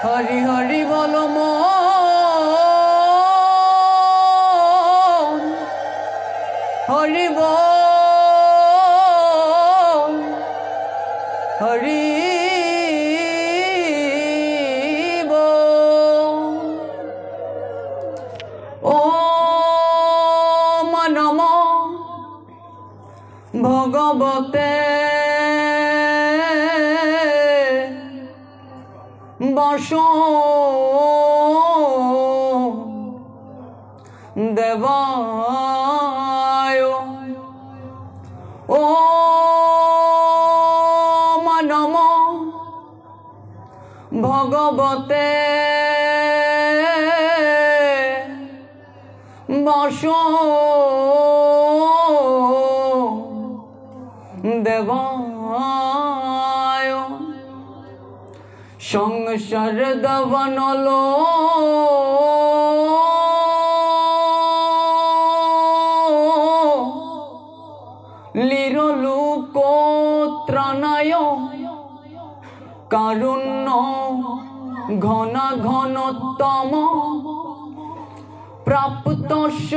হরি হরি বল মন হরি বল হরি ভগবতে বাসুদেবায় ওম নমো ভগবতে বাসুদেবায় সংসার দাবানলো লিরলোকত্রাণায় কারুণ্য ঘন ঘনতম প্রাপ্তস্য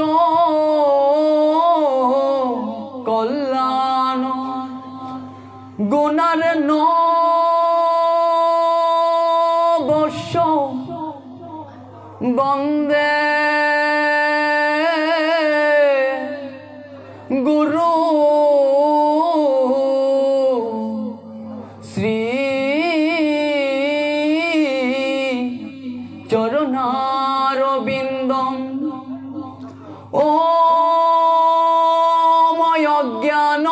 কল্যাণ গুণার নবস্য বন্দে গুরু শ্রী চরণারবিন্দম ওম অজ্ঞান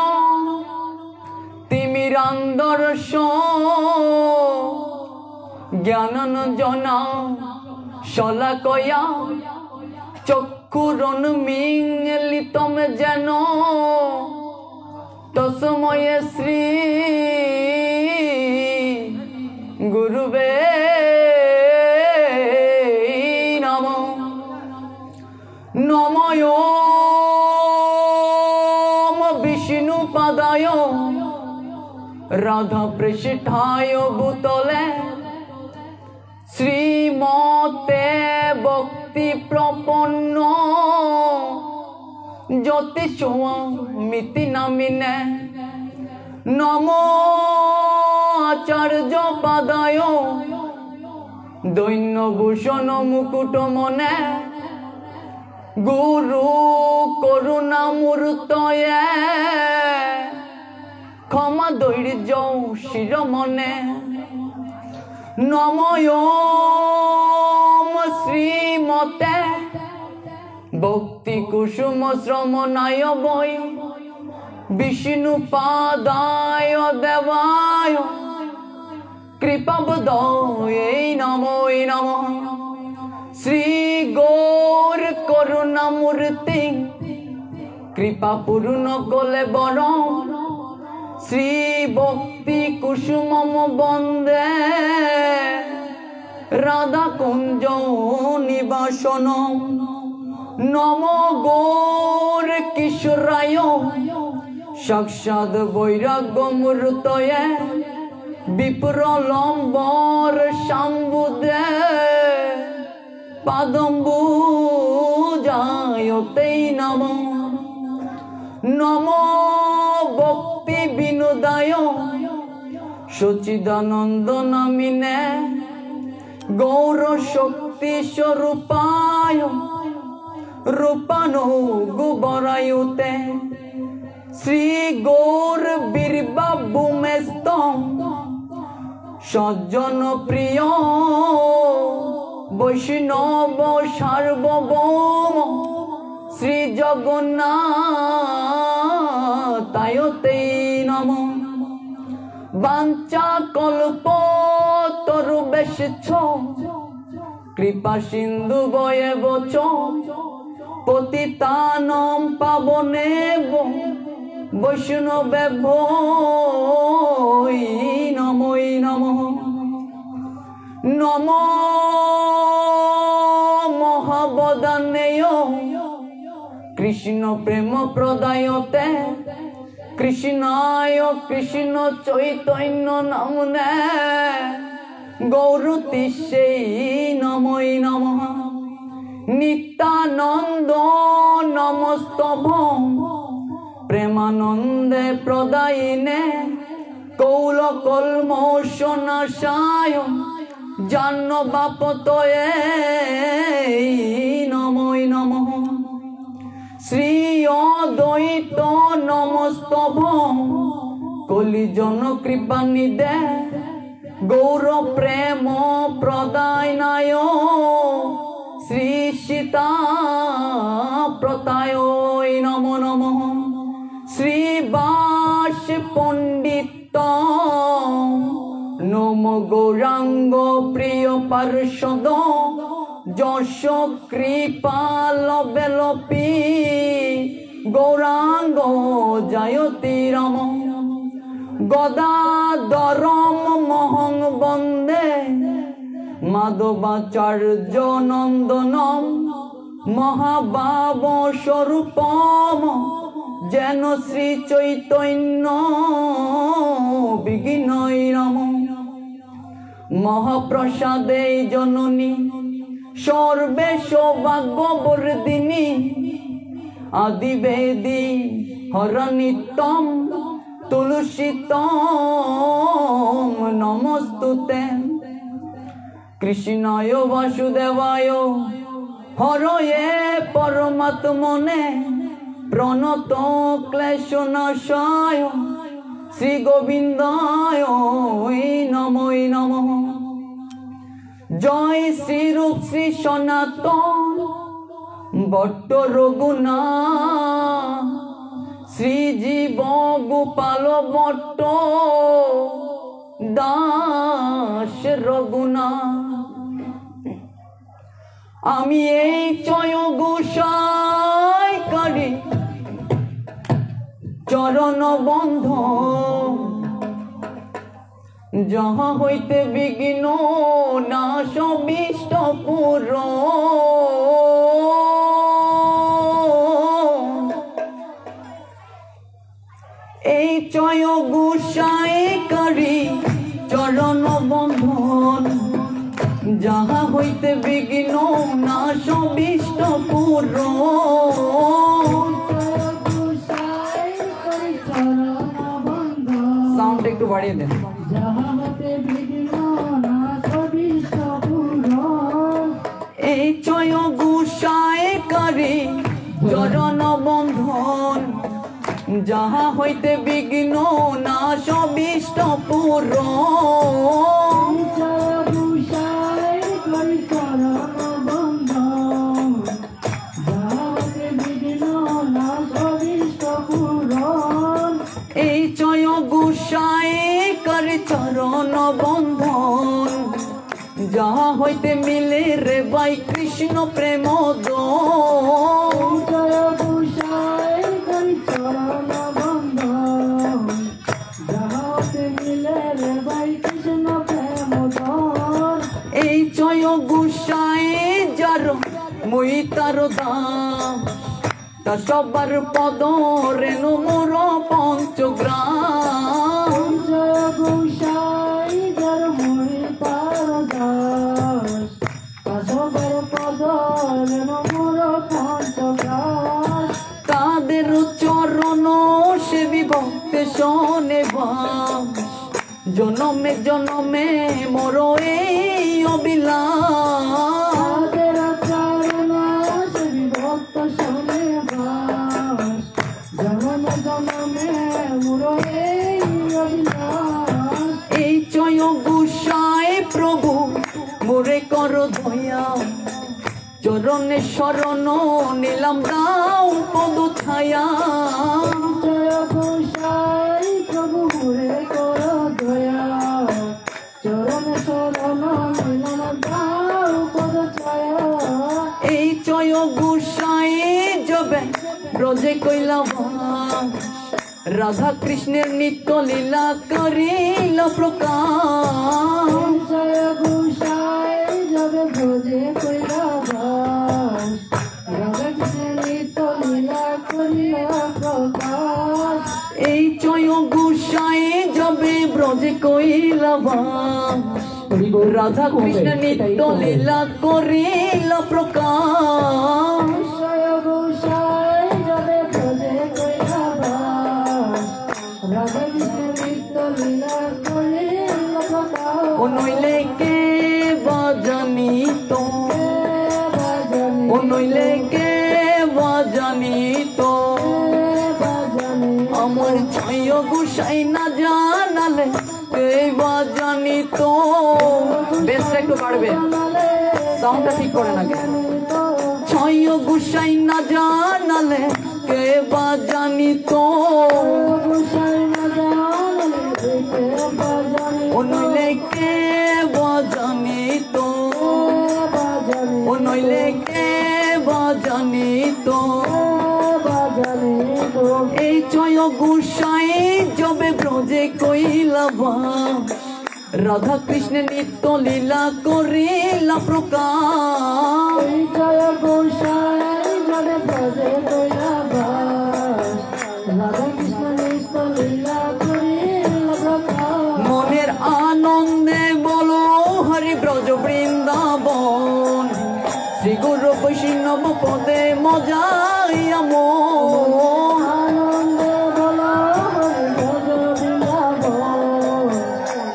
তিমিরান্ধস্য জ্ঞানাঞ্জনা শলাকয়া চক্ষুরুন্মীলিতম যেন তস্মৈ শ্রী গুরুবে নমঃ নমো ওম বিষ্ণুপাদায় রাধা পৃষ্ঠায় ভূতলে শ্রীমতে ভক্তি প্রপন্ন জ্যোতিষমিতি নামিনে নমো আচার্য পাদায় দৈন্যভূষণ মুকুটমনে গুরু করুণামূর্তয়ে ক্ষমা ধৈর্য শিরমনে নমো ওম শ্রীমতে ভক্তি কুসুম শ্রমণায় বৈ বিষ্ণুপাদায় দেবায় কৃপাবদয়ে নমো নমঃ শ্রী গৌর করুণামূর্তি কৃপা পূর্ণ কলে বর শ্রী ভক্তি কুসুমম বন্দে রাধা কুঞ্জ নিবাসন নমো গৌর কিশোরায় সাক্ষাৎ বৈরাগ্য মূর্তয়ে বিপ্রলম্বর শাম্বুদে পাদম্বুজায়তে নমঃ নমো ভক্তি বিনোদায় সচিদানন্দ নামিনে গৌর শক্তি স্বরূপায় রূপানুগুবরায়ুতে শ্রী গৌর বীরবাবুমেস্ত সজ্জন প্রিয় বৈষ্ণব সার্বভৌম শ্রী জগন্নাথায়তে নমঃ বাঞ্ছা কল্প তরুবেশ কৃপা সিন্ধু বয়ে বচ পতিতানম পাবনে বৈষ্ণবে ভৈ নমো নমঃ নমো মহাবদানেয় কৃষ্ণ প্রেম প্রদায়তে কৃষ্ণায় কৃষ্ণ চৈতন্য নামনে গৌরতিষ্যৈ নমৈ নমঃ নিত্যানন্দ নমস্তভং প্রেমানন্দে প্রদায়িনে কৌলকলমোষনাশায় জাহ্নবাপতয়ে নমৈ নমঃ শ্রী অদ্বৈত নমস্তভং কলিজন কৃপানিধে গৌর প্রেম প্রদায়নায় শ্রী সীতা প্রতায় নমো নমঃ শ্রীবাস পণ্ডিত নমো গৌরাঙ্গ প্রিয় পার্ষদ যশ কৃপালবেলপি গৌরাঙ্গ জয়তি রম গদাধরম মহং বন্দে মাধবাচার্য নন্দনম মহাভাব স্বরূপম যেন শ্রী চৈতন্য বিঘ্নৈ নম মহাপ্রসাদে জননী সর্বে সৌভাগ্যবর্ধিনী আদিবেদী হরনিত্যম তুলসীতম নমস্তুতে কৃষ্ণায় বাসুদেবায় হরয়ে পরমাত্মনে প্রণত ক্লেশনাশায় শ্রী গোবিন্দায় নমৈ নমঃ জয় শ্রীরূপ শ্রী সনাতন ভট্ট রঘুনাথ শ্রীজীব গোপাল ভট্ট দাস রঘুনাথ আমি এই চয় গোসাই করি চরণ বন্ধ যাহা হইতে বিঘ্ন নাশ বিষ্ট পুর এই চয় গোসাই করি চরণ বন্ধন যাহা হইতে বিঘ্ন নাশ বিষ্ট পুর সাউন্ড একটু বাড়িয়ে দেন এই চয় গোসাই করি চরণ বন্ধন যাহা হইতে বিঘ্ন নাশ বিষ্ট পুর এই চয় গোসাই করে চরণ বন্ধন যাহা হইতে মিলে রে ভাই কৃষ্ণ প্রেম এই চয় গোসাই যার মই তার দাম তা সবার পদ রেণু মোর পঞ্চগ্রাম তাদের চরণ সেবি ভক্তে শোনে বাস জনমে জনমে মোর এই অবিলাস এই চয় গোসাই প্রভু মোরে কর দয়া চরণে শরণ নিলাম দাও পদ ছায়া প্রভু মোরে কর দয়া চরণে শরণ নিলাম দাও পদ ছায়া এই চয় গোসাই যবে ব্রজে কইলা রাধা কৃষ্ণের নিত্য লীলা করিল প্রকাশ এই চয় গোসাই যাবে ব্রজে কইলা রাধা কৃষ্ণ নিত্য লীলা করিল প্রকাশ ও নইলে কে বাজানিত ও নইলে কে বাজানিত আমার ছয় গুসাই না জানালে কে বাজানিত বেশটা একটু বাড়বে সাউন্ডটা ঠিক করে না ছয় গুসাই না জানালে কে বাজানিত ও নইলে কে বাজানিত ও নইলে কে বাজানিত এই ছয় গুসাই যবে ব্রজে কইলাবা রাধা কৃষ্ণ নিত্য লীলা করিলা প্রকাশ জয় গোসাই জয় ব্রজে কইলাবা রাধা কৃষ্ণ নিত্য লীলা করিলা প্রকাশ মনের আনন্দে বলো হরি ব্রজ বৃন্দাবন শ্রী গুরু বৈষ্ণব পদে মজাইয়া মন আনন্দে বলো হরি ব্রজ বৃন্দাবন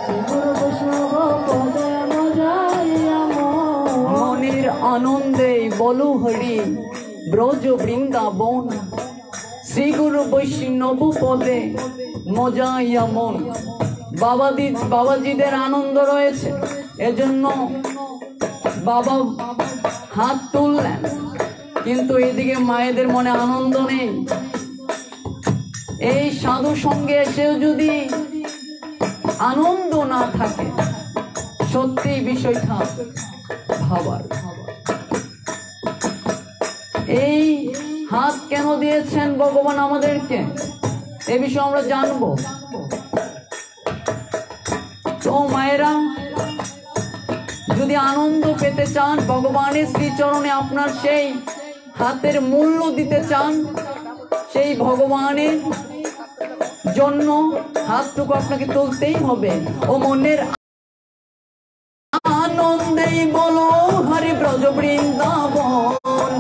শ্রী গুরু বৈষ্ণব পদে মজাইয়া মন মনের আনন্দে বলো হরি ব্রজ বৃন্দাবন শ্রী গুরু বৈষ্ণব পদে মজাইয়া মন বাবাজিদের আনন্দ রয়েছে এজন্য বাবা হাত তুললেন কিন্তু এদিকে মায়েদের মনে আনন্দ নেই এই সাধু সঙ্গে এসেও যদি আনন্দ না থাকে সত্যি বিষয়টা ভাবার এই হাত কেন দিয়েছেন ভগবান আমাদেরকে এ বিষয়ে আমরা জানবো তো মায়েরা যদি আনন্দ পেতে চান ভগবানের শ্রীচরণে আপনার সেই হাতের মূল্য দিতে চান সেই ভগবানের জন্য হাতটুকু আপনাকে তুলতেই হবে ও মনের আনন্দেই বলো হরি ব্রজ বৃন্দাবন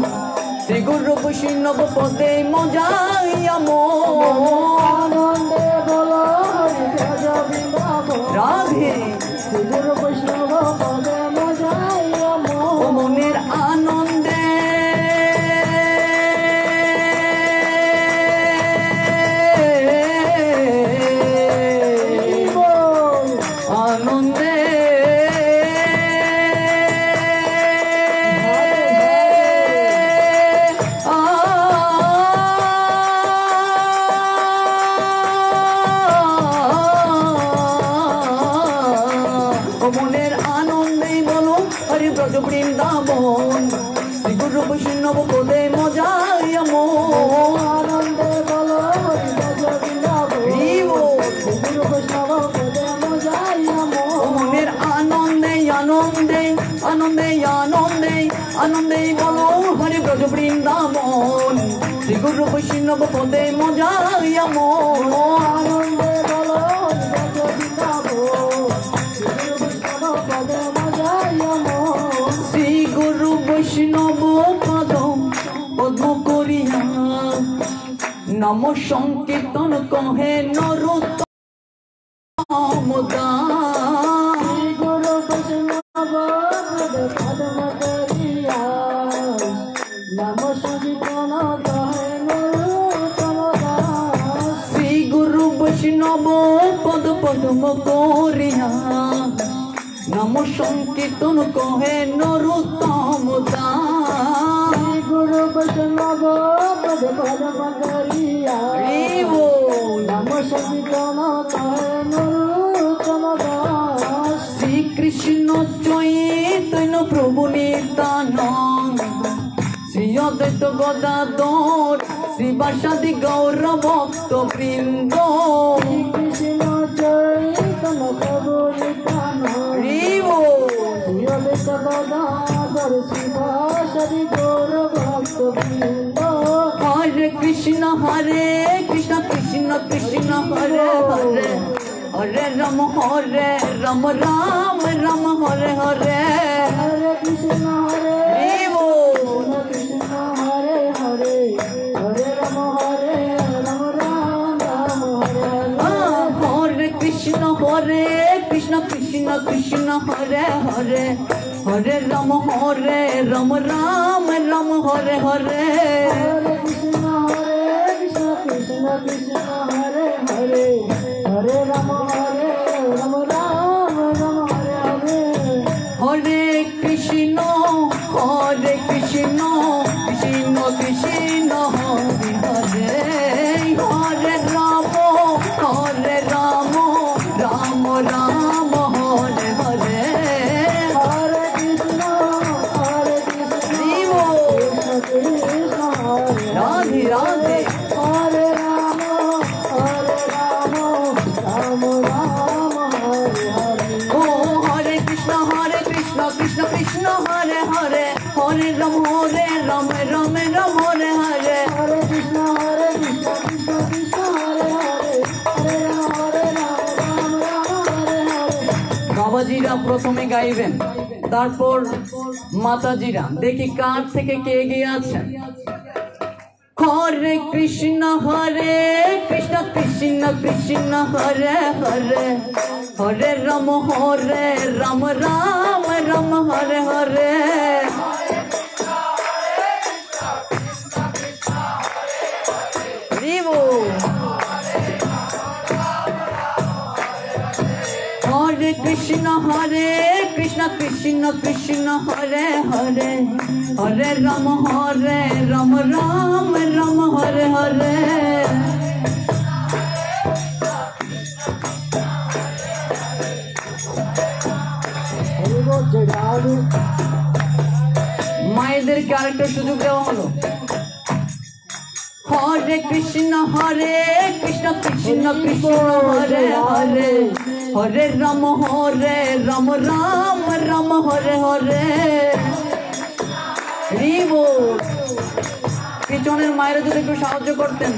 শ্রী গুরু বৈষ্ণব পদে মজাইয়া মন আনন্দে বলো হরি ব্রজ বৃন্দাবন রাধে শ্রী গুরু বৈষ্ণব পদে মজাইয়া মন ও মনের আনন্দে আনন্দে মনের আনন্দেই বলো হরি ব্রজ বৃন্দাবন শ্রী গুরু বৈষ্ণব পদে মজাইয়া মন আনন্দে বলো হরি ব্রজ বৃন্দাবন শ্রী গুরু বৈষ্ণব পদে মজাইয়া মন মনের আনন্দে আনন্দে আনন্দে আনন্দে আনন্দে বলো হরি ব্রজ বৃন্দাবন শ্রী গুরু বৈষ্ণব পদে মজাইয়া মন আনন্দে বলো হরি ব্রজ বৃন্দাবন শ্রী গুরু বৈষ্ণব পদ পদ্ম করিয়া নাম সংকীর্তন কহে নরোত্তম দাস গুরু বৈষ্ণব পদ্ম করিয়া নাম সংকীর্তন কহে নরোত্তম দাস শ্রী গুরু বৈষ্ণব পদ পদ্ম করিয়া নাম সংকীর্তন কহে নরোত্তম দাস গুরু বৈষ্ণব পদ পদ্ম করিয়া নাম সংকীর্তন কহে নরোত্তম দাস শ্রীকৃষ্ণ চৈতন্য প্রভু নিত্যানন্দ শ্রী অদ্বৈত গদাধর শ্রীবাসাদি গৌর ভক্ত বৃন্দ কৃষ্ণ চৈতন্য প্রভু নিত্যানন্দ শ্রী গদাধর শিবাসাদি গৌর ভক্ত বৃন্দ হরে কৃষ্ণ কৃষ্ণ কৃষ্ণ হরে হরে হরে রাম রাম রাম कृष्ण हरे हरे हरे राम राम राम हरे हरे हरे कृष्ण कृष्ण कृष्ण हरे हरे हरे राम राम राम हरे हरे हरे कृष्ण कृष्ण कृष्ण हरे हरे हरे राम राम राम हरे हरे हरे कृष्ण कृष्ण हरे राधे राधे हरे राम राम राम हरे हरे ओ हरे कृष्ण कृष्ण कृष्ण हरे हरे हरे राम राम हरे हरे हरे कृष्ण कृष्ण कृष्ण हरे हरे हरे राम राम हरे हरे বাবাজিরা প্রথমে গাইবেন তারপর মাতাজিরা দেখি কার থেকে কে এগিয়ে আছেন हरे कृष्ण कृष्ण कृष्ण हरे हरे हरे राम राम हरे हरे हरे कृष्ण कृष्ण कृष्ण हरे हरे हरे राम राम हरे हरे মায়েদেরকে আরেকটা সুযোগ দেওয়া হলো हरे कृष्ण कृष्ण कृष्ण हरे हरे हरे राम राम हरे हरे পিছনের মায়েরা যদি একটু সাহায্য করতেন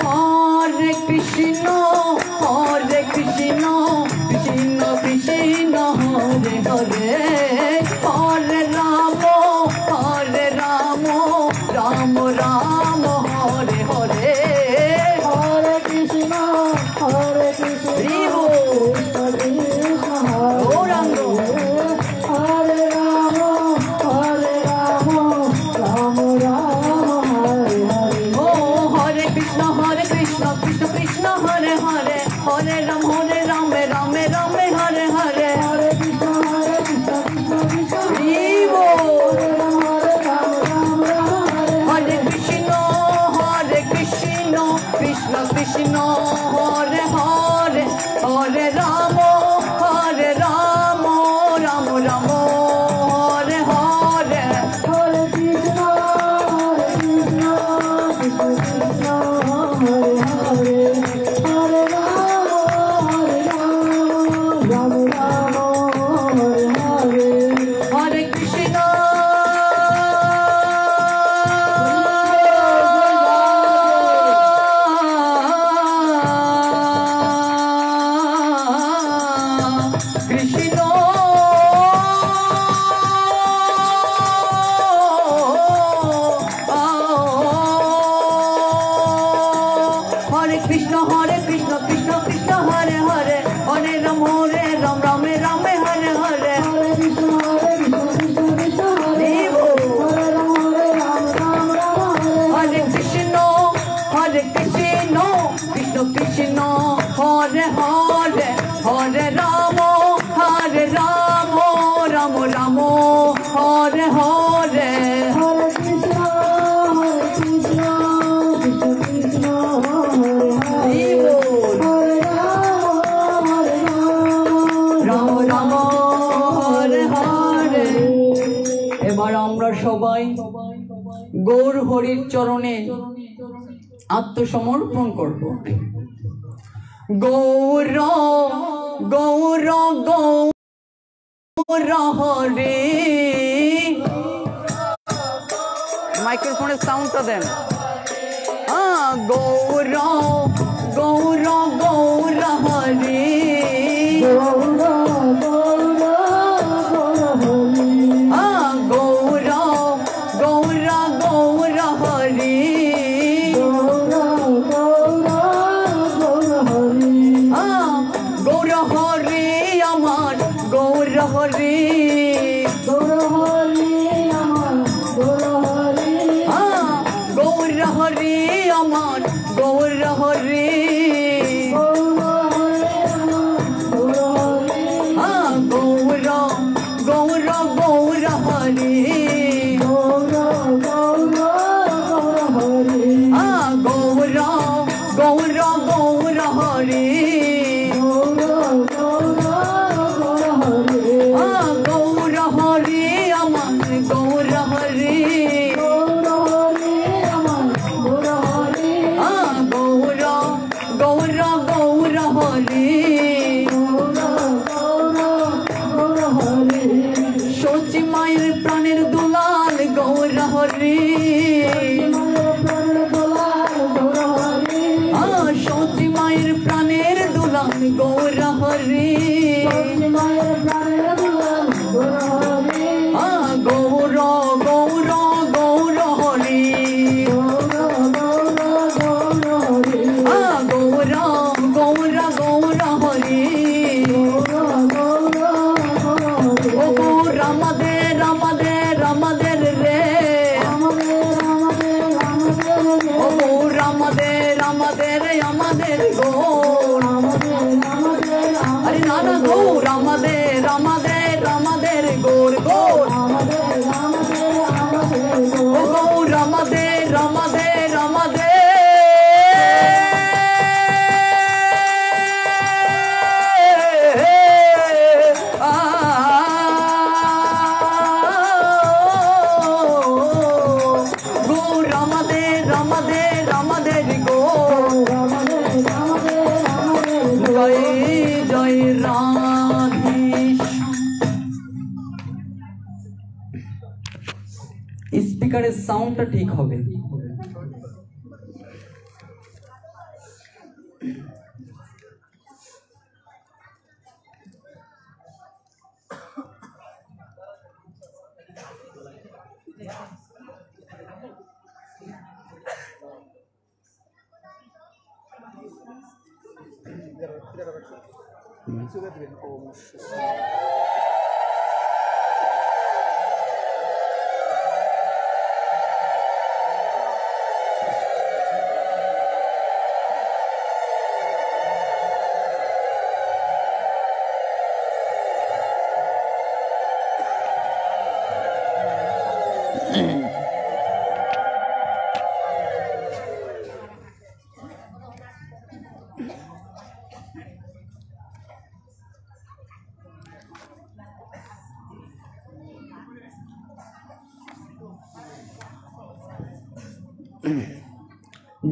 हरे कृष्ण कृष्ण कृष्ण कृष्ण हरे हरे हरे राम राम राम हरे हरे हरे कृष्ण कृष्ण कृष्ण गौरांग हरे राम राम हरे हरे ओ हरे कृष्ण कृष्ण कृष्ण हरे हरे हरे राम राम हरे हरे हरे कृष्ण कृष्ण कृष्ण हरे कृष्ण कृष्ण कृष्ण हरे हरे हरे राम राम राम हरे हरे हरे कृष्ण कृष्ण कृष्ण हरे हरे हरे राम राम हरे हरे हरे कृष्ण कृष्ण हरे कृष्ण कृष्ण कृष्ण हरे हरे हरे राम राम हरे हरे हरे कृष्ण कृष्ण कृष्ण हरे हरे राम हरे कृष्ण कृष्ण कृष्ण हरे हरे हरे राम राम हरे हरे हरे कृष्ण कृष्ण कृष्ण हरे हरे हरे राम हरे हरे এবার আমরা সবাই গৌর হরির চরণে আত্মসমর্পণ করব গৌর গৌর গৌর হরে মাইক্রোফোনের সাউন্ডটা দেন গৌর গৌর গৌর হরে হরি গৌর হরি আমার গৌর হরি গৌর হরি আমার গৌর হরি গৌর হরি আমার গৌর হরি গৌর গৌর গৌর হরি গৌর গৌর গৌর হরি গৌর গৌর গৌর হরি গৌর গৌর গৌর হরি গৌর হরি আমার গৌর হরি গৌর হরি আমার গৌর হরি গৌর গৌর গৌর হরি গৌর গৌর গৌর হরি সচি মায়ের প্রাণের দুলাল গৌর হরি সচি মায়ের প্রাণের দুলাল গৌর হরি গৌর গৌর গৌর হরি গৌর গৌর গৌর হরি ও গৌর আমাদের আমাদের আমাদের রে ও গৌর আমাদের আমাদের আমাদের গৌর আরে না না গৌর আমাদের আমাদের আমাদের গৌর গৌর ও গৌর আমাদের আমাদের আমাদের গৌর আমাদের আমাদের আমাদের গৌর জয় জয় রাধেশ স্পিকারের সাউন্ডটা ঠিক হবে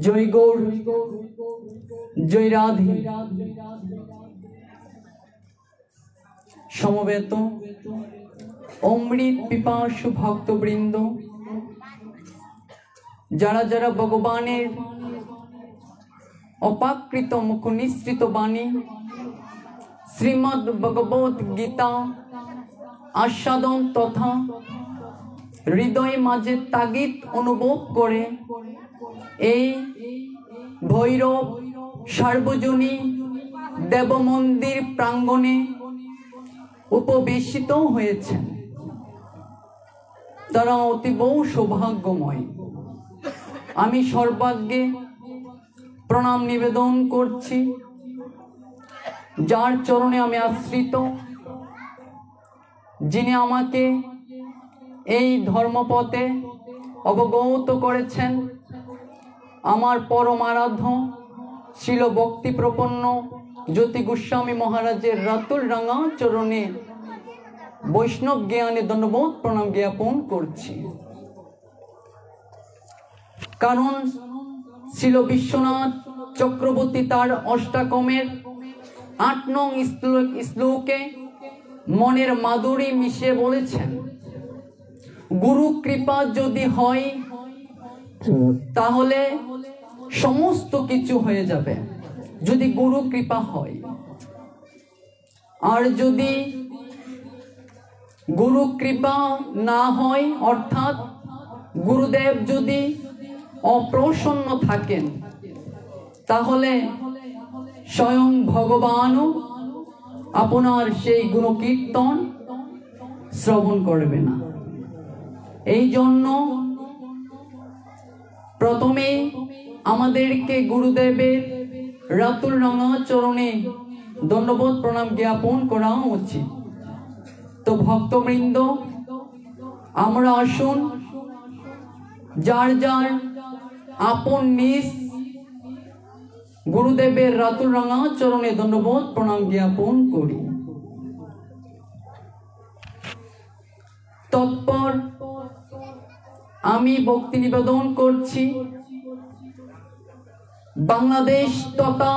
জয় গৌর জয় রাধে সমবেত অমৃত পিপাসু ভক্তবৃন্দ যারা যারা ভগবানের অপাকৃত মুখ নিঃসৃত বাণী শ্রীমদ্ ভগবত গীতা আস্বাদন তথা হৃদয় মাঝে তাগিদ অনুভব করে এই ভৈরব সার্বজনীন দেব মন্দির প্রাঙ্গণে উপবেশিত হয়েছেন তারা অতীব সৌভাগ্যময় আমি সর্বাগ্যে প্রণাম নিবেদন করছি যার চরণে আমি আশ্রিত যিনি আমাকে এই ধর্মপথে অবগত করেছেন আমার পরম আরাধ্য শিল ভক্তি প্রপন্ন জ্যোতি গোস্বামী মহারাজের রাতুল রাঙা চরণে বৈষ্ণব জ্ঞানে ধন্যবাদ প্রণাম জ্ঞাপন করছি কারণ শিল বিশ্বনাথ চক্রবর্তী তার অষ্টাকমের 8 নং শ্লোকে মনের মাধুরী মিশে বলেছেন গুরু কৃপা যদি হয় তাহলে সমস্ত কিছু হয়ে যাবে যদি গুরু কৃপা হয় আর যদি গুরু কৃপা না হয় অর্থাৎ গুরুদেব যদি অপ্রসন্ন থাকেন তাহলে স্বয়ং ভগবানও আপনার সেই গুণ কীর্তন শ্রবণ করবে না। এই জন্য প্রথমে আমাদেরকে গুরুদেবের রাতুল রাঙা চরণে দণ্ডবোধ প্রণাম জ্ঞাপন করা উচিত। তো ভক্তবৃন্দ, আমরা আসুন যার যার আপন নিজ গুরুদেবের রাতুল রাঙা চরণে দণ্ডবোধ প্রণাম জ্ঞাপন করি। তৎপর আমি ভক্তি নিবেদন করছি বাংলাদেশ তথা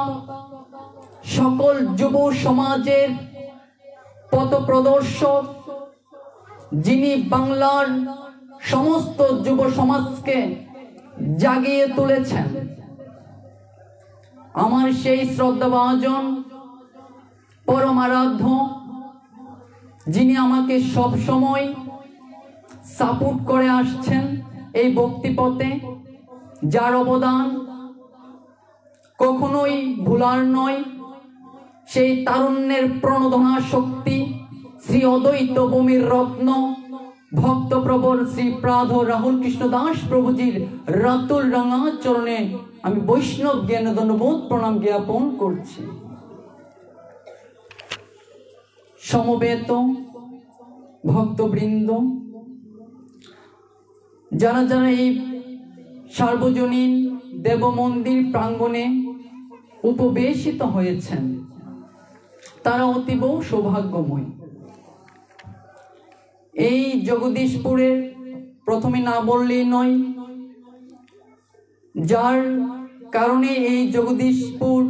সকল যুব সমাজের পথপ্রদর্শক, যিনি বাংলার সমস্ত যুব সমাজকে জাগিয়ে তুলেছেন, আমার সেই শ্রদ্ধাভাজন পরম আরাধ্য, যিনি আমাকে সব সময় সাপোর্ট করে আসছেন এই ভক্তিপথে, যার অবদান কখনোই ভুলার নয়, সেই তারুণ্যের প্রণোদনা শক্তি শ্রী অদ্বৈত ভূমির রত্ন ভক্তপ্রবর শ্রী প্রাধ রাহুল কৃষ্ণ দাস প্রভুজির রাতুল রাঙা চরণে আমি বৈষ্ণব জ্ঞান দণ্ডবোধ প্রণাম জ্ঞাপন করছি। সমবেত ভক্তবৃন্দ, যারা যারা এই সার্বজনীন দেব মন্দির প্রাঙ্গণে উপবেশিত হয়েছেন, তারা অতীব সৌভাগ্যময়। এই জগদীশপুরের প্রথমে না বললেই নয়, যার কারণে এই জগদীশপুর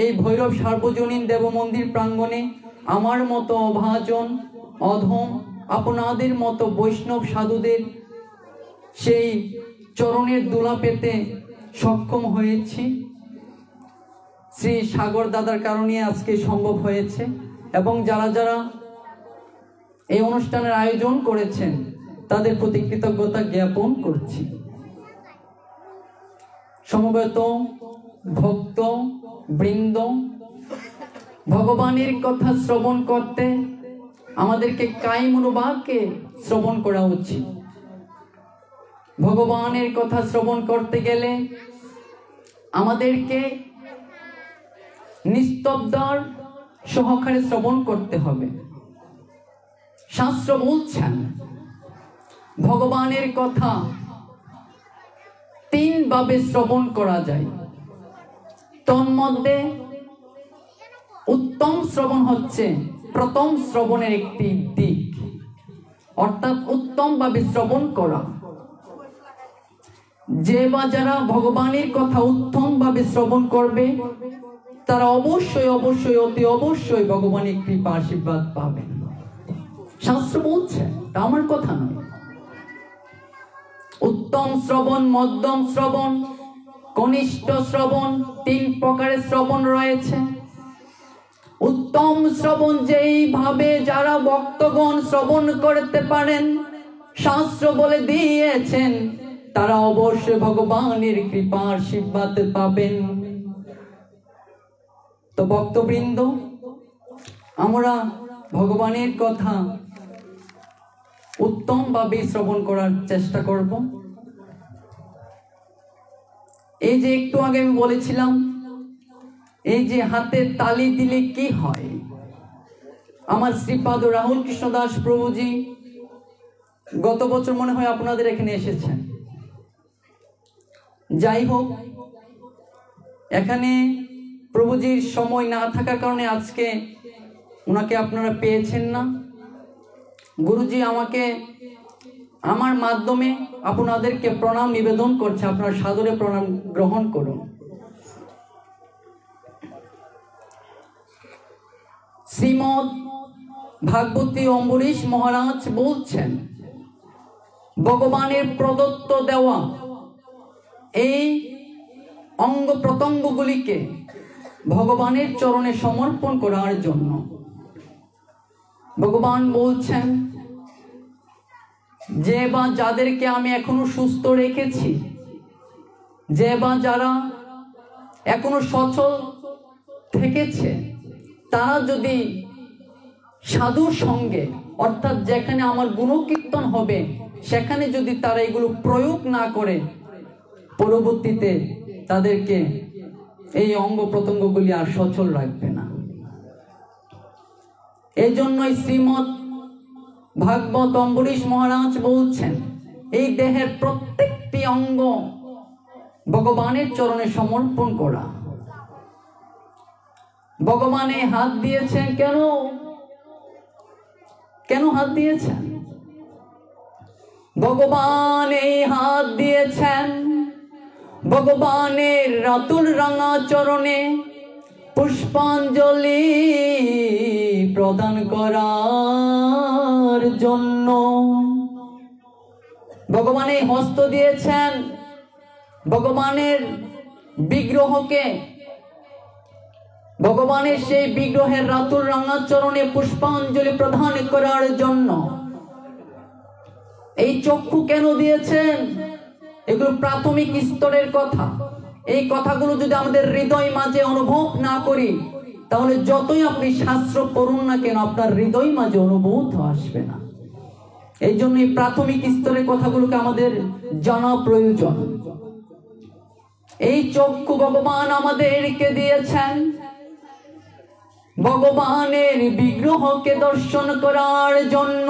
এই ভৈরব সার্বজনীন দেব মন্দির প্রাঙ্গণে আমার মতো অভাজন অধম আপনাদের মতো বৈষ্ণব সাধুদের সেই চরণের দোলা পেতে সক্ষম হয়েছি। শ্রী সাগর দাদার কারণে আজকে সম্ভব হয়েছে, এবং যারা যারা এই অনুষ্ঠানের আয়োজন করেছেন তাদের প্রতি কৃতজ্ঞতা জ্ঞাপন করছি। সমবেত ভক্ত বৃন্দ, ভগবানের কথা শ্রবণ করতে আমাদেরকে কায়মনোবাক্যে শ্রবণ করা উচিত। ভগবানের কথা শ্রবণ করতে গেলে আমাদেরকে নিস্তব্ধতার সহকারে শ্রবণ করতে হবে। শাস্ত্র বলছেন ভগবানের কথা তিন ভাবে শ্রবণ করা যায়। তন্মধ্যে উত্তম শ্রবণ হচ্ছে প্রথম শ্রবণের একটি দিক, অর্থাৎ উত্তম ভাবে শ্রবণ করা। যে বা যারা ভগবানের কথা উত্তম ভাবে শ্রবণ করবে, তারা অবশ্যই অবশ্যই অতি অবশ্যই ভগবানের কৃপা আশীর্বাদ পাবেন। শাস্ত্র বলছে, আমার কথা নয়। উত্তম শ্রবণ, মধ্যম শ্রবণ, কনিষ্ঠ শ্রবণ, তিন প্রকারের শ্রবণ রয়েছে। উত্তম শ্রবণ যেইভাবে যারা ভক্তগণ শ্রবণ করতে পারেন, শাস্ত্র বলে দিয়েছেন, তারা অবশ্যই ভগবানের কৃপা আশীর্বাদ পাবেন। তো ভক্তবৃন্দ, আমরা ভগবানের কথা উত্তম ভাবে শ্রবণ করার চেষ্টা করব। এই যে একটু আগে আমি বলেছিলাম, এই যে হাতে তালি দিলে কি হয়, আমার শ্রীপাদ রাহুল কৃষ্ণ দাস প্রভুজি গত বছর মনে হয় আপনাদের এখানে এসেছেন। যাই হোক, এখানে প্রভুজির সময় না থাকার কারণে আজকে ওনাকে আপনারা পেয়েছেন না। গুরুজি আমাকে আমার মাধ্যমে আপনাদেরকে প্রণাম নিবেদন করছে, আপনারা সাদরে প্রণাম গ্রহণ করুন। শ্রীমদ ভাগবতী অম্বরীশ মহারাজ বলছেন, ভগবানের প্রদত্ত দেওয়া এই অঙ্গ প্রত্যঙ্গগুলিকে ভগবানের চরণে সমর্পণ করার জন্য ভগবান বলছেন, যে বা যাদেরকে আমি এখনো সুস্থ রেখেছি, যে বা যারা এখনো সচল থেকেছে, তারা যদি সাধুর সঙ্গে অর্থাৎ যেখানে আমার গুণকীর্তন হবে সেখানে যদি তারা এগুলো প্রয়োগ না করে, পরবর্তীতে তাদেরকে এই অঙ্গ প্রত্যঙ্গগুলি আর সচল রাখবে না। এই জন্যই শ্রীমৎ ভাগবত অম্বরীশ মহারাজ বলছেন, এই দেহের প্রত্যেকটি অঙ্গ ভগবানের চরণে সমর্পণ করা। ভগবানে হাত দিয়েছেন কেন? কেন হাত দিয়েছেন? ভগবান এই হাত দিয়েছেন ভগবানের রাতুল রাঙা চরণে পুষ্পাঞ্জলি প্রদান করার জন্য। ভগবান এই হস্ত দিয়েছেন ভগবানের বিগ্রহকে, ভগবানের সেই বিগ্রহের রাতুল রাঙা চরণে পুষ্পাঞ্জলি প্রদান করার জন্য। এই চক্ষু কেন দিয়েছেন? এগুলো প্রাথমিক স্তরের কথা। এই কথাগুলো যদি আমাদের হৃদয় মাঝে অনুভব না করি, তাহলে যতই আপনি শাস্ত্র পড়ুন না কেন, আপনার হৃদয় মাঝে অনুভূত আসবে না। এই জন্য এই প্রাথমিক স্তরের কথাগুলোকে আমাদের জানা প্রয়োজন। এই চক্ষু ভগবান আমাদেরকে দিয়েছেন ভগবানের বিগ্রহকে দর্শন করার জন্য।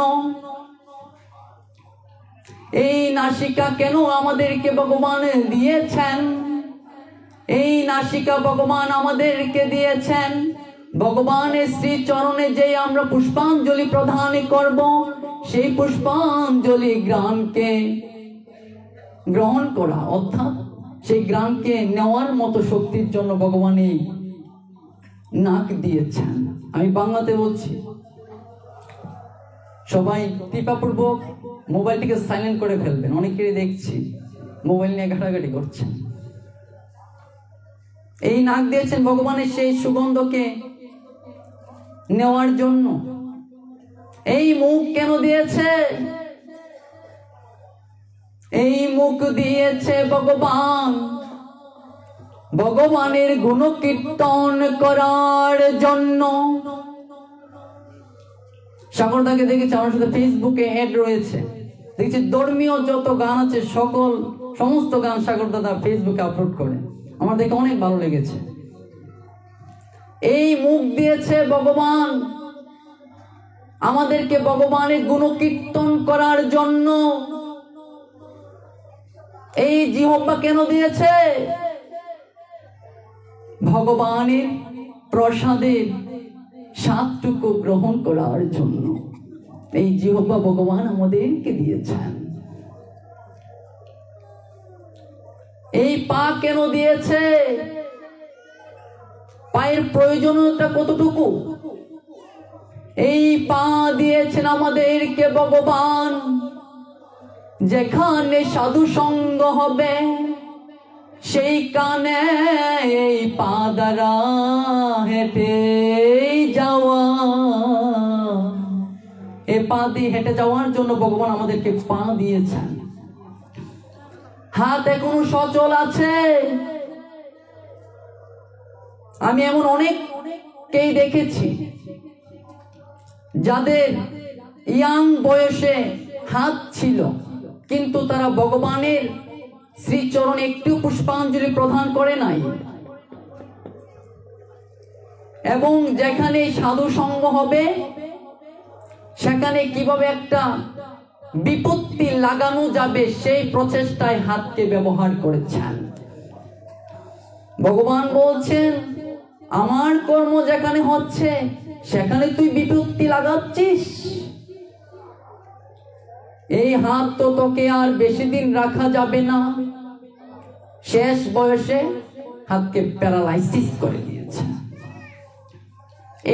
এই নাসিকা কেন আমাদেরকে ভগবান দিয়েছেন? এই নাসিকা ভগবান আমাদেরকে দিয়েছেন ভগবানের শ্রী চরণে যে আমরা পুষ্পাঞ্জলি প্রদান করব, সেই পুষ্পাঞ্জলি গ্রামকে গ্রহণ করা, অর্থাৎ সেই গ্রামকে নেওয়ার মতো শক্তির জন্য ভগবান এই নাক দিয়েছেন। আমি বাংলাতে বলছি, সবাই কৃপাপূর্বক মোবাইলটিকে সাইলেন্ট করে ফেলবেন। অনেকেরই দেখছি মোবাইল নিয়ে ঘাটাঘাটি করছেন। এই নাক দিয়েছেন ভগবানের সেই সুগন্ধকে নেওয়ার জন্য। এই মুখ কেন দিয়েছে? এই মুখ দিয়েছে ভগবান ভগবানের গুণকীর্তন করার জন্য। সাগরদাকে দেখেছি আমার সাথে ফেসবুকে অ্যাড রয়েছে, দেখছি ধর্মীয় যত গান আছে সমস্ত গান সাগর দাদা ফেসবুকে আপলোড করে। আমার দেখে অনেক ভালো লেগেছে। এই মুখ দিয়েছে ভগবান আমাদেরকে ভগবানের গুণকীর্তন করার জন্য। এই জিহ্বা কেন দিয়েছে? ভগবানের প্রসাদের স্বাদটুকু গ্রহণ করার জন্য এই জিহ্বা ভগবান আমাদেরকে দিয়েছেন। এই পা কেন দিয়েছে? পায়ের প্রয়োজনীয়তা কতটুকু? এই পা দিয়েছেন আমাদেরকে ভগবান যেখানে সাধু সঙ্গ হবে সেই কানে এই পা দ্বারা হেঁটে যাওয়া। এই পা দিয়ে হেঁটে যাওয়ার জন্য ভগবান আমাদেরকে পা দিয়েছেন। হাত এখনো সচল আছে। আমি এমন অনেককেই দেখেছি যাদের ইয়াং বয়সে হাত ছিল, কিন্তু তারা ভগবানের শ্রীচরণে একটু পুষ্পাঞ্জলি প্রদান করে নাই। এবং যেখানে সাধু সঙ্গ হবে সেখানে কিভাবে একটা বিপত্তি লাগানো যাবে সেই প্রচেষ্টায় হাতকে ব্যবহার করেছেন। ভগবান বলছেন, আমার কর্ম যেখানে হচ্ছে সেখানে তুই বিপত্তি লাগাচ্ছিস। এই হাত তো তোকে আর বেশি দিন রাখা যাবে না। শেষ বয়সে হাতকে প্যারালাইসিস করে দিয়েছে।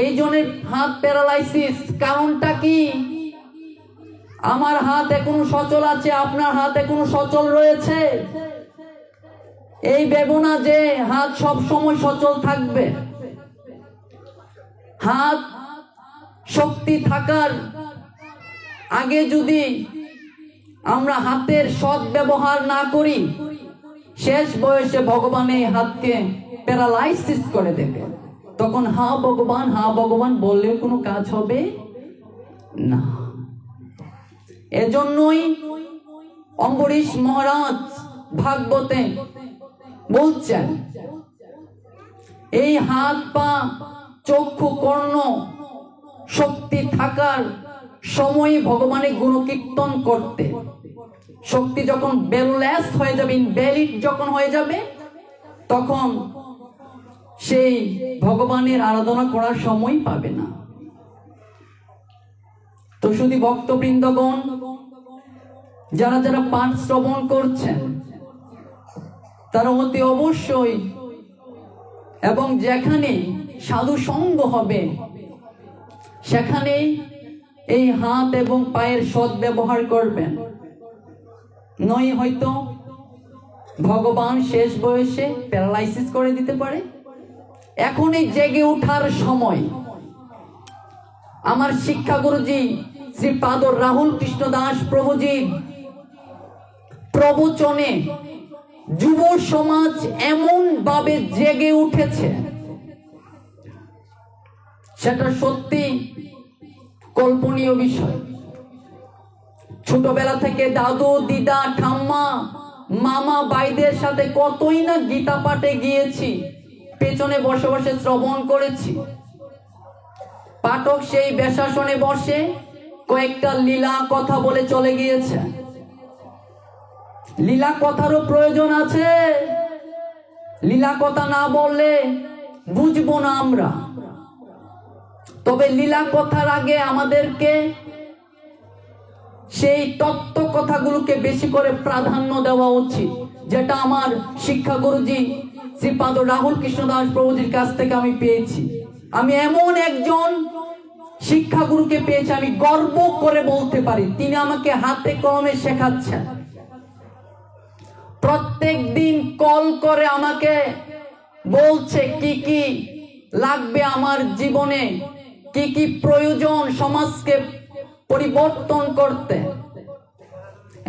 এই জন্য হাত প্যারালাইসিস। কারণটা কি? আমার হাত এখনো সচল আছে, আপনার হাত এখনো সচল রয়েছে। এই ভেবো না যে হাত সব সময় সচল থাকবে। হাত শক্তি থাকার আগে যদি আমরা হাতের সৎ ব্যবহার না করি, শেষ বয়সে ভগবান এই হাতকে প্যারালাইসিস করে দেবে। তখন হা ভগবান বললেও কোনো কাজ হবে না। এজন্যই অম্বরীশ মহারাজ ভাগবতে বলছেন, এই হাত পা চক্ষু কর্ণ শক্তি থাকার সময় ভগবানের গুণকীর্তন করতে, শক্তি যখন বেললেস হয়ে যাবে, ইনভ্যালিড যখন হয়ে যাবে, তখন সেই ভগবানের আরাধনা করার সময় পাবে না। তো শুধু ভক্তবৃন্দগণ, যারা যারা পাঠ শ্রবণ করছেন তারা অতি অবশ্যই এবং যেখানে সাধু সঙ্গ হবে সেখানে এই হাত এবং পায়ের সৎ ব্যবহার করবেন। নয় হয়তো ভগবান শেষ বয়সে প্যারালাইসিস করে দিতে পারে। এখন এই জেগে ওঠার সময়। আমার শিক্ষাগুরুজি শ্রীপাদ রাহুল কৃষ্ণ দাস প্রভুজি প্রবচনে যুব সমাজ এমন ভাবে জেগে উঠেছে, সেটা সত্যি কল্পনীয় বিষয়। ছোটবেলা থেকে দাদু দিদা ঠাম্মা মামা ভাইদের সাথে কতই না গীতা পাঠে গিয়েছি, পেছনে বসে বসে শ্রবণ করেছি। পাঠক সেই বেশাসনে বসে কয়েকটা লীলা কথা বলে চলে গিয়েছে। লীলা কথারও প্রয়োজন আছে, লীলা কথা না বললে বুঝবো না আমরা। তবে লীলা কথার আগে আমাদেরকে সেই তত্ত্ব কথাগুলোকে বেশি করে প্রাধান্য দেওয়া উচিত, যেটা আমার শিক্ষাগুরুজি শ্রীপাদ রাহুল কৃষ্ণ দাস প্রভুজির কাছ থেকে আমি পেয়েছি। আমি এমন একজন শিক্ষাগুরুকে পেয়েছি, আমি গর্ব করে বলতে পারি তিনি আমাকে হাতে কলমে শেখাচ্ছেন। প্রত্যেক দিন কল করে আমাকে বলছে কি কি লাগবে আমার জীবনে, কি কি প্রয়োজন সমাজকে পরিবর্তন করতে।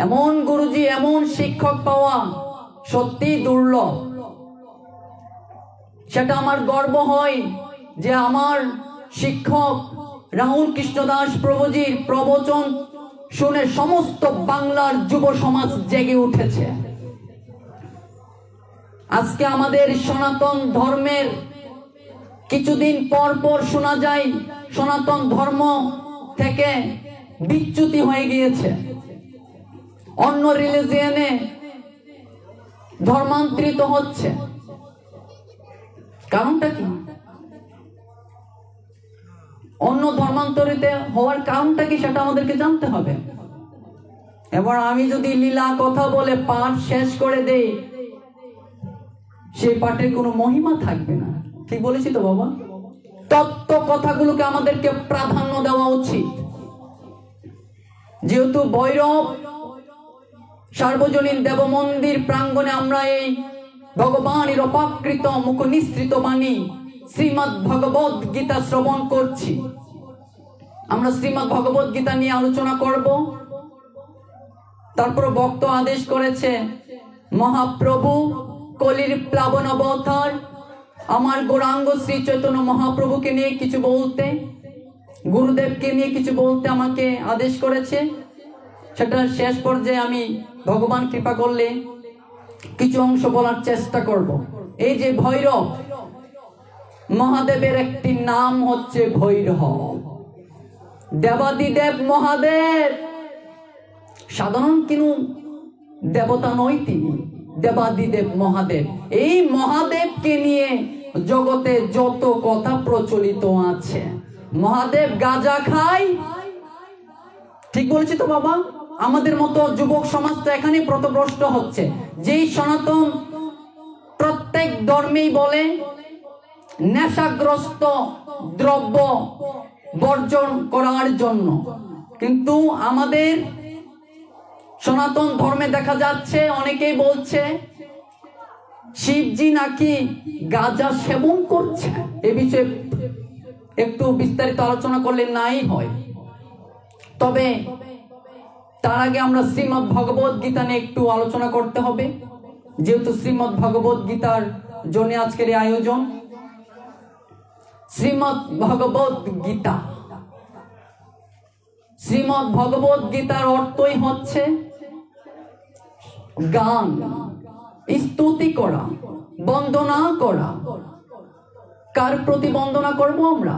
এমন গুরুজি, এমন শিক্ষক পাওয়া সত্যি দুর্লভ। সেটা আমার গর্ব হয় যে আমার শিক্ষক রাহুল কৃষ্ণ দাস প্রভুজির প্রবচন শুনে সমস্ত বাংলার যুব সমাজ জেগে উঠেছে। আজকে আমাদের সনাতন ধর্মের কিছুদিন পর পর শোনা যায় সনাতন ধর্ম থেকে বিচ্যুতি হয়ে গিয়েছে, অন্য রিলিজিয়নে ধর্মান্তরিত হচ্ছে। কারণটা কি? অন্য ধর্মান্তরিত হওয়ার কারণটা কি সেটা আমাদেরকে জানতে হবে। এবার আমি যদি লীলা কথা বলে পাঠ শেষ করে দেই, সেই পাঠের কোনো মহিমা থাকবে না। ঠিক বলেছি তো বাবা? তত্ত্ব কথাগুলোকে আমাদেরকে প্রাধান্য দেওয়া উচিত। যেহেতু ভৈরব সার্বজনীন দেব মন্দির প্রাঙ্গণে আমরা এই ভগবানের অপাকৃত মুখ নিঃসৃত বাণী শ্রীমদ্ ভগবত গীতা শ্রবণ করছি। আমরা শ্রীমদ্ ভগবত গীতা নিয়ে আলোচনা করব। তারপর ভক্ত আদেশ করেছে মহাপ্রভু কলির প্লাবন অবতার আমার গৌরাঙ্গ শ্রী চৈতন্য মহাপ্রভুকে নিয়ে কিছু বলতে, গুরুদেবকে নিয়ে কিছু বলতে আমাকে আদেশ করেছে। সেটা শেষ পর্যায়ে আমি ভগবান কৃপা করলে কিছু অংশ বলার চেষ্টা করব। এই যে ভৈরব, মহাদেবের একটি নাম হচ্ছে ভৈরব। দেবাদিদেব মহাদেব, সাধারণ কিনু দেবতা নয় তিনি, দেবাদিদেব মহাদেব। এই মহাদেবকে নিয়ে জগতে যত কথা প্রচলিত আছে। মহাদেব গাঁজা খায়, ঠিক বলেছি তো বাবা? আমাদের মতো যুবক সমাজ তো এখানে পথভ্রষ্ট হচ্ছে। যেই সনাতন প্রত্যেক ধর্মেই বলে নেশাগ্রস্ত দ্রব্য বর্জন করার জন্য, কিন্তু আমাদের সনাতন ধর্মে দেখা যাচ্ছে অনেকেই বলছে শিবজি নাকি গাঁজা সেবন করছে। এ বিষয়ে একটু বিস্তারিত আলোচনা করলে নাই হয়। তবে তার আগে আমরা শ্রীমদ্ ভগবত গীতা নিয়ে একটু আলোচনা করতে হবে, যেহেতু শ্রীমদ্ ভগবত গীতার জন্য আজকের এই আয়োজন। শ্রীমদ্ ভগবত গীতা, শ্রীমদ্ ভগবত গীতার অর্থই হচ্ছে গান, স্তুতি করা, বন্দনা করা। কার প্রতি বন্দনা করব আমরা?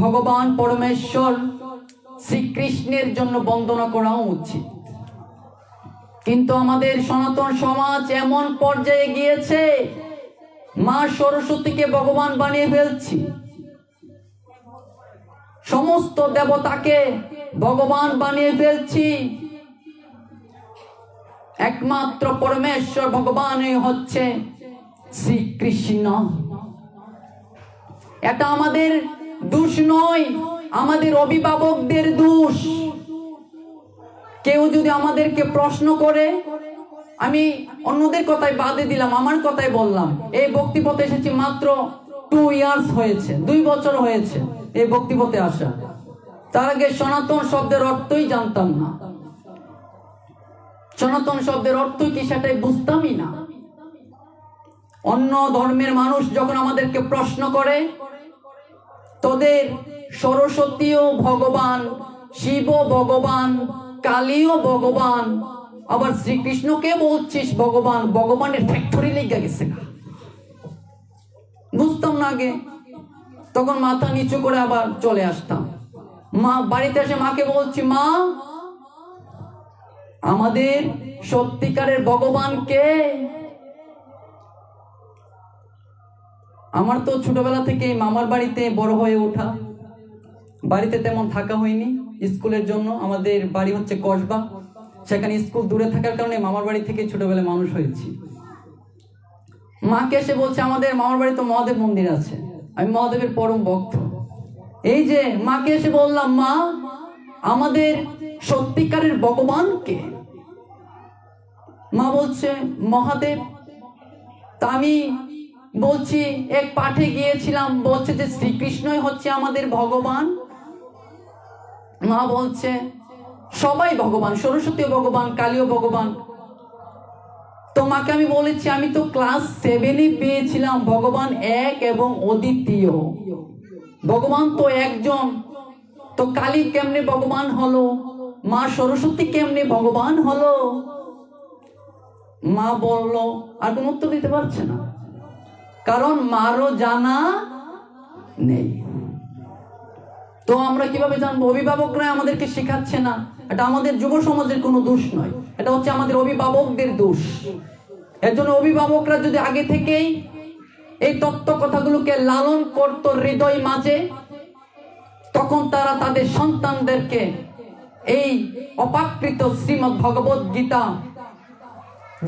ভগবান পরমেশ্বর শ্রীকৃষ্ণের জন্য বন্দনা করা উচিত। কিন্তু আমাদের সনাতন সমাজ এমন পর্যায়ে গিয়েছে, মা সরস্বতীকে ভগবান বানিয়ে ফেলছি, সমস্ত দেবতাকে ভগবান বানিয়ে ফেলছি, একমাত্র পরমেশ্বর ভগবানই হচ্ছে শ্রীকৃষ্ণ। এটা আমাদের দোষ নয়, আমাদের অভিভাবকদের দোষ। কেউ যদি আমাদেরকে প্রশ্ন করে, আমি অন্যদের কথাই বাদে দিলাম, আমার কথাই বললাম, এই ভক্তিপথে এসেছি মাত্র 2 ইয়ার্স হয়েছে, 2 বছর হয়েছে এই ভক্তিপথে আসা। তার আগে সনাতন শব্দের অর্থই জানতাম না, সনাতন শব্দের অর্থ কি সেটাই বুঝতামই না। অন্য ধর্মের মানুষ যখন আমাদেরকে প্রশ্ন করে, তোদের সরস্বতীও ভগবান, শিব ভগবান, কালীও ভগবান, আবার শ্রীকৃষ্ণকে বলছিস ভগবান, ভগবানের ফ্যাক্টরি লেগে গেছে। বুঝতাম না আগে, তখন মাথা নিচু করে আবার চলে আসতাম। মা বাড়িতে এসে মাকে বলছি, মা আমাদের সত্যিকারের ভগবান কে? আমার তো ছোটবেলা থেকে মামার বাড়িতে বড় হয়ে ওঠা, বাড়িতে তেমন থাকা হয়নি স্কুলের জন্য। আমাদের বাড়ি হচ্ছে কসবা, সেখানে স্কুল দূরে থাকার কারণে মামার বাড়ি থেকে ছোটবেলায় মানুষ হয়েছি। মাকে এসে বলছে, আমাদের মামার বাড়ি তো মহাদেব মন্দির আছে, আমি মহাদেবের পরম ভক্ত। এই যে মাকে এসে বললাম, মা আমাদের সত্যিকারের ভগবান কে? মা বলছে মহাদেব। তা আমি বলছি, এক পাঠে গিয়েছিলাম, বলছে যে শ্রীকৃষ্ণই হচ্ছে আমাদের ভগবান। মা বলছে সবাই ভগবান, সরস্বতী ভগবান, কালীও ভগবান। তো মাকে আমি বলেছি, আমি তো ক্লাস 7-এ পেয়েছিলাম ভগবান এক এবং অদ্বিতীয়। ভগবান তো একজন, তো কালী কেমনে ভগবান হলো? মা সরস্বতী কেমনে ভগবান হলো? মা বলল, আর কোন উত্তর দিতে পারছে না, কারণ মারও জানা নেই। তো আমরা কিভাবে জানবো? অভিভাবকরা আমাদেরকে শেখাচ্ছে না। এটা আমাদের যুব সমাজের কোনো দোষ নয়, এটা হচ্ছে আমাদের অভিভাবকদের দোষ। এর জন্য অভিভাবকরা যদি আগে থেকেই এই তত্ত্ব কথাগুলোকে লালন করত হৃদয় মাঝে, তখন তারা তাদের সন্তানদেরকে এই অপাকৃত শ্রীমদ্ ভগবত গীতা,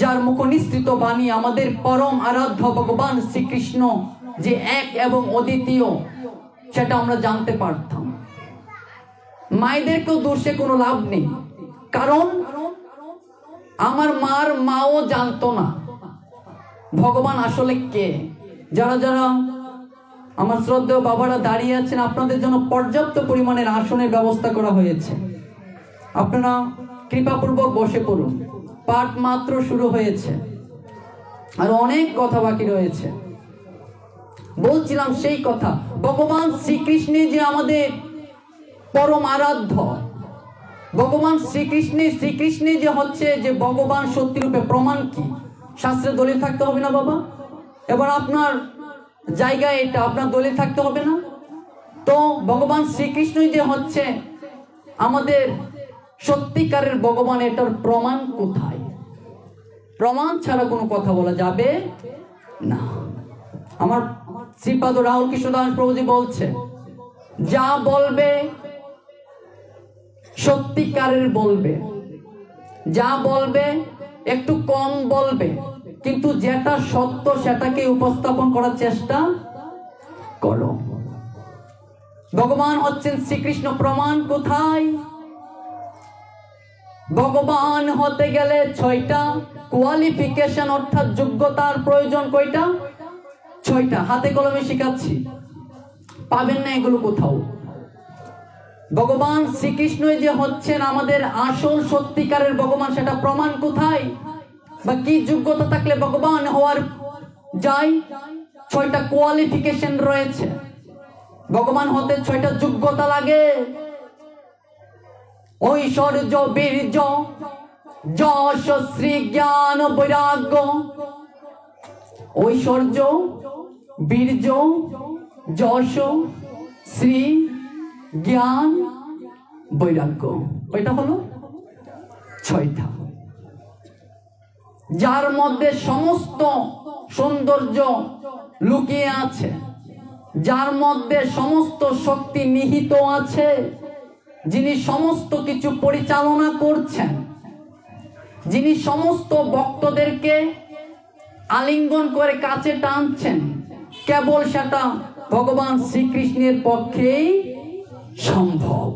যার মুখ নিঃসৃত বাণী আমাদের পরম আরাধ্য ভগবান শ্রীকৃষ্ণ যে এক এবং অদ্বিতীয়, সেটা আমরা জানতে পারতাম। মায়েদেরকেও দোষে কোনো লাভ নেই, কারণ আমার মাও জানতো না ভগবান আসলে কে। যারা যারা আমার শ্রদ্ধেয় বাবারা দাঁড়িয়ে আছেন, আপনাদের জন্য পর্যাপ্ত পরিমাণের আসনের ব্যবস্থা করা হয়েছে, আপনারা কৃপাপূর্বক বসে পড়ুন। পাঠ মাত্র শুরু হয়েছে, আর অনেক কথা বাকি রয়েছে। বলছিলাম সেই কথা, ভগবান শ্রীকৃষ্ণ যে আমাদের পরম আরাধ্য, ভগবান শ্রীকৃষ্ণ যে হচ্ছে যে ভগবান সত্যি রূপে, প্রমাণ কি? শাস্ত্রে দলিল থাকতে হবে না বাবা? এবার আপনার জায়গায় এটা আপনার দলিল থাকতে হবে না? তো ভগবান শ্রীকৃষ্ণই যে হচ্ছে আমাদের সত্যিকারের ভগবান, এটার প্রমাণ কোথায়? প্রমাণ ছাড়া কোনো কথা বলা যাবে না। আমার শ্রীপাদ রাহুল কৃষ্ণ দাস প্রভুজি বলছে, যা বলবে সত্যিকারের বলবে, যা বলবে একটু কম বলবে, কিন্তু যেটা সত্য সেটাকে উপস্থাপন করার চেষ্টা করো। ভগবান হচ্ছেন শ্রীকৃষ্ণ, প্রমাণ কোথায়? ভগবান হতে গেলে 6টা কোয়ালিফিকেশন, অর্থাৎ যোগ্যতার প্রয়োজন। কয়টা? 6টা। হাতে কলমে শিখাচ্ছি, পাবেন না এগুলো কোথাও। ভগবান শ্রীকৃষ্ণ যে হচ্ছেন আমাদের আসল সত্যিকারের ভগবান, সেটা প্রমাণ কোথায়? বা কি যোগ্যতা থাকলে ভগবান হওয়ার যায়? 6টা কোয়ালিফিকেশন রয়েছে। ভগবান হতে 6টা যোগ্যতা লাগে। ঐশ্বর্য, বীর্য, যশ, শ্রী, জ্ঞান, বৈরাগ্য। ঐশ্বর্য, বীর্য, যশ, শ্রী, জ্ঞান, বৈরাগ্য। কয়টা হলো? 6টা। যার মধ্যে সমস্ত সৌন্দর্য লুকিয়ে আছে, যার মধ্যে সমস্ত শক্তি নিহিত আছে, যিনি সমস্ত কিছু পরিচালনা করছেন, যিনি সমস্ত ভক্তদেরকে আলিঙ্গন করে কাছে টানছেন, কেবল সেটা ভগবান শ্রীকৃষ্ণের পক্ষেই সম্ভব।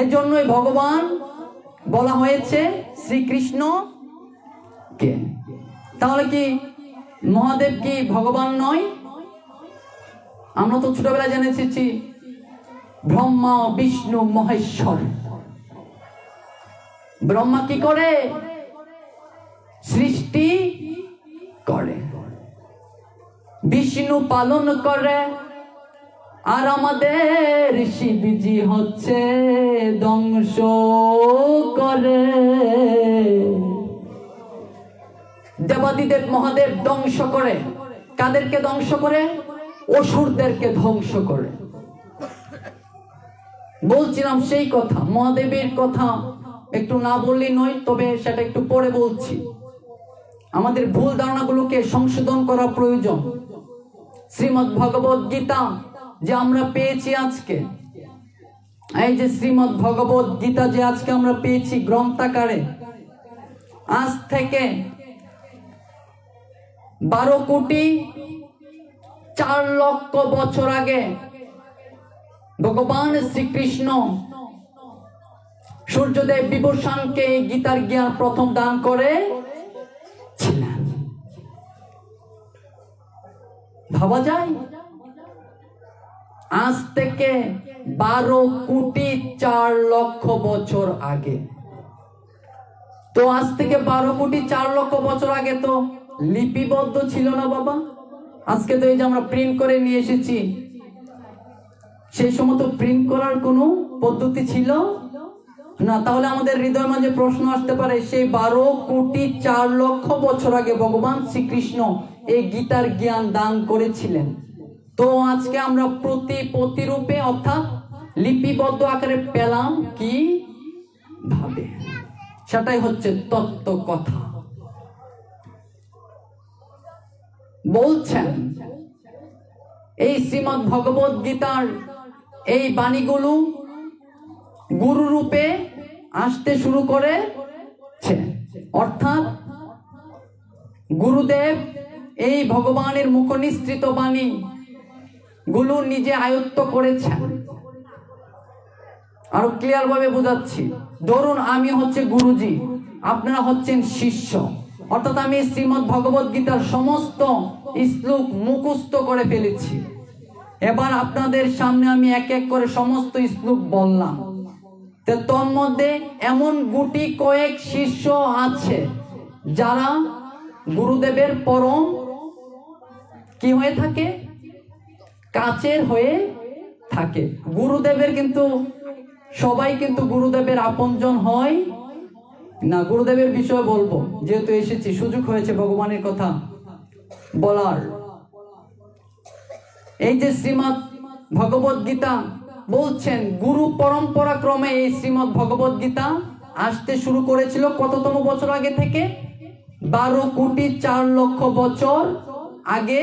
এজন্যই ভগবান বলা হয়েছে শ্রীকৃষ্ণ কে। তাহলে কি মহাদেব কি ভগবান নয়? আমরা তো ছোটবেলায় জেনে এসেছি ব্রহ্মা, বিষ্ণু, মহেশ্বর। ব্রহ্মা কি করে? সৃষ্টি করে। বিষ্ণু পালন করে, আর আমাদের শিবজি হচ্ছে ধ্বংস করে। দেবাদিদেব মহাদেব ধ্বংস করে। কাদেরকে ধ্বংস করে? অসুরদেরকে ধ্বংস করে। বলছিলাম সেই কথা, মহাদেবের কথা একটু না বললেই নয়, তবে সেটা একটু পরে বলছি। আমাদের ভুল ধারণাগুলোকে সংশোধন করা প্রয়োজন। শ্রীমদ্ ভগবদ গীতা যে আমরা পেয়েছি আজকে, এই যে শ্রীমদ্ ভগবদ গীতা যে আজকে আমরা পেয়েছি গ্রন্থাকারে, আজ থেকে 12,04,00,000 বছর আগে ভগবান শ্রীকৃষ্ণ সূর্যদেব বিভূষণকে এই গীতার জ্ঞান প্রথম দান করেছিলেন। ভাবা যায়? আজ থেকে 12,04,00,000 বছর আগে। তো আজ থেকে 12,04,00,000 বছর আগে তো লিপিবদ্ধ ছিল না বাবা। আজকে তো এই যে আমরা প্রিন্ট করে নিয়ে এসেছি, সেই সময় তো প্রিন্ট করার কোনো পদ্ধতি ছিল না। তাহলে আমাদের হৃদয়ের মাঝে প্রশ্ন আসতে পারে, সেই 12,04,00,000 বছর আগে ভগবান শ্রীকৃষ্ণ এই গীতার জ্ঞান দান করেছিলেন, তো আজকে আমরা প্রতিরূপে অর্থাৎ লিপিবদ্ধ আকারে পেলাম কি ভাবে? সেটাই হচ্ছে তত্ত্ব কথা। বলছেন এই শ্রীমদ্ ভগবদ গীতার এই বাণীগুলো গুরু রূপে আসতে শুরু করেছে, অর্থাৎ গুরুদেব এই ভগবানের মুখ নিঃসৃত বাণী গুলো নিজে আয়ত্ত করেছেন। আরো ক্লিয়ার ভাবে বোঝাচ্ছি। ধরুন আমি হচ্ছে গুরুজি, আপনারা হচ্ছেন শিষ্য, অর্থাৎ আমি শ্রীমদ্ ভগবদ গীতার সমস্ত শ্লোক মুখস্থ করে ফেলেছি। এবার আপনাদের সামনে আমি এক এক করে সমস্ত শ্লোক বললাম। তোর মধ্যে এমন গুটি কয়েক শিষ্য আছে যারা গুরুদেবের পরম কি হয়ে থাকে? কাছের হয়ে থাকে। গুরুদেবের কিন্তু সবাই কিন্তু গুরুদেবের আপনজন হয় না। গুরুদেবের বিষয়ে বলবো, যেহেতু এসেছি, সুযোগ হয়েছে ভগবানের কথা বলার। এই যে শ্রীমদ্ ভগবদ গীতা বলছেন, গুরু পরম্পরা ক্রমে এই শ্রীমদ্ ভগবদ গীতা আসতে শুরু করেছিল কততম বছর আগে থেকে? 12,04,00,000 বছর আগে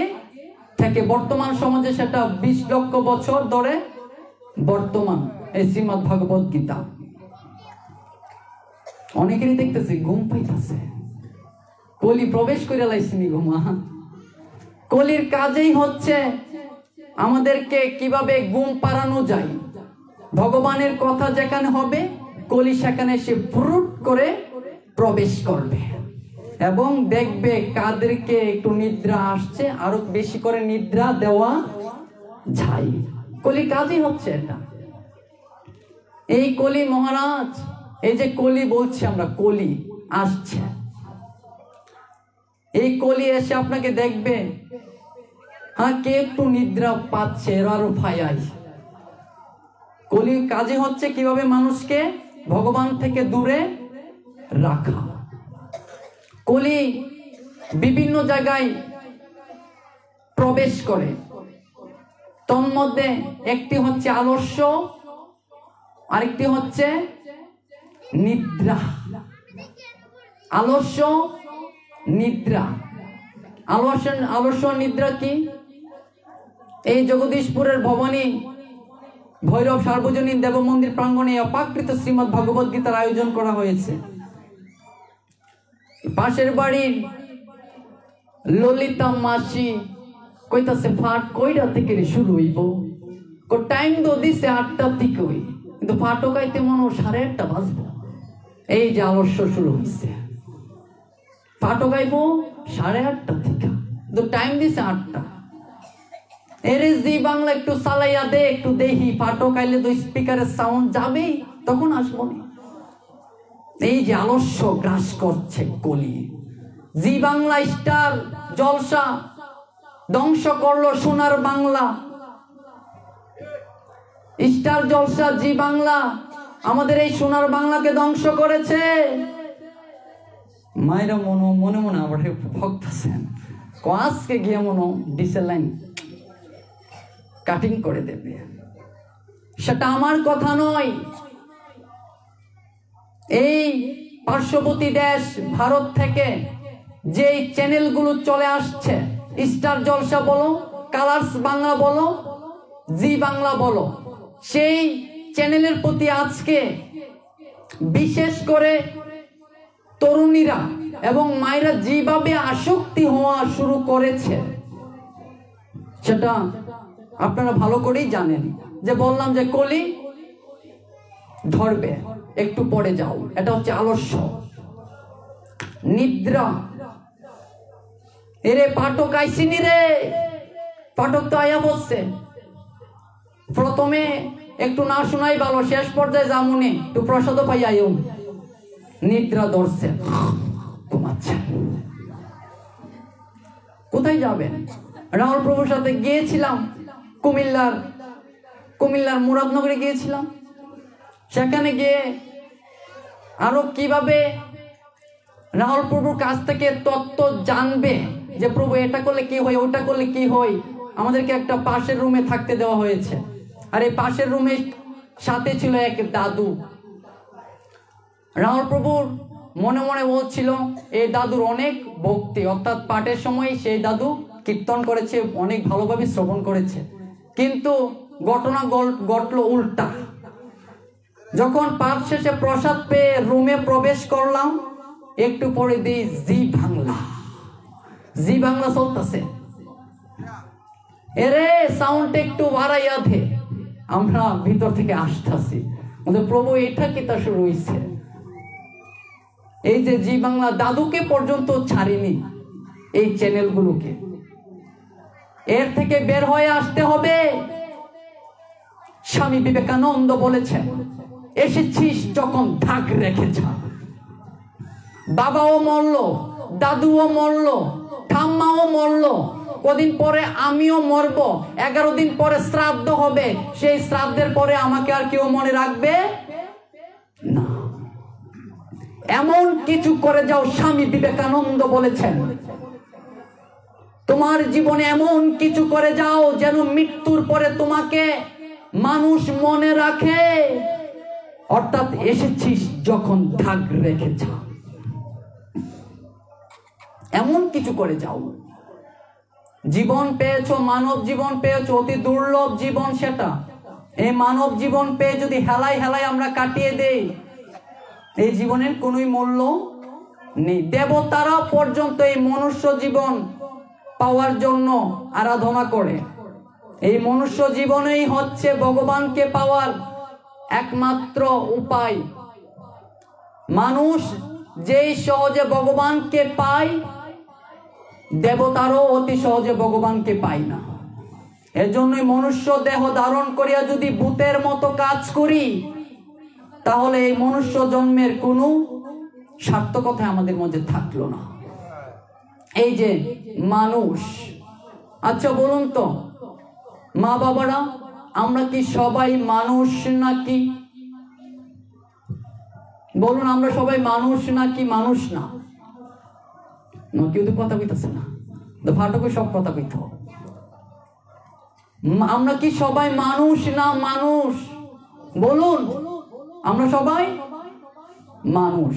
থেকে। বর্তমান সমাজে সেটা 20 লক্ষ বছর ধরে বর্তমান এই শ্রীমদ্ ভগবদ গীতা। অনেকেরই দেখতেছি ঘুম পাইতেছে, কলি প্রবেশ করে লাইছিনি ঘুমা। কলির কাজেই হচ্ছে আমাদেরকে কিভাবে ঘুম পাড়ানো যায়। ভগবানের কথা যেখানে হবে, কলি সেখানে সে ফুরুট করে প্রবেশ করবে এবং দেখবে কাদেরকে একটু নিদ্রা আসছে, আরো বেশি করে নিদ্রা দেওয়া যায়। কলির কাজই হচ্ছে এটা। এই কলি মহারাজ, এই যে কলি বলছি আমরা, কলি আসছে। এই কলি এসে আপনাকে দেখবে হ্যাঁ, কে একটু নিদ্রা পাচ্ছে এরারও ফায়াই। কলি কাজে হচ্ছে কিভাবে মানুষকে ভগবান থেকে দূরে রাখা। কলি বিভিন্ন জায়গায় প্রবেশ করে, তন্মধ্যে একটি হচ্ছে আলস্য, আরেকটি হচ্ছে নিদ্রা। আলস্য, নিদ্রা। আলস্য নিদ্রা কি? এই জগদীশপুরের ভবানী ভৈরব সার্বজনীন দেব মন্দির প্রাঙ্গণে অপাকৃত শ্রীমদ্ ভগবত গীতার আয়োজন করা হয়েছে। পাশের বাড়ির ললিতা মাসি কইতাছে ফাট কইটা থেকে শুরু হইব, টাইম তো দিছে 8টার দিকে, কিন্তু ফাটও গাইতে মনে 8:30 বাজবো। এই যে আলস্য শুরু হয়েছে, ফাটও গাইব 8:30 থেকে, কিন্তু টাইম দিছে 8টা। এর জি বাংলা একটু চালাইয়া দে, একটু দেখি, ফাটো খাইলে তো স্পিকারের সাউন্ড যাবেই, তখন আসবো না। এই যে আলস্য গ্রাস করছে কলি। জি বাংলা স্টার জলসা ধ্বংস করলো সোনার বাংলা। স্টার জলসা জি বাংলা আমাদের এই সোনার বাংলাকে ধ্বংস করেছে। মায়েরা মনে মনে আবার ভক্তাছেন, আজকে গিয়ে মনো ডিসেল লাইন কাটিং করে দেবে। সেটা আমার কথা নয়। এই পার্শ্ববর্তী দেশ ভারত থেকে যেই চ্যানেলগুলো চলে আসছে, স্টার জলসা বলো, কালার্স বাংলা বলো, জি বাংলা বলো, সেই চ্যানেলের প্রতি আজকে বিশেষ করে তরুণীরা এবং মায়েরা যেভাবে আসক্তি হওয়া শুরু করেছে, সেটা আপনারা ভালো করেই জানেন। যে বললাম যে কলি ধরবে, একটু পরে যাও, এটা হচ্ছে আলস্য, নিদ্রা। এরে পাঠক আইসিনি রে, পাঠক তো আয়া বসছে। প্রথমে একটু না শোনাই ভালো, শেষ পর্যায়ে জামুনে একটু প্রসাদ পাই আয়ো। নিদ্রা ধরছে, ঘুমাচ্ছে। কোথায় যাবেন? রাহুল প্রভুর সাথে গিয়েছিলাম কুমিল্লার মুরাদনগরে গিয়েছিলাম। সেখানে গিয়ে আরো কিভাবে রাহুল প্রভুর কাছ থেকে তত্ত্ব জানবে, যে প্রভু এটা করলে কি হয়, ওটা করলে কি হয়। আমাদেরকে একটা পাশের রুমে থাকতে দেওয়া হয়েছে, আর এই পাশের রুমে সাথে ছিল এক দাদু। রাহুল প্রভুর মনে মনে বলছিল এই দাদুর অনেক ভক্তি, অর্থাৎ পাঠের সময় সেই দাদু কীর্তন করেছে, অনেক ভালোভাবে শ্রবণ করেছে। কিন্তু ঘটনা ঘটলো উল্টা। যখন পাঠ শেষে প্রসাদ পেয়ে রুমে প্রবেশ করলাম, একটু পরে দিই জি বাংলা চলতেছে। এরে সাউন্ড একটু বাড়াইয়া দে। আমরা ভিতর থেকে আসতেছি, প্রভু এটা কি তা শুরু হয়েছে। এই যে জি বাংলা দাদুকে পর্যন্ত ছাড়িনি, এই চ্যানেলগুলোকে। এর থেকে বের হয়ে আসতে হবে। স্বামী বিবেকানন্দ বলেছেন, এসেছিস যখন ধাক রেখে যা। বাবাও মরল, দাদুও মরল, ঠাম্মাও মরল, কদিন পরে আমিও মরব। 11 দিন পরে শ্রাদ্ধ হবে, সেই শ্রাদ্ধের পরে আমাকে আর কেউ মনে রাখবে না। এমন কিছু করে যাও, স্বামী বিবেকানন্দ বলেছেন, তোমার জীবনে এমন কিছু করে যাও যেন মৃত্যুর পরে তোমাকে মানুষ মনে রাখে। অর্থাৎ এসেছিস যখন ধাক রেখে যা, এমন কিছু করে যাও। জীবন পেয়েছো, মানব জীবন পেয়েছো, অতি দুর্লভ জীবন সেটা। এই মানব জীবন পেয়ে যদি হেলায় হেলায় আমরা কাটিয়ে দেই, এই জীবনের কোনোই মূল্য নেই। দেবতারা পর্যন্ত এই মনুষ্য জীবন পাওয়ার জন্য আরাধনা করে। এই মনুষ্য জীবনেই হচ্ছে ভগবানকে পাওয়ার একমাত্র উপায়। মানুষ যেই সহজে ভগবানকে পায়, দেবতারও অতি সহজে ভগবানকে পায় না। এজন্যই মনুষ্য দেহ ধারণ করিয়া যদি ভূতের মতো কাজ করি, তাহলে এই মনুষ্য জন্মের কোনো সার্থকতা আমাদের মধ্যে থাকলো না। এই যে মানুষ, আচ্ছা বলুন তো মা বাবারা, আমরা কি সবাই মানুষ নাকি? বলুন, আমরা সবাই মানুষ নাকি মানুষ না? কেউ তো কথা কইতেছে না, তো ফাটকে সব কথা কইতে হবে। আমরা কি সবাই মানুষ না মানুষ? বলুন, আমরা সবাই মানুষ।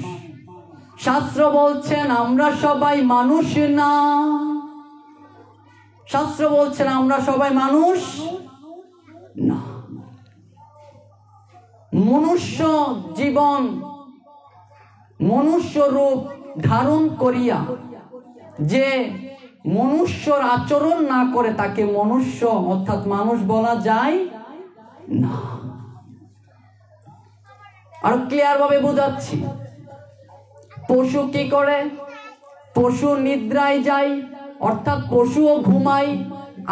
শাস্ত্র বলছেন আমরা সবাই মানুষ না। শাস্ত্র বলছেন আমরা সবাই মানুষ না। মনুষ্য জীবন, মনুষ্য রূপ ধারণ করিয়া যে মনুষ্যর আচরণ না করে তাকে মনুষ্য অর্থাৎ মানুষ বলা যায় না। আর ক্লিয়ার ভাবে বোঝাচ্ছি, পশু কি করে? পশু নিদ্রায় যায়, অর্থাৎ পশুও ঘুমাই,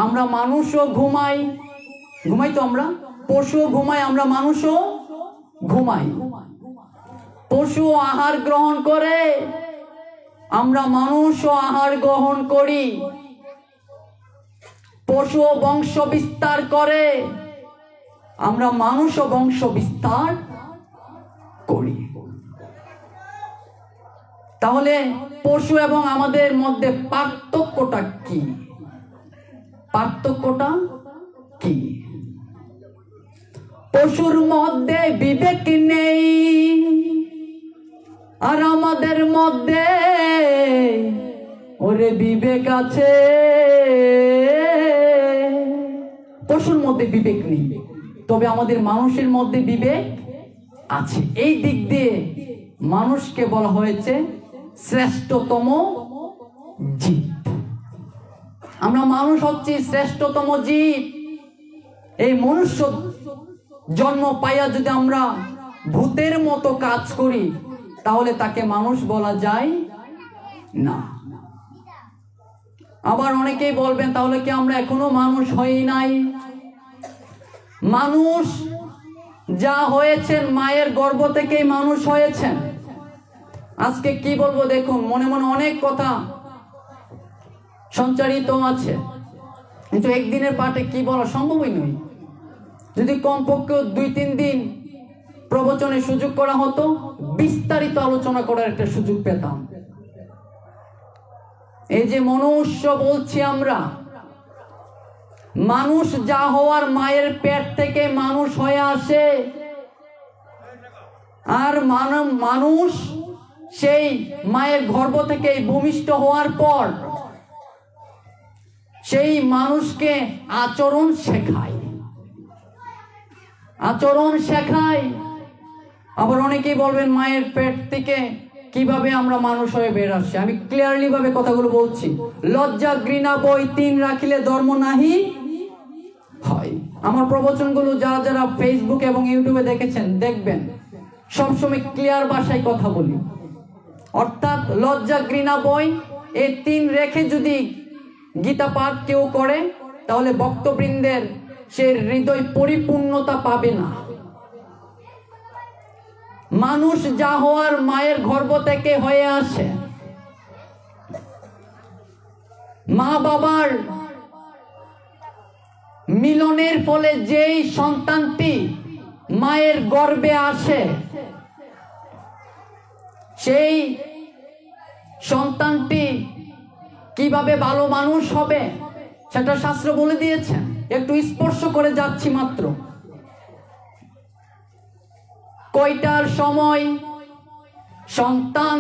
আমরা মানুষও ঘুমাই। ঘুমাই তো আমরা, পশুও ঘুমাই, আমরা মানুষও ঘুমাই। পশু আহার গ্রহণ করে, আমরা মানুষও আহার গ্রহণ করি। পশু বংশ বিস্তার করে, আমরা মানুষও বংশ বিস্তার করি। তাহলে পশু এবং আমাদের মধ্যে পার্থক্যটা কি? পার্থক্যটা কি? পশুর মধ্যে বিবেক নেই, আর আমাদের মধ্যে ওরে বিবেক আছে। পশুর মধ্যে বিবেক নেই, তবে আমাদের মানুষের মধ্যে বিবেক আছে। এই দিক দিয়ে মানুষকে বলা হয়েছে শ্রেষ্ঠতম জীব। আমরা মানুষ হচ্ছি শ্রেষ্ঠতম জীব। এই মনুষ্য জন্ম পাইয়া যদি আমরা ভূতের মতো কাজ করি, তাহলে তাকে মানুষ বলা যায় না। আবার অনেকেই বলবেন, তাহলে কি আমরা এখনো মানুষ হই নাই? মানুষ যা হয়েছেন মায়ের গর্ভ থেকেই মানুষ হয়েছেন। আজকে কি বলবো দেখুন, মনে মনে অনেক কথা সঞ্চারিত আছে, কিন্তু একদিনের পাঠে কি বলা সম্ভবই নয়। যদি কমপক্ষে 2-3 দিন প্রবচনের সুযোগ করা হতো, বিস্তারিত আলোচনা করার একটা সুযোগ পেতাম। এই যে মনুষ্য বলছি আমরা, মানুষ যা হওয়ার মায়ের পেট থেকে মানুষ হয়ে আসে। আর মানুষ সেই মায়ের গর্ভ থেকে ভূমিষ্ঠ হওয়ার পর সেই মানুষকে আচরণ শেখায়, আচরণ শেখায়। আবার অনেকেই বলবেন মায়ের পেট থেকে কিভাবে আমরা মানুষ হয়ে বের আসছি। আমি ক্লিয়ারলি ভাবে কথাগুলো বলছি। লজ্জা ঘৃণা বই 3 রাখিলে ধর্ম নাহি হয়। আমার প্রবচনগুলো যারা যারা ফেসবুক এবং ইউটিউবে দেখেছেন দেখবেন, সবসময় ক্লিয়ার ভাষায় কথা বলি। অর্থাৎ লজ্জা ঘৃণা বই এই 3 রেখে যদি গীতা পাঠ কেউ করে, তাহলে ভক্তবৃন্দের সে হৃদয় পরিপূর্ণতা পাবে না। মানুষ যা হওয়ার মায়ের গর্ভ থেকে হয়ে আসে। মা বাবার মিলনের ফলে যেই সন্তানটি মায়ের গর্ভে আসে, সেই সন্তানটি কিভাবে ভালো মানুষ হবে সেটা শাস্ত্র বলে দিয়েছে। একটু স্পর্শ করে যাচ্ছি মাত্র। কয়টার সময় সন্তান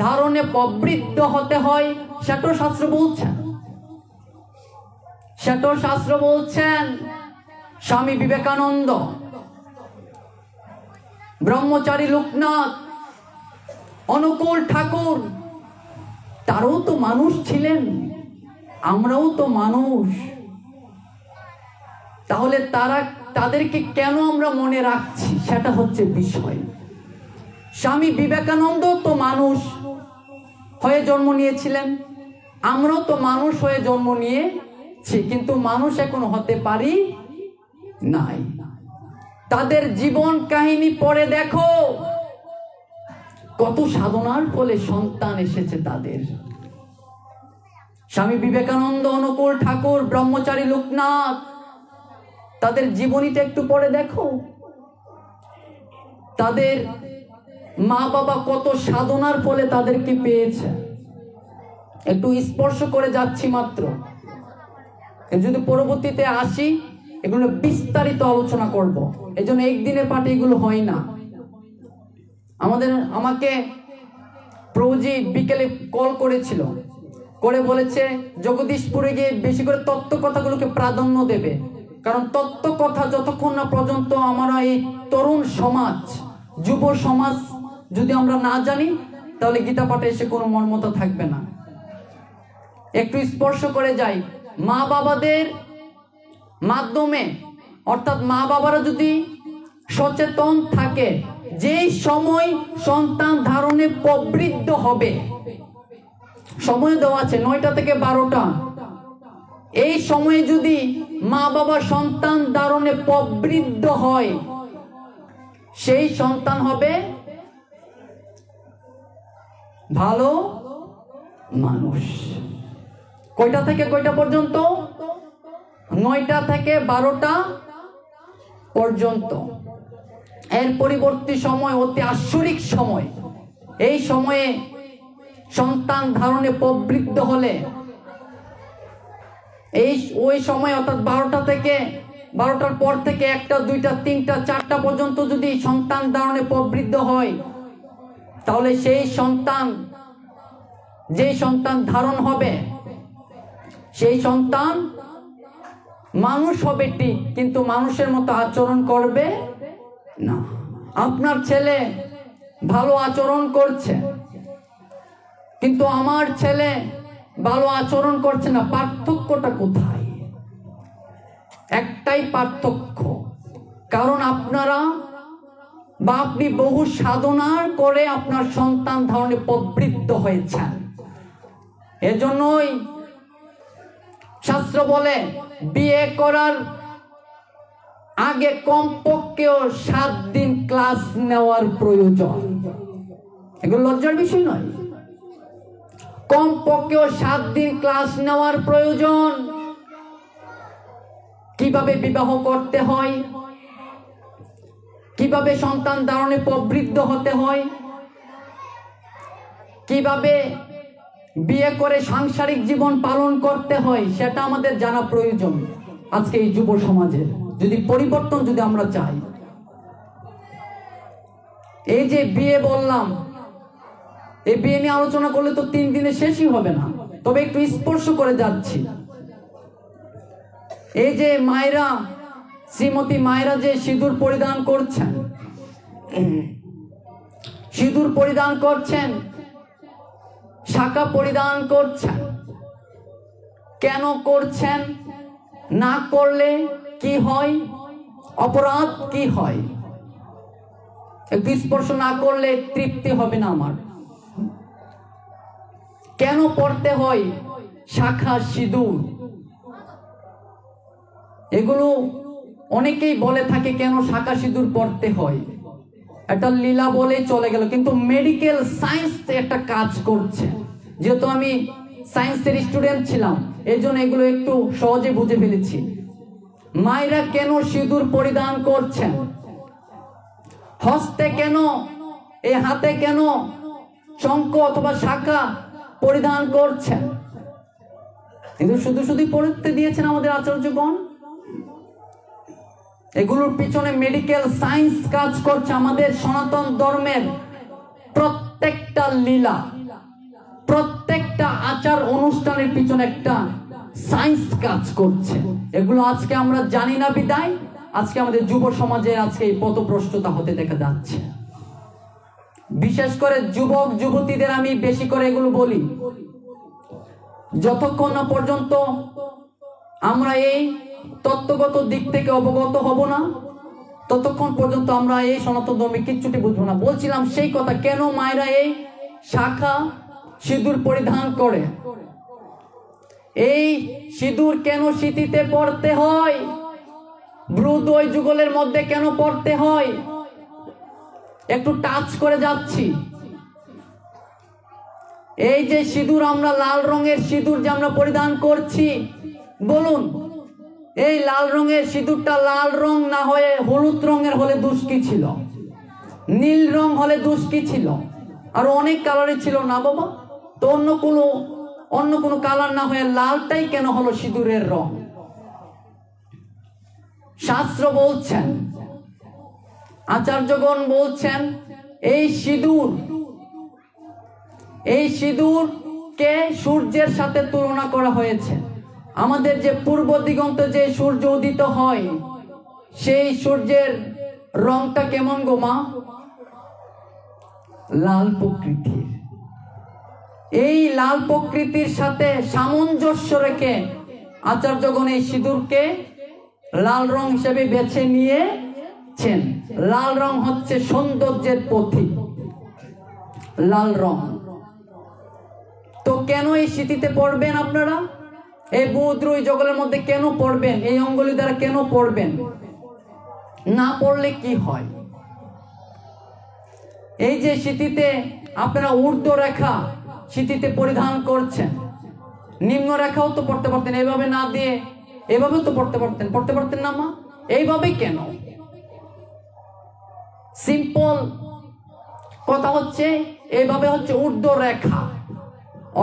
ধারণে প্রবৃত্ত হতে হয় সেটাও শাস্ত্র বলছেন। সেটাও শাস্ত্র বলছেন। স্বামী বিবেকানন্দ, ব্রহ্মচারী লোকনাথ, অনুকূল ঠাকুর, তারাও তো মানুষ ছিলেন, আমরাও তো মানুষ। তাহলে তাদেরকে কেন আমরা মনে রাখছি সেটা হচ্ছে বিষয়। স্বামী বিবেকানন্দ তো মানুষ হয়ে জন্ম নিয়েছিলেন, আমরাও তো মানুষ হয়ে জন্ম নিয়েছি, কিন্তু মানুষ এখন হতে পারি নাই। তাদের জীবন কাহিনী পড়ে দেখো, কত সাধনার ফলে সন্তান এসেছে তাদের। স্বামী বিবেকানন্দ, অনুকূল ঠাকুর, ব্রহ্মচারী লোকনাথ, তাদের জীবনীটা একটু পড়ে দেখো। তাদের মা বাবা কত সাধনার ফলে তাদেরকে পেয়েছে। একটু স্পর্শ করে যাচ্ছি মাত্র, যদি পরবর্তীতে আসি এগুলো বিস্তারিত আলোচনা করব। এই জন্য একদিনের পাঠে এগুলো হয় না। আমাকে প্রভুজি বিকেলে কল করেছিল, করে বলেছে জগদীশপুরে গিয়ে বেশি করে তত্ত্ব কথাগুলোকে প্রাধান্য দেবে, কারণ তত্ত্ব কথা যতক্ষণ না পর্যন্ত আমরা এই তরুণ সমাজ, যুব সমাজ যদি আমরা না জানি, তাহলে গীতা পাঠে এসে কোনো মর্মতা থাকবে না। একটু স্পর্শ করে যাই। মা বাবাদের মাধ্যমে, অর্থাৎ মা বাবারা যদি সচেতন থাকে, যেই সময় সন্তান ধারণে প্রবৃদ্ধ হবে, সময় দেওয়া আছে 9টা থেকে 12টা, এই সময়ে যদি মা বাবা সন্তান ধারণে প্রবৃদ্ধ হয়, সেই সন্তান হবে ভালো মানুষ। কয়টা থেকে কয়টা পর্যন্ত? 9টা থেকে 12টা পর্যন্ত। এর পরিবর্তী সময় অতি আশ্চর্যিক সময়। এই সময়ে সন্তান ধারণে প্রবৃদ্ধ হলে, ওই সময় অর্থাৎ 12টার পর থেকে 1টা, 2টা, 3টা, 4টা পর্যন্ত যদি সন্তান ধারণে প্রবৃদ্ধ হয়, তাহলে সেই সন্তান, যেই সন্তান ধারণ হবে, সেই সন্তান মানুষ হবে ঠিক, কিন্তু মানুষের মতো আচরণ করবে না। আপনার ছেলে ভালো আচরণ করছে, কিন্তু আমার ছেলে ভালো আচরণ করছে না। পার্থক্যটা কোথায়? একটাই পার্থক্য, কারণ আপনারা বা আপনি বহু সাধনার করে আপনার সন্তান ধারণে প্রবৃদ্ধ হয়েছেন। এজন্যই শাস্ত্র বলে বিয়ে করার আগে কমপক্ষেও 7 দিন ক্লাস নেওয়ার প্রয়োজন। এগুলো লজ্জার বিষয় নয়। কমপক্ষেও 7 দিন ক্লাস নেওয়ার প্রয়োজন। কিভাবে বিবাহ করতে হয়, কিভাবে সন্তান ধারণে প্রবৃদ্ধ হতে হয়, কিভাবে বিয়ে করে সাংসারিক জীবন পালন করতে হয়, সেটা আমাদের জানা প্রয়োজন। আজকে এই যুব সমাজের যদি পরিবর্তন যদি আমরা চাই, এই যে বিয়ে বললাম, এই বিয়ে নিয়ে আলোচনা করলে তো 3 দিনে শেষই হবে না, তবে একটু স্পর্শ করে যাচ্ছি। এই যে মায়েরা, শ্রীমতী মায়েরা যে সিঁদুর পরিধান করছেন, সিঁদুর পরিধান করছেন, শাঁখা পরিধান করছেন, কেন করছেন? না করলে কি হয়? অপরাধ কি হয়? একটু স্পর্শ না করলে তৃপ্তি হবে না আমার। কেন পড়তে হয় শাঁখা, সিঁদুর? এগুলো অনেকেই বলে থাকে কেন শাঁখা সিঁদুর পড়তে হয়, একটা লীলা বলে চলে গেল। কিন্তু মেডিকেল সায়েন্স একটা কাজ করছে। যেহেতু আমি সায়েন্সের স্টুডেন্ট ছিলাম, এই জন্য এগুলো একটু সহজে বুঝে ফেলেছি। মায়েরা কেন সিঁদুর পরিধান করছেন, হস্তে কেন, এই হাতে কেন শঙ্খ অথবা শাঁখা পরিধান করছেন? কিন্তু শুধু শুধু পড়তে দিয়েছেন আমাদের আচার্যগণ। এগুলোর পিছনে মেডিকেল সায়েন্স কাজ করছে। আমাদের সনাতন ধর্মের প্রত্যেকটা লীলা, প্রত্যেকটা আচার অনুষ্ঠানের পিছনে একটা সায়েন্স কাজ করছে। এগুলো আজকে আমরা জানি না বিদায় আজকে আমাদের যুব সমাজে আজকে এই পথভ্রষ্টতা হতে দেখা যাচ্ছে। বিশেষ করে যুবক যুবতীদের আমি বেশি করে এগুলো বলি, যতক্ষণ না পর্যন্ত আমরা এই তত্ত্বগত দিক থেকে অবগত হব না, ততক্ষণ পর্যন্ত আমরা এই সনাতন ধর্মে কিচ্ছুটি বুঝবো না। বলছিলাম সেই কথা, কেন মায়েরা এই শাঁখা সিঁদুর পরিধান করে, এই সিঁদুর কেন সিঁথিতে পড়তে হয়, ভ্রুদ্বয় যুগলের মধ্যে কেন পড়তে হয়, একটু টাচ করে যাচ্ছি। এই যে সিঁদুর, আমরা লাল রঙের সিঁদুর যে আমরা পরিধান করছি, বলুন এই লাল রঙের সিঁদুরটা লাল রং না হয়ে হলুদ রঙের হলে দোষ কি ছিল? নীল রং হলে দোষ কি ছিল? আর অনেক কালারে ছিল না বাবা? তো অন্য কোনো কালার না হয়ে লালটাই কেন হলো সিঁদুরের রং? শাস্ত্র বলছেন, আচার্যগণ বলছেন, এই সিঁদুরকে সূর্যের সাথে তুলনা করা হয়েছে। আমাদের যে পূর্ব দিগন্তে যে সূর্য উদিত হয়, সেই সূর্যের রংটা কেমন গো মা? লাল প্রকৃতির। এই লাল প্রকৃতির সাথে সামঞ্জস্য রেখে আচার্যগণ এই সিঁদুরকে লাল রং হিসেবে বেছে নিয়েছেন। লাল রং হচ্ছে সৌন্দর্যের প্রতীক, লাল রং। তো কেন এই স্মৃতিতে পড়বেন আপনারা? এই বুদ্রুই জগলের মধ্যে কেন পড়বেন? এই অঙ্গুলি দ্বারা কেন পড়বেন? না পড়লে কি হয়? এই যে স্মৃতিতে আপনারা ঊর্ধ্ব রেখা স্মৃতিতে পরিধান করছেন, নিম্ন রেখাও তো পড়তে পারতেন, এইভাবে না দিয়ে এভাবে তো পড়তে পারতেন না মা? এইভাবে কেন? সিম্পল কথা হচ্ছে, এইভাবে হচ্ছে ঊর্ধ্ব রেখা,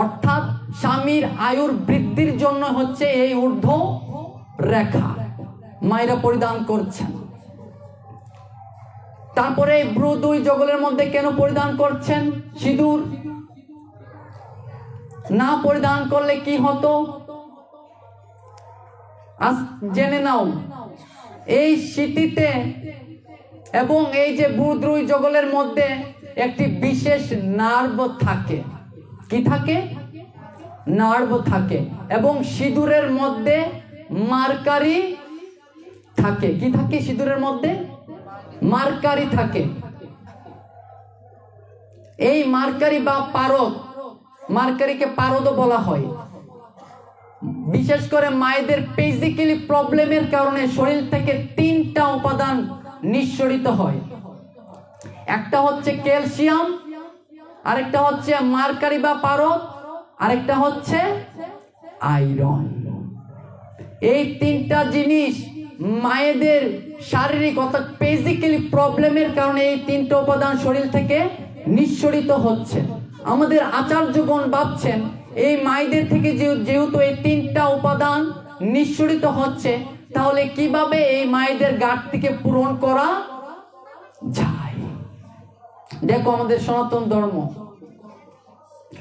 অর্থাৎ স্বামীর আয়ুর বৃদ্ধির জন্য হচ্ছে এই ঊর্ধ্ব রেখা মায়েরা পরিধান করছেন। তারপরে ব্রুদুই জগলের মধ্যে কেন পরিধান করছেন সিঁদুর? না পরিধান করলে কি হতো আজ জেনে নাও। এই স্মৃতিতে এবং এই যে ব্রুদুই জগলের মধ্যে একটি বিশেষ নার্ভ থাকে। কি থাকে? নার্ভ থাকে। এবং সিঁদুরের মধ্যে মার্কারি থাকে। কি থাকে সিঁদুরের মধ্যে? মার্কারি থাকে। এই মার্কারি বা পারদ, মার্কারিকে পারদও বলা হয়। বিশেষ করে মায়েদের ফিজিক্যালি প্রবলেমের কারণে শরীর থেকে 3টা উপাদান নিঃসরিত হয়। একটা হচ্ছে ক্যালসিয়াম, আরেকটা হচ্ছে মার্কারি বা পারদ, আরেকটা হচ্ছে আয়রন। এই 3টা জিনিস মায়েদের শারীরিক অর্থাৎ ফিজিক্যালি প্রবলেমের কারণে এই 3টা উপাদান শরীর থেকে নিঃসরিত হচ্ছে। আমাদের আচার্যগণ ভাবছেন এই মায়েদের থেকে যেহেতু এই 3টা উপাদান নিঃসরিত হচ্ছে, তাহলে কিভাবে এই মায়েদের ঘাটতিকে পূরণ করা যায়? দেখো আমাদের সনাতন ধর্ম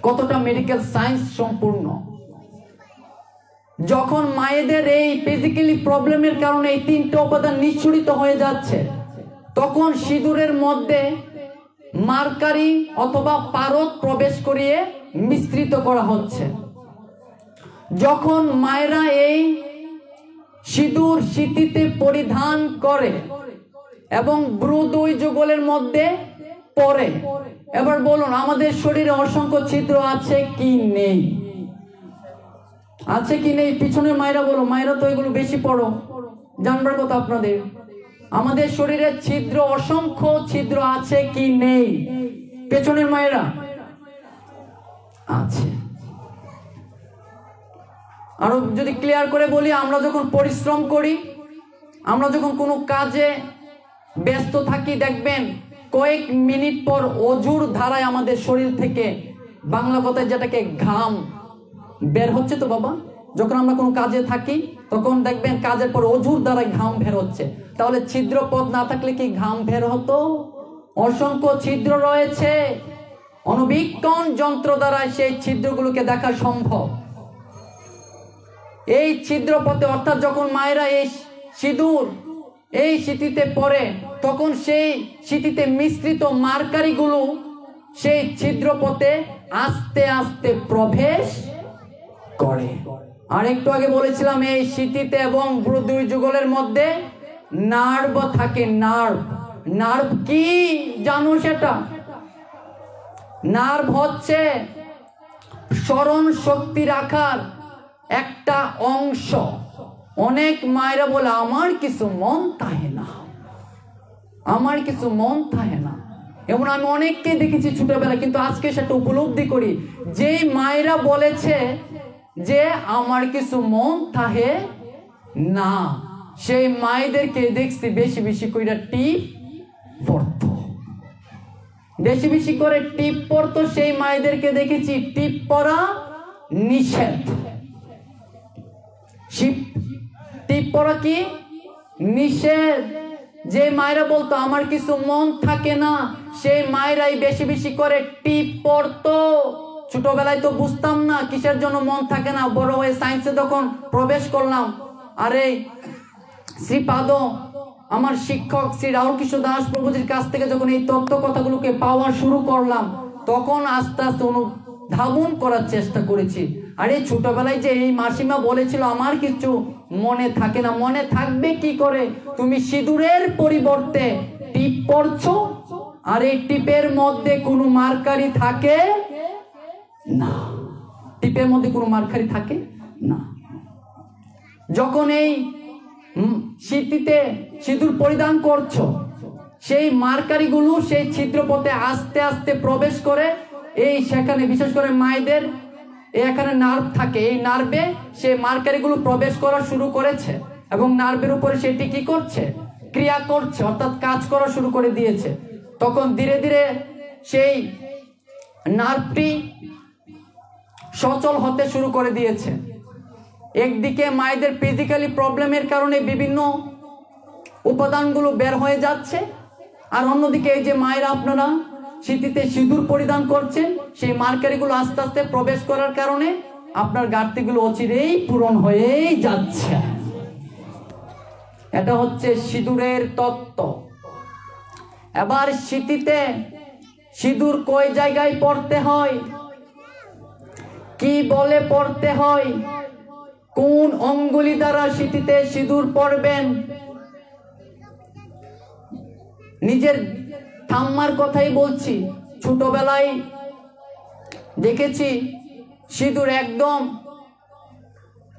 কতটা মেডিকেল সায়েন্স সম্পূর্ণ। যখন মায়েদের এই ফিজিক্যালি প্রবলেমের কারণে এই 3টা উপাদান নিঃসরিত হয়ে যাচ্ছে, তখন সিঁদুরের মধ্যে মার্কারি অথবা পারদ প্রবেশ করিয়ে মিশ্রিত করা হচ্ছে। যখন মায়েরা এই সিঁদুর স্মৃতিতে পরিধান করে এবং ব্রুদুই যুগলের মধ্যে পরে, এবার বলুন আমাদের শরীরে অসংখ্য ছিদ্র আছে কি নেই? আছে কি নেই? পিছনের মায়েরা বলো, মায়েরা তো এগুলো বেশি পড়ো, জানবার কথা আপনাদের। আমাদের শরীরে ছিদ্র, অসংখ্য ছিদ্র আছে কি নেই? পেছনের মায়েরা আছে। আরো যদি ক্লিয়ার করে বলি, আমরা যখন পরিশ্রম করি, আমরা যখন কোনো কাজে ব্যস্ত থাকি, দেখবেন কয়েক মিনিট পর অজুর ধারায় আমাদের শরীর থেকে, বাংলা কথায় যেটাকে ঘাম বের হচ্ছে তো বাবা। যখন আমরা কোনো কাজে থাকি তখন দেখবেন কাজের পর অজুর ধারায় ঘাম বের হচ্ছে। তাহলে ছিদ্রপথ না থাকলে কি ঘাম বের হতো? অসংখ্য ছিদ্র রয়েছে, অণুবীক্ষণ যন্ত্র দ্বারা সেই ছিদ্রগুলোকে দেখা সম্ভব। এই ছিদ্রপথে অর্থাৎ যখন মায়েরা এই সিঁদুর এই স্মৃতিতে পড়ে, তখন সেই স্মৃতিতে মিশ্রিত মার্কারিগুলো সেই ছিদ্রপথে আস্তে আস্তে প্রবেশ করে। আর একটু আগে বলেছিলাম এই স্মৃতিতে এবং ব্রুদুই যুগলের মধ্যে নার্ভ থাকে। নার্ভ কি জানো সেটা? নার্ভ হচ্ছে স্মরণ শক্তি রাখার একটা অংশ। অনেক মায়েরা বলে আমার কিছু মন থাকে না, আমার কিছু মন থাকে না। এবং আমি অনেককে দেখেছি ছোটবেলা, কিন্তু আজকে সেটা উপলব্ধি করি, যে মায়েরা বলেছে যে আমার কিছু মন থাকে না, সেই মায়েদেরকে দেখছি বেশি বেশি করে টিপ পড়তো, বেশি বেশি করে টিপ পড়তো। সেই মায়েদেরকে দেখেছি টিপ পরা নিষেধ। টিপ পরা কি নিষেধ। যে মায়েরা বলতো আমার কিছু মন থাকে না, সেই মায়েরাই বেশি বেশি করে টিপ পড়তো। ছোটবেলায় তো বুঝতাম না কিসের জন্য মন থাকে না, বড় হয়ে সায়েন্সে তখন প্রবেশ করলাম। আরে শ্রীপাদ আমার শিক্ষক শ্রী রাহুল কৃষ্ণ দাস প্রভুজির কাছ থেকে যখন এই তত্ত্ব কথাগুলোকে পাওয়া শুরু করলাম, তখন আস্তে আস্তে অনুধাবন করার চেষ্টা করেছি। আরে ছোটবেলায় যে এই মাসিমা বলেছিল আমার কিছু মনে থাকে না, মনে থাকবে কি করে? তুমি সিঁদুরের পরিবর্তে টিপ পড়ছো, আর এই টিপের মধ্যে কোনো মার্কারি থাকে না, টিপের মধ্যে কোনো মার্কারি থাকে না। যখন এই স্মৃতিতে সিঁদুর পরিধান করছো, সেই মার্কারিগুলো সেই ছিদ্রপথে আস্তে আস্তে প্রবেশ করে, এই সেখানে বিশেষ করে মায়েদের এখানে নার্ভ থাকে, এই নার্ভে সেই মার্কারিগুলো প্রবেশ করা শুরু করেছে এবং নার্ভের উপরে সেটি কি করছে, ক্রিয়া করছে, অর্থাৎ কাজ করা শুরু করে দিয়েছে। তখন ধীরে ধীরে সেই নার্ভটি সচল হতে শুরু করে দিয়েছে। একদিকে মায়েদের ফিজিক্যালি প্রবলেমের কারণে বিভিন্ন উপাদানগুলো বের হয়ে যাচ্ছে, আর অন্যদিকে এই যে মায়েরা আপনারা স্মৃতিতে সিঁদুর পরিধান করছেন, সেই মার্কারিগুলো আস্তে আস্তে প্রবেশ করার কারণে আপনার ঘাটতিগুলো অচিরেই পূরণ হয়েই যাচ্ছে। এটা হচ্ছে সিঁদুরের তত্ত্ব। এবার স্মৃতিতে সিঁদুর কয় জায়গায় পড়তে হয়, কি বলে পড়তে হয়, কোন অঙ্গুলি দ্বারা স্মৃতিতে সিঁদুর পড়বেন। নিজের ঠাম্মার কথাই বলছি, ছোটবেলায় দেখেছি সিঁদুর একদম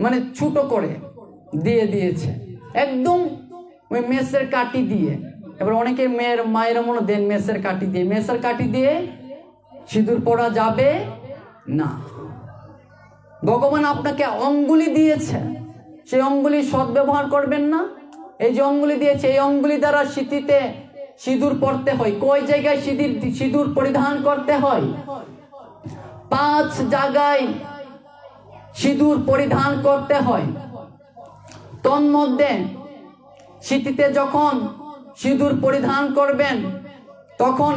মানে ছোট করে দিয়ে দিয়েছে, একদম ওই মেসের কাঠি দিয়ে। এবার অনেকে মায়েরা মনে দেন মেসের কাঠি দিয়ে, মেসের কাঠি দিয়ে সিঁদুর পড়া যাবে না। ভগবান আপনাকে অঙ্গুলি দিয়েছে, সেই অঙ্গুলি সদ্ব্যবহার করবেন না। এই যে অঙ্গুলি দিয়েছে, এই অঙ্গুলি দ্বারা স্মৃতিতে সিঁদুর পড়তে হয়। কয় জায়গায় সিঁদুর পরিধান করতে হয়? 5 জায়গায় সিঁদুর পরিধান করতে হয়। তন্মধ্যে স্মৃতিতে যখন সিঁদুর পরিধান করবেন, তখন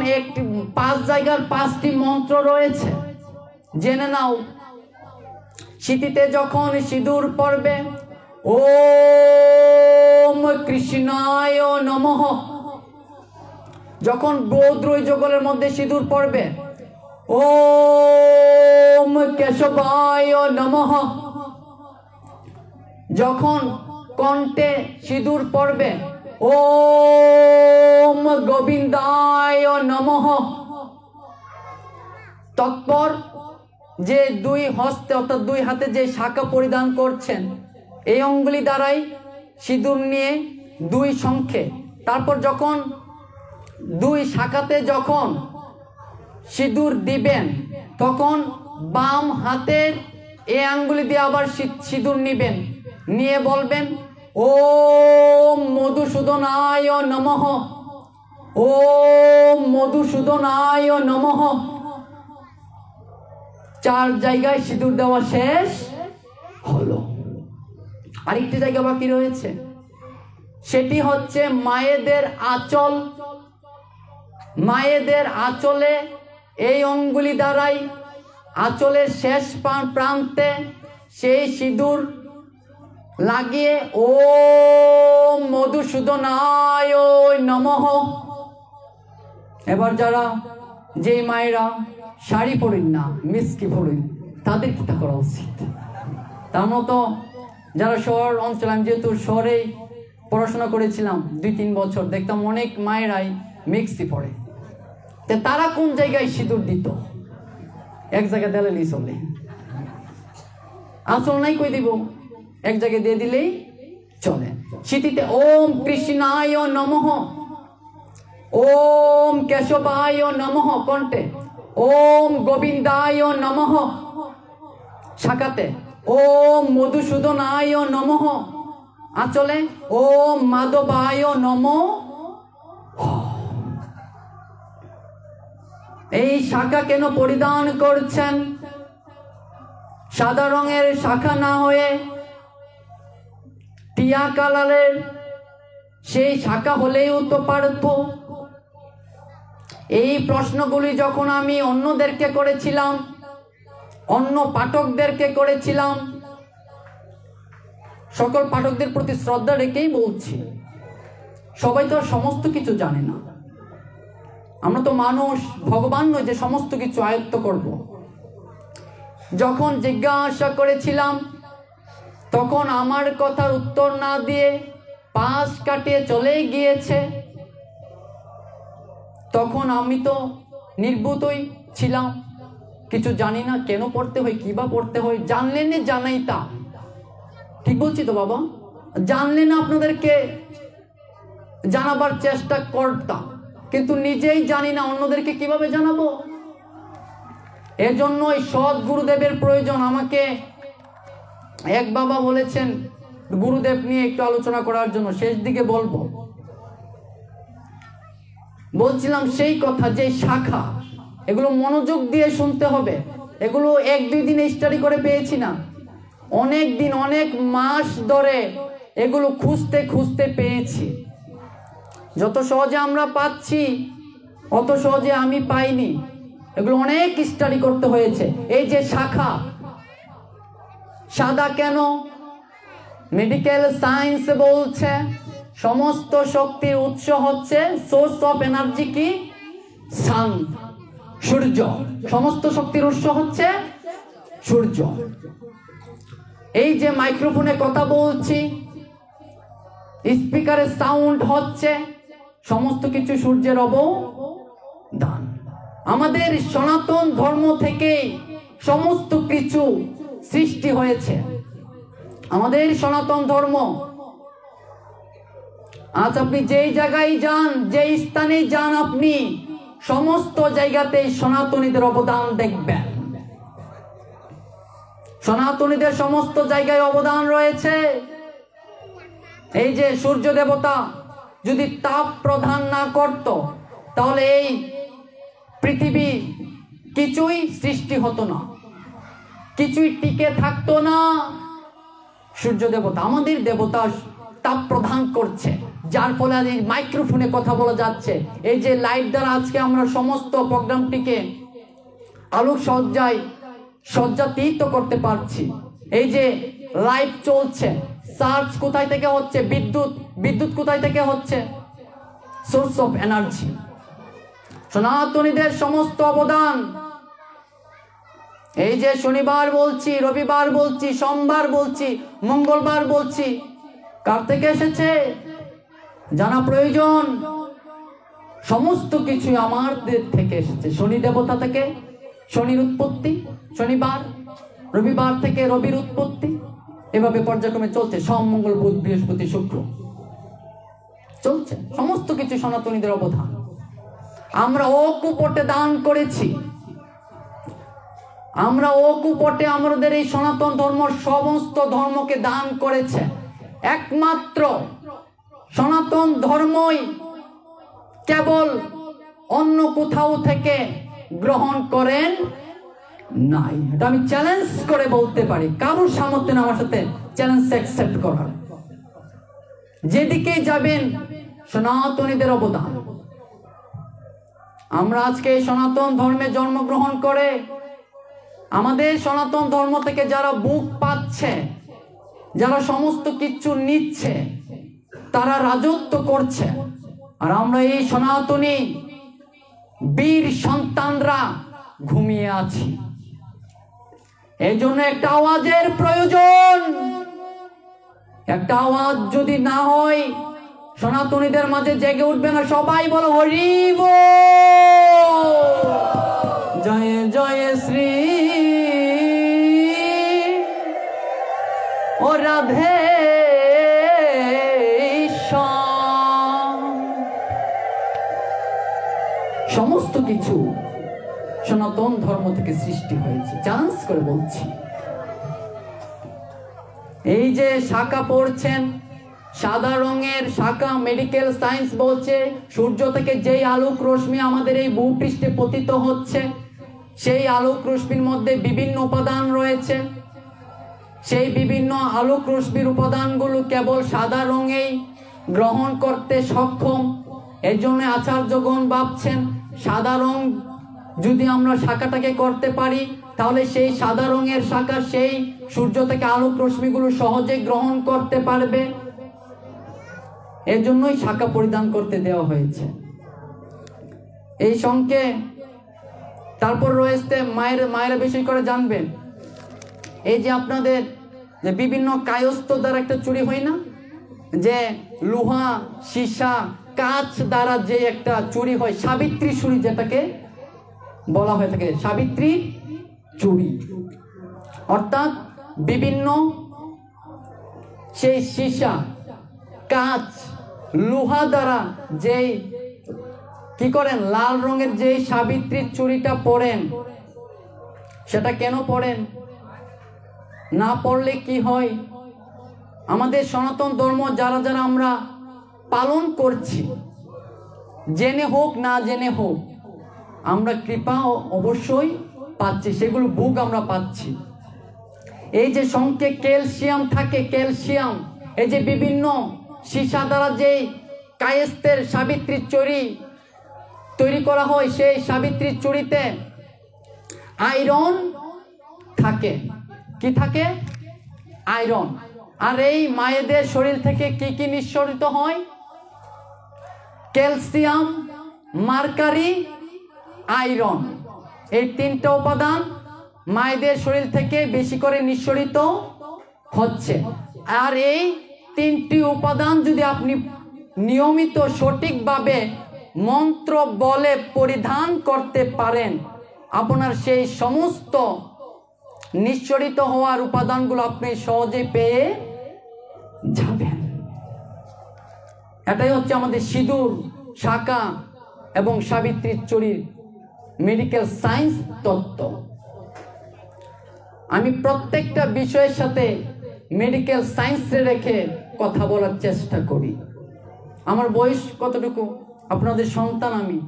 5 জায়গার 5টি মন্ত্র রয়েছে, জেনে নাও। স্মৃতিতে যখন সিঁদুর পড়বে, ওম কৃষ্ণায় নমঃ। যখন বৌদ্রয় যুগলের মধ্যে সিঁদুর পড়বে, ওম কেশবায় নমঃ। যখন কণ্ঠে সিঁদুর পড়বে, ওম গোবিন্দায় নমঃ। তৎপর যে 2 হস্তে অর্থাৎ 2 হাতে যে শাখা পরিধান করছেন, এই অঙ্গুলি দ্বারাই সিঁদুর নিয়ে 2 সংখ্যে, তারপর যখন 2 শাখাতে যখন সিঁদুর দিবেন, তখন বাম হাতের এই আঙ্গুলি দিয়ে আবার সিঁদুর নিবেন, নিয়ে বলবেন ওম মধুসূদনায় নমঃ, ওম মধুসূদনায় নমঃ। 4 জায়গায় সিঁদুর দেওয়া শেষ হলো। আরেকটি জায়গা বাকি রয়েছে, সেটি হচ্ছে মায়েদের আঁচল। মায়েদের আঁচলে এই অঙ্গুলি দ্বারাই আঁচলের শেষ প্রান্তে সেই সিঁদুর লাগিয়ে ওম মধুসূদনায় নমঃ। এবার যারা যে মায়েরা শাড়ি পরেন না, মিষ্টি পরেন, তাদের কি তা করা উচিত? তার মতো যারা শহর অঞ্চল, আমি যেহেতু শহরেই পড়াশোনা করেছিলাম 2-3 বছর, দেখতাম অনেক মায়েরাই মিক্সি পরে। তারা কোন জায়গায় সিঁদুর দিত? এক জায়গায় দিলেই চলে, আঁচল নাই কই দিব, এক জায়গায় দিয়ে দিলেই চলে। স্মৃতিতে ওম কৃষ্ণায় নমঃ, ओम केशवाय नमः कण्ठे, ओम गोविंदाय नमः शाखाते, ओम मधुसूदनाय नमः आंचले, ओम माधवाय नमः। এই শাখা কেন পরিধান করছেন? সাদা রঙের শাখা না হয়ে টিয়া কালারের সেই শাখা হলেও তো পারতো। এই প্রশ্নগুলি যখন আমি অন্যদেরকে করেছিলাম, অন্য পাঠকদেরকে করেছিলাম, সকল পাঠকদের প্রতি শ্রদ্ধা রেখেই বলছি, সবাই তো সমস্ত কিছু জানে না। আমরা তো মানুষ, ভগবান নয় যে সমস্ত কিছু আয়ত্ত করব। যখন জিজ্ঞাসা করেছিলাম তখন আমার কথার উত্তর না দিয়ে পাশ কাটিয়ে চলেই গিয়েছে। তখন আমি তো নির্বুতই ছিলাম, কিছু জানি না, কেন পড়তে হয়, কি বা পড়তে হয়, জানলে না জানাই তা। ঠিক বলছি তো বাবা? জানলে না আপনাদেরকে জানাবার চেষ্টা করতাম, কিন্তু নিজেই জানি না, অন্যদেরকে কিভাবে জানাবো? এজন্যই সৎ গুরুদেবের প্রয়োজন। আমাকে এক বাবা বলেছেন গুরুদেব নিয়ে একটু আলোচনা করার জন্য, শেষ দিকে বলবো। বলছিলাম সেই কথা যে শাখা, এগুলো মনোযোগ দিয়ে শুনতে হবে। এগুলো এক দুই দিনে স্টাডি করে পেয়েছি না, অনেক দিন, অনেক মাস ধরে এগুলো খুঁজতে খুঁজতে পেয়েছি। যত সহজে আমরা পাচ্ছি অত সহজে আমি পাইনি, এগুলো অনেক স্টাডি করতে হয়েছে। এই যে শাখা সাদা কেন? মেডিকেল সায়েন্স বলছে সমস্ত শক্তির উৎস হচ্ছে, সোর্স অফ এনার্জি কি? সান, সূর্য। সমস্ত শক্তির উৎস হচ্ছে সূর্য। এই যে মাইক্রোফোনে কথা বলছি, স্পিকারে সাউন্ড হচ্ছে, সমস্ত কিছু সূর্যের অবদান। আমাদের সনাতন ধর্ম থেকে সমস্ত কিছু সৃষ্টি হয়েছে। আমাদের সনাতন ধর্ম, আজ আপনি যেই জায়গায় যান, যেই স্থানে যান, আপনি সমস্ত জায়গাতেই সনাতনীদের অবদান দেখবেন। সনাতনীদের সমস্ত জায়গায় অবদান রয়েছে। এই যে সূর্য দেবতা যদি তাপ প্রদান না করত, তাহলে এই পৃথিবী কিছুই সৃষ্টি হতো না, কিছুই টিকে থাকতো না। সূর্য দেবতা, আমাদের দেবতা, তাপ প্রদান করছে, যার ফলে এই মাইক্রোফোনে কথা বলা যাচ্ছে। এই যে লাইট দ্বারা আজকে আমরা সমস্ত প্রোগ্রামটিকে আলোক সজ্জাতীত করতে পারছি। এই যে লাইভ চলছে, চার্জ কোথায় থেকে হচ্ছে? বিদ্যুৎ কোথায় থেকে হচ্ছে? Source of energy. সনাতনীদের সমস্ত অবদান। এই যে শনিবার বলছি, রবিবার বলছি, সোমবার বলছি, মঙ্গলবার বলছি, কার থেকে এসেছে জানা প্রয়োজন। সমস্ত কিছু আমাদের থেকে এসেছে, শনি দেবতা থেকে শনির উৎপত্তি, শনিবার, রবিবার থেকে রবির উৎপত্তি, এভাবে পর্যায়ক্রমে চলছে। সোম, মঙ্গল, বুধ, বৃহস্পতি, শুক্র চলছে। সমস্ত কিছু সনাতনীদের অবদান। আমরা অকুপটে দান করেছি, আমরা অকুপটে আমাদের এই সনাতন ধর্ম সমস্ত ধর্মকে দান করেছে। একমাত্র সনাতন ধর্মই কেবল অন্য কোথাও থেকে গ্রহণ করেন নাই। এটা আমি চ্যালেঞ্জ করে বলতে পারি, কারোর সামর্থ্য না আমার সাথে চ্যালেঞ্জ অ্যাকসেপ্ট করার। যেদিকে যাবেন সনাতনীদের অবদান। আমরা আজকে সনাতন ধর্মে জন্মগ্রহণ করে আমাদের সনাতন ধর্ম থেকে যারা বুক পাচ্ছে, যারা সমস্ত কিছু নিচ্ছে, তারা রাজত্ব করছে, আর আমরা এই সনাতনী বীর সন্তানরা ঘুমিয়ে আছি। এই জন্য একটা আওয়াজের প্রয়োজন। একটা আওয়াজ যদি না হয়, সনাতনীদের মাঝে জেগে উঠবে না। সবাই বলো হরি বল, জয় জয় শ্রী ও রাধে শ্যাম। সমস্ত কিছু সনাতন ধর্ম থেকে সৃষ্টি হয়েছে। চ্যালেঞ্জ করে বলছি, এই যে শাখা পড়ছেন, সাদা রঙের শাখা, মেডিকেল সায়েন্স বলছে সূর্য থেকে যেই আলোক রশ্মি আমাদের এই ভূপৃষ্ঠে পতিত হচ্ছে, সেই আলোক রশ্মির মধ্যে বিভিন্ন উপাদান রয়েছে। সেই বিভিন্ন আলোক রশ্মির উপাদানগুলো কেবল সাদা রঙেই গ্রহণ করতে সক্ষম। এর জন্য আচার্যগণ ভাবছেন সাদা রং যদি আমরা শাখাটাকে করতে পারি, তাহলে সেই সাদা রঙের শাখা সেই সূর্য থেকে আলোক রশ্মিগুলো সহজে গ্রহণ করতে পারবে। এর জন্যই শাখা পরিধান করতে দেওয়া হয়েছে এই সঙ্গে। তারপর রয়েছে মায়েরা বেশি করে জানবেন, এই যে আপনাদের যে বিভিন্ন কায়স্থ দ্বারা একটা চুরি হয় না, যে লোহা, সীসা, কাঁচ দ্বারা যে একটা চুরি হয়, সাবিত্রী চুরি যেটাকে বলা হয়ে থাকে, সাবিত্রী চুরি। অর্থাৎ বিভিন্ন সেই সীসা, কাঁচ, লোহা দ্বারা যেই কি করেন, লাল রঙের যে সাবিত্রীর চুরিটা পরেন, সেটা কেন পরেন? না পড়লে কি হয়, আমাদের সনাতন ধর্ম যারা যারা আমরা পালন করছি, জেনে হোক না জেনে হোক, আমরা কৃপা অবশ্যই পাচ্ছি, সেগুলো ভোগ আমরা পাচ্ছি। এই যে সঙ্গে ক্যালসিয়াম থাকে, ক্যালসিয়াম, এই যে বিভিন্ন সীসা দ্বারা যে কায়েস্তের সাবিত্রীর চুরি তৈরি করা হয়, সেই সাবিত্রীর চুরিতে আয়রন থাকে। কি থাকে? আয়রন। আর এই মায়েদের শরীর থেকে কি কি নিঃসরিত হয়? Calcium, mercury, iron. এই তিনটা উপাদান মায়েদের শরীর থেকে বেশি করে নিঃসরিত হচ্ছে। আর এই তিনটি উপাদান যদি আপনি নিয়মিত সঠিকভাবে মন্ত্র বলে পরিধান করতে পারেন, আপনার সেই সমস্ত নিঃসরিত হওয়ার উপাদানগুলো আপনি সহজে পেয়ে যাবেন। এটাই হচ্ছে আমাদের সিঁদুর, শাখা এবং সাবিত্রীর চুরির মেডিকেল সায়েন্স তত্ত্ব। আমি প্রত্যেকটা বিষয়ের সাথে মেডিকেল সায়েন্স রেখে কথা বলার চেষ্টা করি। আমার বয়স কতটুকু? আপনাদের সন্তান আমি।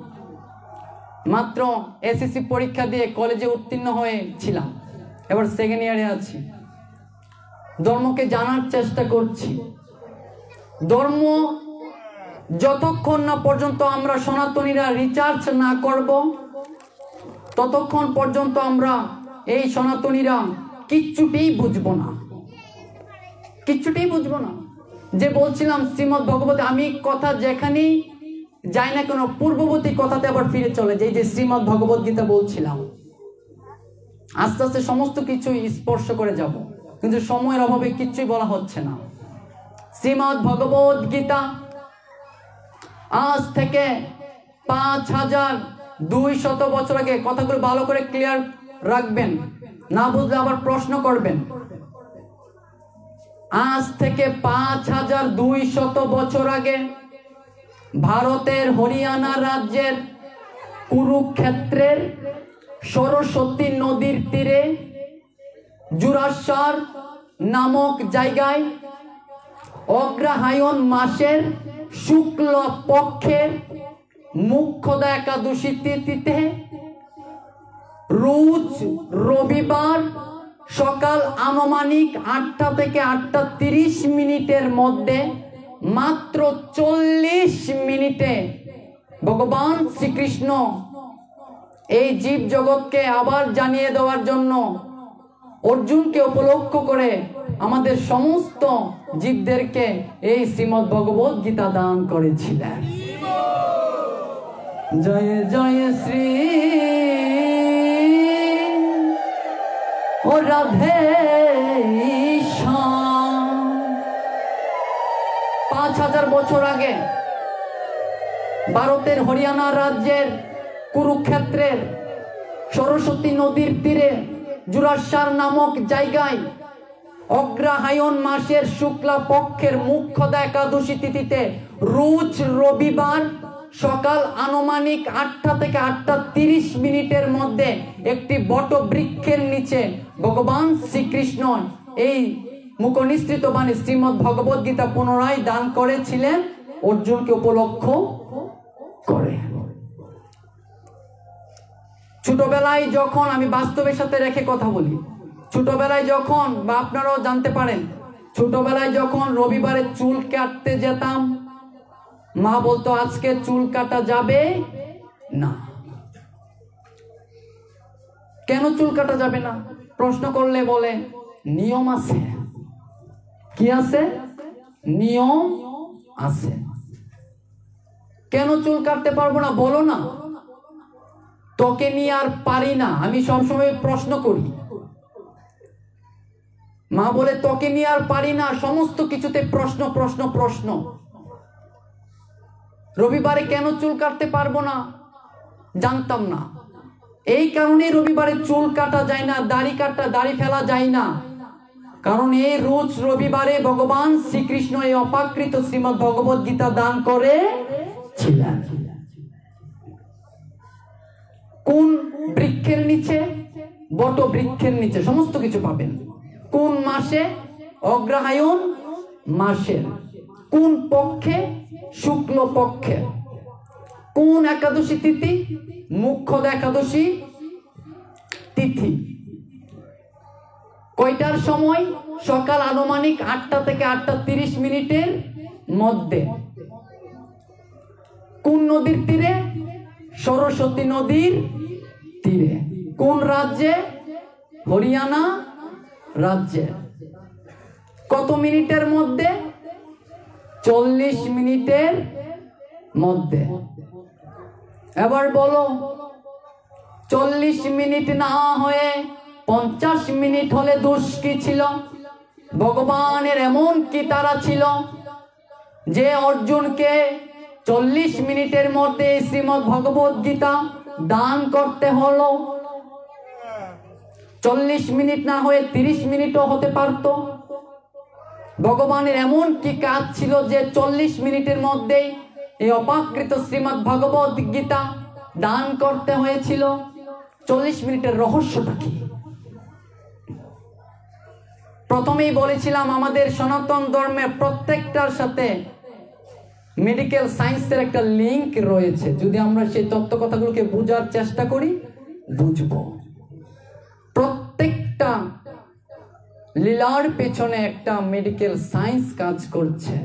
মাত্র এসএসসি পরীক্ষা দিয়ে কলেজে উত্তীর্ণ হয়েছিলাম, এবার সেকেন্ড ইয়ারে আছি। ধর্মকে জানার চেষ্টা করছি। ধর্ম যতক্ষণ না পর্যন্ত আমরা সনাতনীরা রিসার্চ না করব, ততক্ষণ পর্যন্ত আমরা এই সনাতনীরা কিচ্ছুটিই বুঝবো না, কিচ্ছুটিই বুঝবো না। যে বলছিলাম শ্রীমদ্ ভগবত, আমি কথা যেখানেই যাই না কেন পূর্ববর্তী কথাতে আবার ফিরে চলে যাই। যে শ্রীমদ্ ভগবত গীতা বলছিলাম, আস্তে আস্তে সমস্ত কিছু স্পর্শ করে যাব, কিন্তু সময়ের অভাবে কিচ্ছুই বলা হচ্ছে না। শ্রীমদ্ ভগবত গীতা আজ থেকে 5200 বছর আগে, কথাগুলো ভালো করে ক্লিয়ার রাখবেন, না বুঝলে আবার প্রশ্ন করবেন। আজ থেকে 5200 বছর আগে ভারতের হরিয়ানা রাজ্যের কুরুক্ষেত্রের সরস্বতী নদীর তীরে জুরাশ্বর নামক জায়গায় অগ্রহায়ণ মাসের শুক্ল পক্ষের মুখ্যদা একাদশী তিথিতে রোজ রবিবার সকাল আনুমানিক 8টা থেকে 8:30 মিনিটের মধ্যে মাত্র 40 মিনিটে ভগবান শ্রীকৃষ্ণ এই জীব জগৎকে আবার জানিয়ে দেওয়ার জন্য অর্জুনকে উপলক্ষ করে আমাদের সমস্ত জীবদেরকে এই শ্রীমদ্ ভগবত গীতা দান করেছিলেন। জয় জয় শ্রী ও রাধে শ্যাম। 5000 বছর আগে ভারতের হরিয়ানা রাজ্যের কুরুক্ষেত্রের সরস্বতী নদীর তীরে জুরাশ্বর নামক জায়গায় অগ্রহায়ণ মাসের শুক্লা পক্ষের মুখ্যদা একাদশী তিথিতে রোজ রবিবার সকাল আনুমানিক 8টা থেকে 8:30 মধ্যে একটি বট বৃক্ষের নিচে ভগবান শ্রীকৃষ্ণ এই মুখনিসৃত বাণী শ্রীমদ্ ভগবদ গীতা পুনরায় দান করেছিলেন অর্জুনকে উপলক্ষ করে। ছোটবেলায় যখন, আমি বাস্তবের সাথে রেখে কথা বলি, ছোটবেলায় যখন, বা আপনারাও জানতে পারেন, ছোটবেলায় যখন রবিবারে চুল কাটতে যেতাম, মা বলতো আজকে চুল কাটা যাবে না। কেন চুল কাটা যাবে না প্রশ্ন করলে বলে নিয়ম আছে। কি আছে? নিয়ম আছে। কেন চুল কাটতে পারবো না বলো না? তোকে নিয়ে আর পারি না। আমি সবসময় প্রশ্ন করি, মা বলে তোকে নিয়ে আর পারি না, সমস্ত কিছুতে প্রশ্ন প্রশ্ন প্রশ্ন। রবিবারে কেন চুল কাটতে পারবো না জানতাম না। এই কারণে রবিবারে চুল কাটা যায় না, দাড়ি ফেলা যায় না, কারণ এই রোজ রবিবারে ভগবান শ্রীকৃষ্ণ এই অপাকৃত শ্রীমদ্ ভগবদ গীতা দান করেছিলেন। কোন বৃক্ষের নিচে? বট বৃক্ষের নিচে সমস্ত কিছু পাবেন। কোন মাসে? অগ্রহায়ণ মাসের। কোন পক্ষে? শুক্ল পক্ষে। কোন একাদশী তিথি? মুখ্য একাদশী তিথি। কয়টার সময়? সকাল আনুমানিক 8টা থেকে 8:30 মধ্যে। কোন নদীর তীরে? সরস্বতী নদীর তীরে। কোন রাজ্যে? হরিয়ানা রাজ্যে। কত মিনিটের মধ্যে? 40 মিনিটের মধ্যে। এবার বলো, 40 মিনিট না হয়ে 50 মিনিট হলে দোষ কি ছিল? ভগবানের এমন কি তারা ছিল যে অর্জুনকে 40 মিনিটের মধ্যে শ্রীমদ্ ভগবদ গীতা দান করতে হলো? 40 মিনিট না হয়ে 30 মিনিটও হতে পারত। ভগবানের এমন কি কাজ ছিল যে 40 মিনিটের মধ্যেই এই অপাকৃত শ্রীমদ্ ভগবদ গীতা দান করতে হয়েছিল? 40 মিনিটের রহস্যটা কি? প্রথমেই বলেছিলাম আমাদের সনাতন ধর্মের প্রত্যেকটার সাথে মেডিকেল সায়েন্সের একটা লিংক রয়েছে। যদি আমরা সেই তত্ত্ব কথাগুলোকে বোঝার চেষ্টা করি, বুঝবো। প্রত্যেকটা লীলার পেছনে একটা মেডিকেল সায়েন্স কাজ করছে।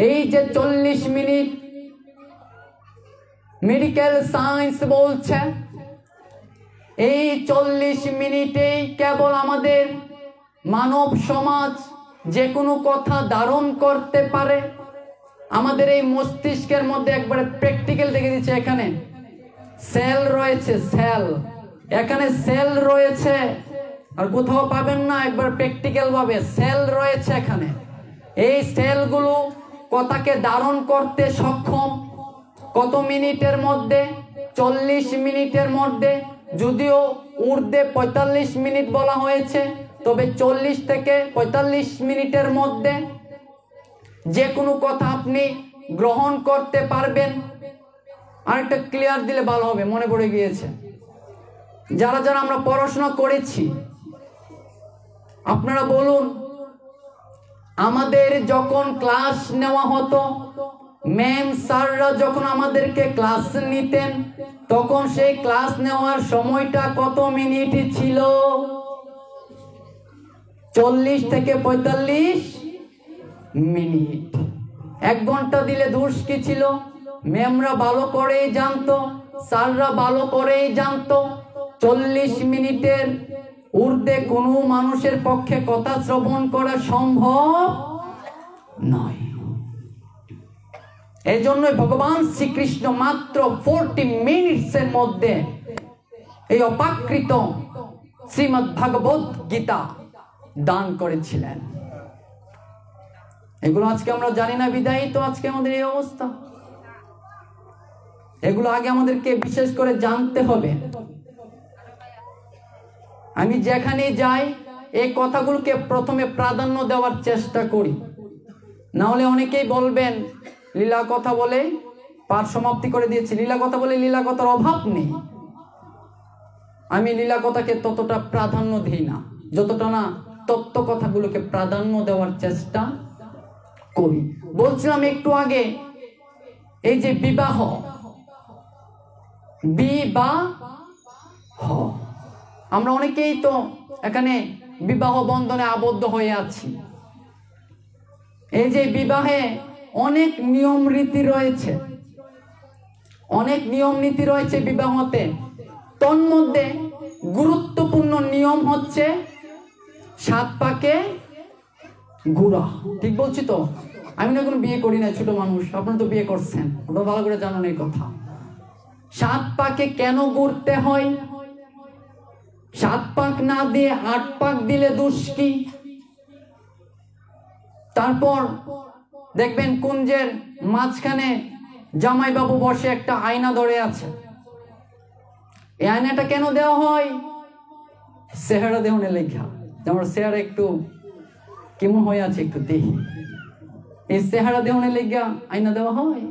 এই যে 40 মিনিট, মেডিকেল সায়েন্স বলছে এই 40 মিনিটেই কেবল আমাদের মানব সমাজ যে কোনো কথা ধারণ করতে পারে। আমাদের এই মস্তিষ্কের মধ্যে একবারে প্র্যাকটিক্যাল দেখে দিচ্ছে। এখানে সেল রয়েছে, সেল, এখানে সেল রয়েছে, আর কোথাও পাবেন না। একবার প্র্যাকটিক্যাল ভাবে সেল রয়েছে এখানে। এই সেলগুলো কথাকে ধারণ করতে সক্ষম। কত মিনিটের মধ্যে? 40 মিনিটের মধ্যে। যদিও ঊর্ধ্বে 45 মিনিট বলা হয়েছে, তবে 40 থেকে 45 মিনিটের মধ্যে যে কোনো কথা আপনি গ্রহণ করতে পারবেন। আরেকটা ক্লিয়ার দিলে ভালো হবে, মনে পড়ে গিয়েছে। যারা যারা আমরা পড়াশোনা করেছি, আপনারা বলুন, আমাদের যখন ক্লাস নেওয়া হতো, ম্যাম স্যাররা যখন আমাদেরকে ক্লাস নিতেন, তখন সেই ক্লাস নেওয়ার সময়টা কত মিনিট ছিল? 40 থেকে 45 মিনিট। 1 ঘন্টা দিলে দোষ কি ছিল? ম্যামরা ভালো করেই জানতো, স্যাররা ভালো করেই জানতো 40 মিনিটের ঊর্ধ্বে কোনো মানুষের পক্ষে কথা শ্রবণ করা সম্ভব নয়। এই জন্যই ভগবান শ্রীকৃষ্ণ মাত্র 40 মিনিটের মধ্যে এই অপাকৃত শ্রীমদ্ ভগবদ গীতা দান করেছিলেন। এগুলো আজকে আমরা জানি না, বিদায়ী তো আজকে আমাদের এই অবস্থা। এগুলো আগে আমাদেরকে বিশেষ করে জানতে হবে। আমি যেখানে যাই এই কথাগুলোকে প্রথমে প্রাধান্য দেওয়ার চেষ্টা করি, না হলে অনেকেই বলবেন লীলা কথা বলে পাঠ সমাপ্তি করে দিয়েছি। লীলা কথা বলে লীলা কথার অভাব নেই, আমি লীলা কথাকে ততটা প্রাধান্য দিই না যতটা না তত্ত্ব কথাগুলোকে প্রাধান্য দেওয়ার চেষ্টা করি। বলছিলাম একটু আগে, এই যে বিবাহ, আমরা অনেকেই তো এখানে বিবাহ বন্ধনে আবদ্ধ হয়ে আছি। এই যে বিবাহে অনেক নিয়ম রীতি রয়েছে, অনেক নিয়ম নীতি রয়েছে বিবাহতে। তন্মধ্যে গুরুত্বপূর্ণ নিয়ম হচ্ছে 7 পাকে ঘোরা। ঠিক বলছি তো? আমি না কোনো বিয়ে করি না, ছোট মানুষ, আপনারা তো বিয়ে করছেন, আপনারা ভালো করে জানেন এই কথা। 7 পাকে কেন ঘুরতে হয়? 7 পাক না দিয়ে 8 পাক দিলে দোষ কি? তারপর দেখবেন কুঞ্জের মাঝখানে জামাইবাবু বসে একটা আয়না ধরে আছে। এই আয়নাটা কেন দেওয়া হয়? চেহারা দেহনে লেখা, আমার চেহারা একটু কেমন হয়ে আছে একটু দেখি, এই চেহারা দেহনে লেখা আয়না দেওয়া হয়।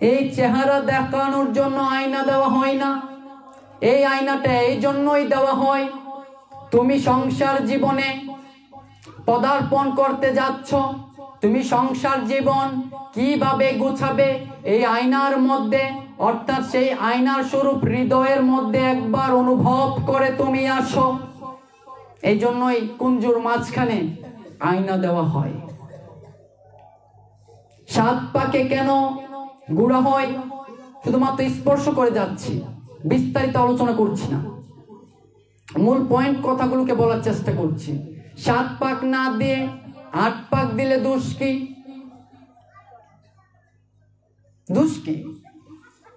এই চেহারা দেখানোর জন্য আয়না দেওয়া হয় না, এই আয়নাটা এই জন্যই দেওয়া হয়, তুমি সংসার জীবনে পদার্পণ করতে যাচ্ছ, তুমি সংসার জীবন কিভাবে গুছাবে এই আয়নার মধ্যে, অর্থাৎ সেই আয়নার স্বরূপ হৃদয়ের মধ্যে একবার অনুভব করে তুমি আসো। এই জন্যই কুঞ্জুর মাঝখানে আয়না দেওয়া হয়। 7 পাকে কেন ঘোরা হয়? শুধুমাত্র স্পর্শ করে যাচ্ছি, বিস্তারিত আলোচনা করছি না, মূল পয়েন্ট কথাগুলোকে বলার চেষ্টা করছি। 7 পাক না দিয়ে 8 পাক দিলে দোষ কি? দোষ কি?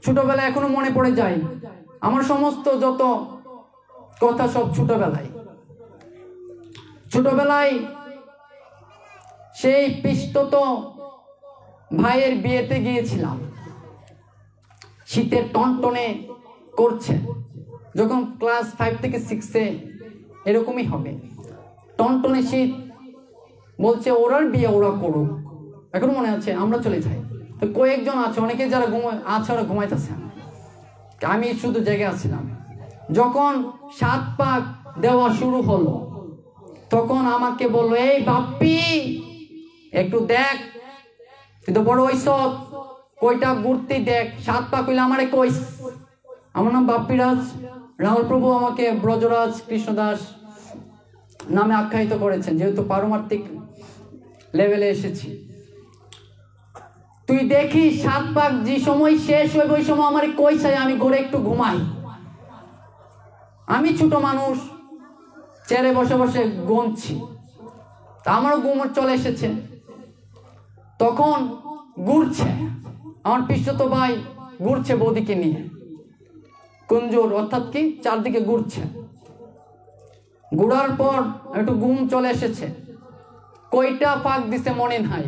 ছোটবেলায় এখনো মনে পড়ে যায় আমার সমস্ত যত কথা, সব ছোটবেলায় সেই পিস্তত ভাইয়ের বিয়েতে গিয়েছিলাম। শীতের টনটনে করছে, যখন ক্লাস 5 থেকে 6-এ এরকমই হবে, টনটনে শীত, বলছে ওরার বিয়ে ওরা করুক। এখন মনে আছে আমরা চলে যাই, তো কয়েকজন আছে, অনেকে যারা আছে ওরা ঘুমাইতেছে, আমি শুধু জেগে আছিলাম। যখন 7 পাক দেওয়া শুরু হলো তখন আমাকে বললো, এই বাপ্পি একটু দেখ, তুই তো বড় হইছ, কয়টা ঘুরতে দেখ, 7 পাক হইলে আমারে কইস। আমার নাম বাপ্পিরাজ, রাহুল প্রভু আমাকে ব্রজরাজ কৃষ্ণদাস নামে আখ্যায়িত করেছেন, যেহেতু পারমার্থিক লেভেলে এসেছি। তুই দেখি 7 পাক যে সময় শেষ হইবে ওই সময় আমার কই চাই, আমি ঘরে একটু ঘুমাই। আমি ছোট মানুষ, চেয়ারে বসে বসে গুনছি, তা আমারও ঘুম চলে এসেছে। তখন ঘুরছে আমার পিস্তত ভাই, ঘুরছে বৌদিকে নিয়ে, কুঞ্জুর অর্থাৎ কি চারদিকে ঘুরছে। ঘুরার পর একটু ঘুম চলে এসেছে, কয়টা পাক দিছে মনে নাই,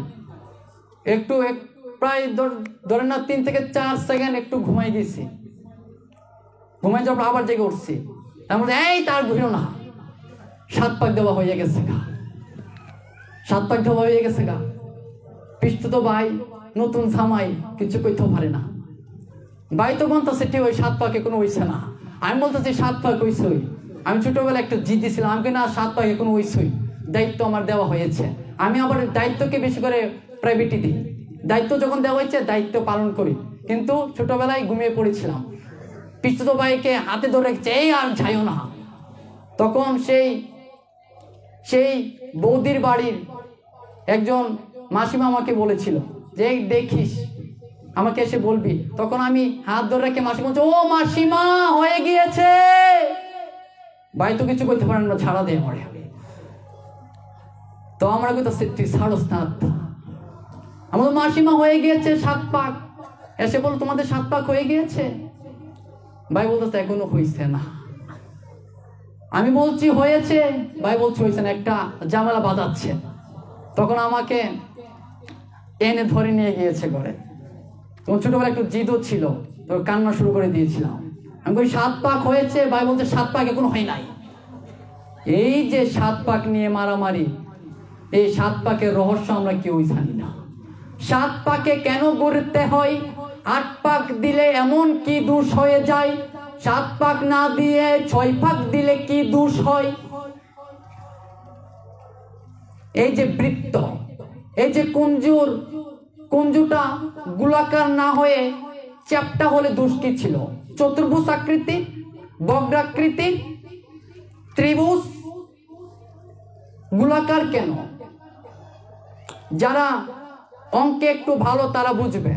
একটু প্রায় ধরে না 3 থেকে 4 সেকেন্ড একটু ঘুমাই গেছি। ঘুমাই যাওয়ার পর আবার জেগে উঠছি, তার মধ্যে এই তার ঘুরো না, 7 পাক দেওয়া হয়ে গেছে গা, 7 পাক দেওয়া হয়ে গেছে গা। পিস্তত ভাই নতুন জামাই কিছু কইতেও পারে না, ভাই তো বলতেছে ঠিক ওই 7 পাকে কোনো হইছে না, আমি বলতেছি 7 পাক হইছই। আমি ছোটবেলা একটু জিদি ছিলাম, আমি না 7 পাকে কোনো হইছই, দায়িত্ব আমার দেওয়া হয়েছে। আমি আবার দায়িত্বকে বেশি করে প্রায়োরিটি দিই, দায়িত্ব যখন দেওয়া হয়েছে দায়িত্ব পালন করি। কিন্তু ছোটবেলায় ঘুমিয়ে পড়েছিলাম, পিস্তত ভাইকে হাতে ধরে এই আর যাইও না। তখন সেই বৌদির বাড়ির একজন মাসিমা আমাকে বলেছিল যে দেখিস, আমাকে এসে বলবি। তখন আমি হাত ধরে রেখে মাসিমা বলছে, ও মাসিমা হয়ে গিয়েছে। ভাই তো কিছু করতে পারেন না, ছাড়া দেয় মরে। তো আমরা কইতাছি তুই ছাড়স না, আমাদের মাসিমা হয়ে গিয়েছে 7 পাক। এসে বল তোমাদের 7 পাক হয়ে গিয়েছে? ভাই বলতেছে এখনো হয়েছে না। আমি বলছি হয়েছে, ভাই বলছে হয়েছে না, একটা ঝামেলা বাঁধাচ্ছে। তখন আমাকে এনে ধরে নিয়ে গিয়েছে ঘরে। তখন ছোটবেলা একটু জিদও ছিল, তো কান্না শুরু করে দিয়েছিলাম। আমি বলি 7 পাক হয়েছে, ভাই বলছে 7 পাক এখনো হয় নাই। এই যে 7 পাক নিয়ে মারামারি, এই 7 পাকের রহস্য আমরা কেউই জানি না। সাত পাকে কেন ঘুরতে হয়? আট পাক দিলে এমন কি দোষ হয়ে যায়? সাত পাক না দিয়ে ছয় পাক দিলে কি দোষ হয়? এই যে বৃত্ত, এই যে কুঞ্জুটা গোলাকার না হয়ে চ্যাপ্টা হলে দোষ কি ছিল? চতুর্ভুজ আকৃতি, বক্রাকৃতি, ত্রিভুজ, গোলাকার কেন? যারা অঙ্কে একটু ভালো তারা বুঝবে,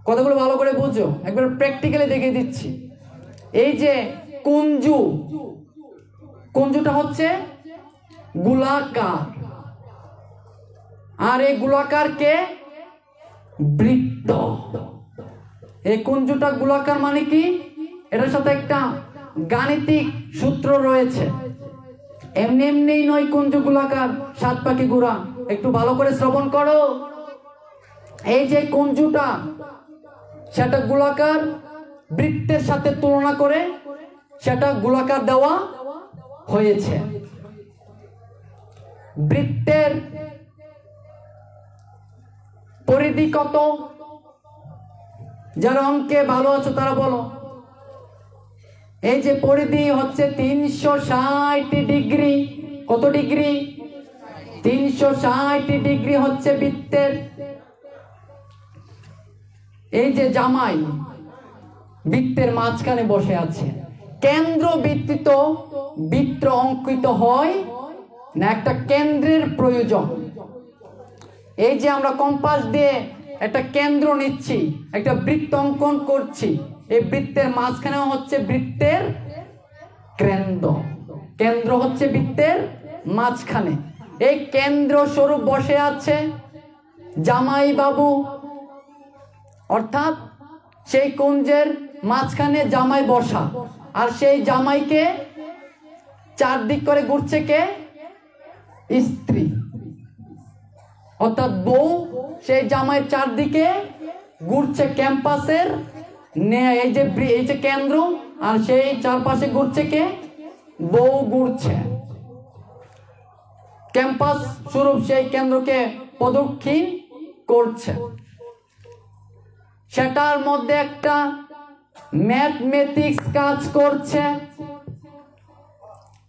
কথাগুলো ভালো করে বুঝো, একবার প্র্যাকটিক্যালি দেখিয়ে দিচ্ছি। এই যে কুঞ্জুটা হচ্ছে গোলাকার, আর এই গোলাকারকে বৃত্ত। এই কুঞ্জুটা গোলাকার মানে কি? এটার সাথে একটা গাণিতিক সূত্র রয়েছে, এমনি এমনি নয় কুঞ্জ গোলাকার, সাত পাখি ঘোরা। একটু ভালো করে শ্রবণ করো। এই যে কুঞ্জুটা সেটা গোলাকার, বৃত্তের সাথে তুলনা করে সেটা গোলাকার দেওয়া হয়েছে। বৃত্তের পরিধি কত? যারা অঙ্কে ভালো আছো তারা বলো। এই যে পরিধি হচ্ছে 360 ডিগ্রি। কত ডিগ্রি? 360 ডিগ্রি হচ্ছে বৃত্তের। এই যে জামাই বৃত্তের মাঝখানে বসে আছে, কেন্দ্র বৃত্তিত বৃত্ত অঙ্কিত হয় না, একটা কেন্দ্রের প্রয়োজন। এই যে আমরা কম্পাস দিয়ে একটা কেন্দ্র নিচ্ছি, একটা বৃত্ত অঙ্কন করছি, এই বৃত্তের মাঝখানে হচ্ছে বৃত্তের কেন্দ্র। কেন্দ্র হচ্ছে বৃত্তের মাঝখানে। এই কেন্দ্র স্বরূপ বসে আছে জামাই বাবু, অর্থাৎ সেই কুঞ্জের মাঝখানে জামাই বসা, আর সেই জামাইকে চারদিক করে ঘুরছে কে? স্ত্রী, অর্থাৎ বউ সেই জামাইয়ের চারদিকে ঘুরছে ক্যাম্পাসের। এই যে কেন্দ্র, আর সেই চারপাশে ঘুরছে কে? বউ ঘুরছে। ক্যাম্পাস স্বরূপ সেই কেন্দ্রকে প্রদক্ষিণ করছে। সেটার মধ্যে একটা ম্যাথমেটিক্স কাজ করছে।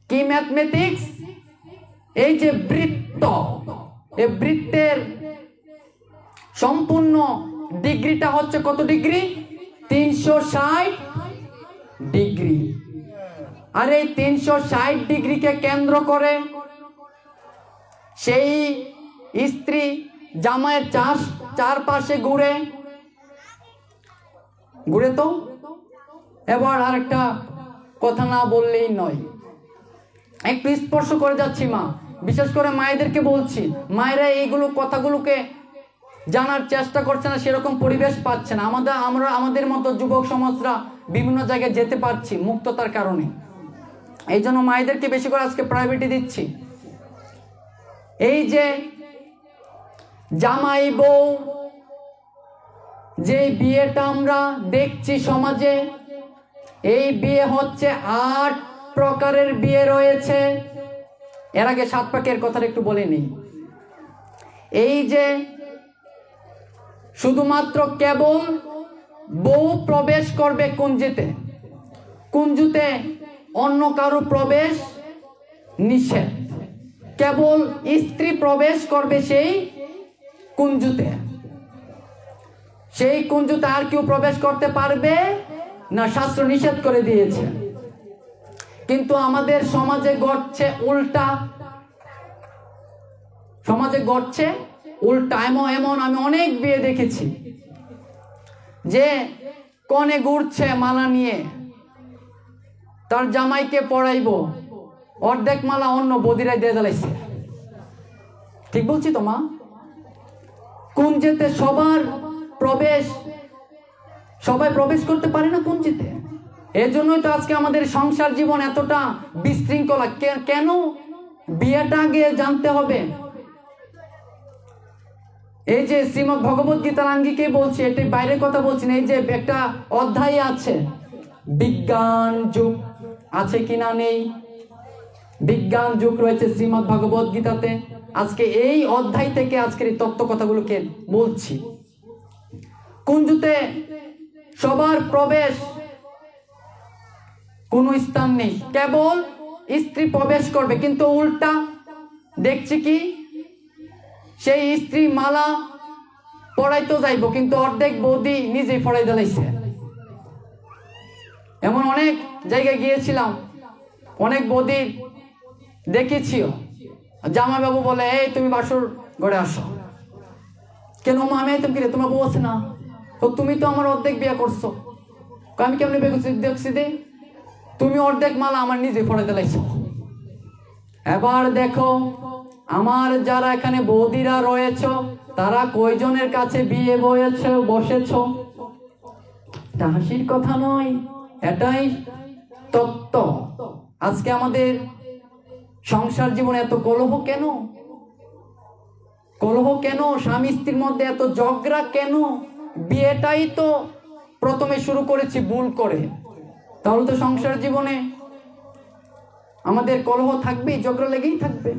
কি ম্যাথমেটিক্স? এই যে বৃত্ত, এই বৃত্তের সম্পূর্ণ ডিগ্রিটা হচ্ছে কত ডিগ্রি? 360 ডিগ্রি। আর এই 360 ডিগ্রিকে কেন্দ্র করে সেই স্ত্রী জামাইয়ের চারপাশে ঘুরে। তো এবার আরেকটা কথা না বললেই নয়, একটু স্পর্শ করে যাচ্ছি মা, বিশেষ করে মায়েদেরকে বলছি, মায়েরা এইগুলো কথাগুলোকে জানার চেষ্টা করছে না, সেরকম পরিবেশ পাচ্ছে না। আমাদের মতো যুবক সমাজরা বিভিন্ন জায়গায় যেতে পারছি মুক্ততার কারণে, এই জন্য মায়েদেরকে বেশি করে আজকে প্রায়োরিটি দিচ্ছি। এই যে জামাই বউ যে বিয়েটা আমরা দেখছি সমাজে, এই বিয়ে হচ্ছে 8 প্রকারের বিয়ে রয়েছে। এর আগে 7 পাকের কথাটা একটু বলে নিই। এই যে শুধুমাত্র কেবল বউ প্রবেশ করবে কুঞ্জিতে, কুঞ্জুতে অন্য কারো প্রবেশ নিষেধ। কেবল স্ত্রী প্রবেশ করবে সেই কুঞ্জুতে, সেই কুঞ্জুতে আর কেউ প্রবেশ করতে পারবে না, শাস্ত্র নিষেধ করে দিয়েছে। কিন্তু আমাদের সমাজে ঘটছে উল্টা, সমাজে ঘটছে উল্টা। এমন আমি অনেক বিয়ে দেখেছি যে কনে ঘুরছে মালা নিয়ে, তার জামাইকে পড়াইবো, অর্ধেক মালা অন্য বদিরাই দিয়ে দিলাইছে। ঠিক বলছি তো মা? কুঞ্জেতে সবাই প্রবেশ করতে পারে না কুঞ্জিতে। এজন্যই তো আজকে আমাদের সংসার জীবন এতটা বিশৃঙ্খলা। কেন? বিয়েটা আগে জানতে হবে। এই যে শ্রীমদ্ ভগবত গীতার আঙ্গিকে বলছি, এটি বাইরের কথা বলছি না। এই যে একটা অধ্যায় আছে, বিজ্ঞান যুগ আছে কিনা নেই, বিজ্ঞান যুগ রয়েছে শ্রীমদ্ ভগবত গীতাতে। আজকে এই অধ্যায় থেকে আজকের এই তত্ত্ব কথাগুলোকে বলছি। কুঞ্জুতে সবার প্রবেশ, কোনো স্থান নেই, কেবল স্ত্রী প্রবেশ করবে। কিন্তু উল্টা দেখছি কি, সেই স্ত্রী মালা পড়াইতে যাইব, কিন্তু অর্ধেক বৌদি নিজেই পড়াই দিলাইছে। এমন অনেক জায়গায় গিয়েছিলাম, অনেক বৌদি দেখেছিও, জামাই বাবু বলে এই তুমি বাসর ঘরে আসো। কেন মা, আমি তুমি কিরে, তোমার বউ আছে না? তো তুমি তো আমার অর্ধেক বিয়ে করছো। আমি কেমনি দেখছি দে, তুমি অর্ধেক মালা আমার নিজে পড়ে দিলাইছ। এবার দেখো আমার যারা এখানে বৌদিরা রয়েছ, তারা কয়জনের কাছে বিয়ে বসেছ? এটা হাসির কথা নয়, এটাই তত্ত্ব। আজকে আমাদের সংসার জীবনে এত কলহ কেন? কলহ কেন? স্বামী স্ত্রীর মধ্যে এত ঝগড়া কেন? বিয়েটাই তো প্রথমে শুরু করেছি ভুল করে, তাহলে তো সংসার জীবনে আমাদের কলহ থাকবেই, ঝগড়া লেগেই থাকবে।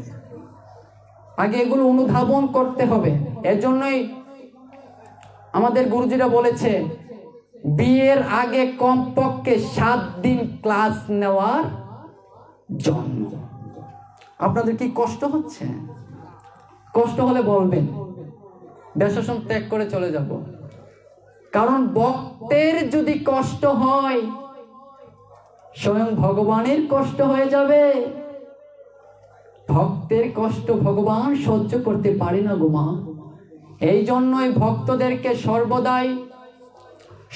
আগে এগুলো অনুধাবন করতে হবে। এজন্যই আমাদের গুরুজিরা বলেছে বিয়ের আগে কমপক্ষে 7 দিন ক্লাস নেওয়ার জন্য। আপনাদের কি কষ্ট হচ্ছে? কষ্ট হলে বলবেন, বেশাসন ত্যাগ করে চলে যাব। কারণ ভক্তের যদি কষ্ট হয়, স্বয়ং ভগবানের কষ্ট হয়ে যাবে। ভক্তের কষ্ট ভগবান সহ্য করতে পারে না গো মা। এই জন্যই ভক্তদেরকে সর্বদাই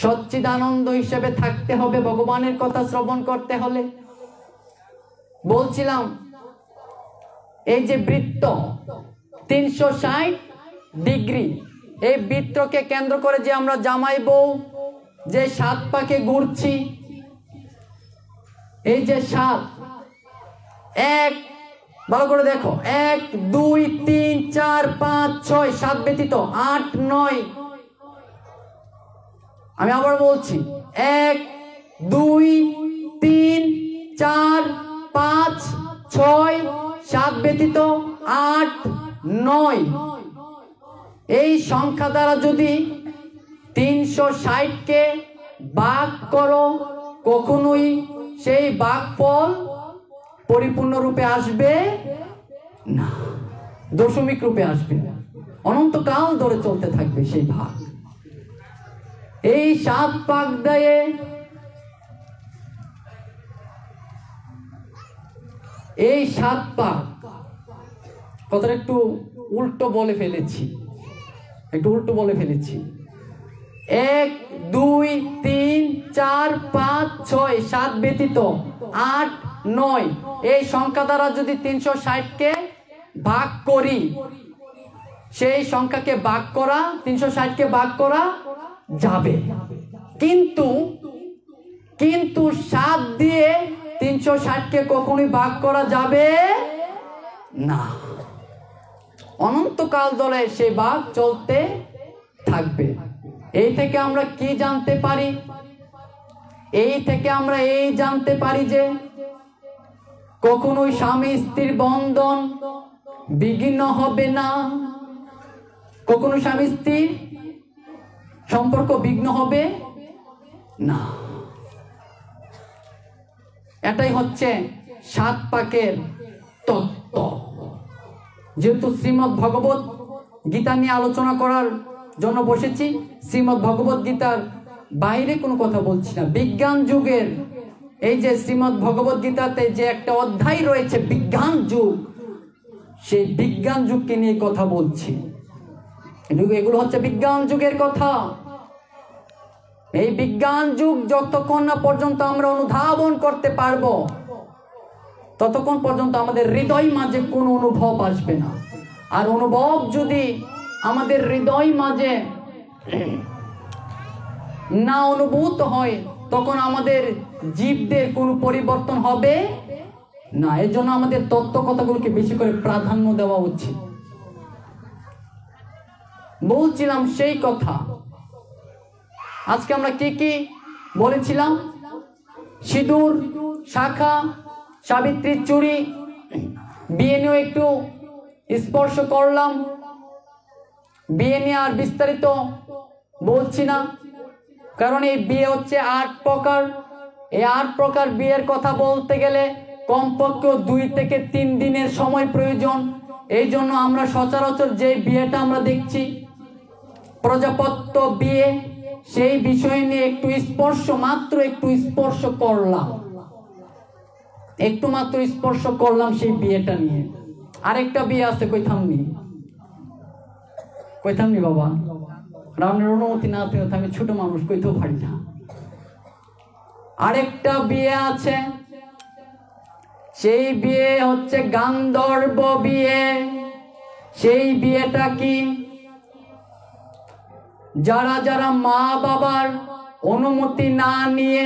সচ্চিদানন্দ হিসেবে থাকতে হবে, ভগবানের কথা শ্রবণ করতে হলে। বলছিলাম এই যে বৃত্ত 360 ডিগ্রি, এই বৃত্তকে কেন্দ্র করে যে আমরা জামাই বউ যে 7 পাকে ঘুরছি, এই যে 7, 1 ভালো করে দেখো, 1 2 3 4 5 6 7 ব্যতীত 8 9। আমি আবার বলছি 1 2 3 4 5 6 7 ব্যতীত 8 9। এই সংখ্যা দ্বারা যদি 360কে ভাগ করো, কখনোই সেই ভাগফল পরিপূর্ণ রূপে আসবে না, দশমিক রূপে আসবে, অনন্তকাল ধরে চলতে থাকবে সেই ভাগ। এই 7 ভাগ দিয়ে এই 7 ভাগ, কথাটা একটু উল্টো বলে ফেলেছি, 1 2 3 4 5 6 7 ব্যতীত 8 9। এই সংখ্যা দ্বারা যদি 360কে ভাগ করি, সেই সংখ্যাকে ভাগ করা, 360কে ভাগ করা যাবে, কিন্তু 7 দিয়ে 360কে কখনোই ভাগ করা যাবে না। অনন্তকাল ধরে সেই ভাগ চলতে থাকবে। এই থেকে আমরা কি জানতে পারি? এই থেকে আমরা এই জানতে পারি যে কখনোই স্বামী স্ত্রীর বন্ধন বিঘ্ন হবে না, কখনো স্বামী স্ত্রীর সম্পর্ক বিঘ্ন হবে না। এটাই হচ্ছে 7 পাকের তত্ত্ব। যেহেতু শ্রীমদ্ ভগবত গীতা নিয়ে আলোচনা করার জন্য বসেছি, শ্রীমদ্ ভগবত গীতার বাইরে কোনো কথা বলছি না। বিজ্ঞান যুগের এই যে শ্রীমদ্ ভগবত গীতাতে যে একটা অধ্যায় রয়েছে বিজ্ঞান যুগ, সেই বিজ্ঞান যুগকে নিয়ে কথা বলছি। এগুলো হচ্ছে বিজ্ঞান যুগের কথা। এই বিজ্ঞান যুগ যতক্ষণ না পর্যন্ত আমরা অনুধাবন করতে পারবো, ততক্ষণ পর্যন্ত আমাদের হৃদয় মাঝে কোনো অনুভব আসবে না। আর অনুভব যদি আমাদের হৃদয় মাঝে না অনুভূত হয়, তখন আমাদের জীবদের কোনো পরিবর্তন হবে না। এর জন্য আমাদের তত্ত্ব কথাগুলোকে বেশি করে প্রাধান্য দেওয়া উচিত। বলছিলাম সেই কথা। আজকে আমরা কি কি বলেছিলাম? সিঁদুর, শাখা, সাবিত্রীর চুড়ি, বিয়ে নিয়েও একটু স্পর্শ করলাম। বিয়ে নিয়ে আর বিস্তারিত বলছি না, কারণ এই বিয়ে হচ্ছে 8 প্রকার। এই 8 প্রকার বিয়ের কথা বলতে গেলে কমপক্ষে 2 থেকে 3 দিনের সময় প্রয়োজন। এই জন্য আমরা সচরাচর যে বিয়েটা আমরা দেখছি প্রজাপত্য বিয়ে, সেই বিষয় নিয়ে একটু মাত্র একটু স্পর্শ করলাম, একটু মাত্র স্পর্শ করলাম সেই বিয়েটা নিয়ে। আরেকটা বিয়ে আছে, কইথামনি বাবা, রামের অনুমতি না পেয়ে আমি ছোট মানুষ, কইতেও পারি না। আরেকটা বিয়ে আছে, সেই বিয়ে হচ্ছে গান্ধর্ব বিয়ে। সেই বিয়েটা কি? যারা যারা মা বাবার অনুমতি না নিয়ে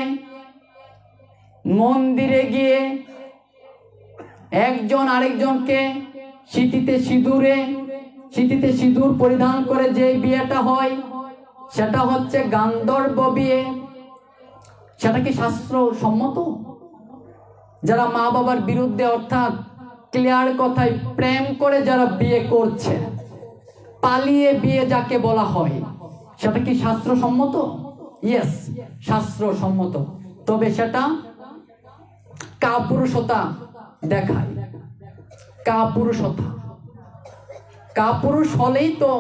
মন্দিরে গিয়ে একজন আরেকজনকে সিঁথিতে সিঁদুর পরিধান করে যে বিয়েটা হয়, সেটা হচ্ছে গান্ধর্ব বিয়ে। সেটা কি শাস্ত্র সম্মত? যারা মা বাবার বিরুদ্ধে, অর্থাৎ ক্লিয়ার কথায় প্রেম করে যারা বিয়ে করছে, পালিয়ে বিয়ে যাকে বলা হয়, সেটা কি শাস্ত্র সম্মত? ইয়েস, শাস্ত্র সম্মত। তবে সেটা কাপুরুষতা দেখায়। কাপুরুষ হলেই তো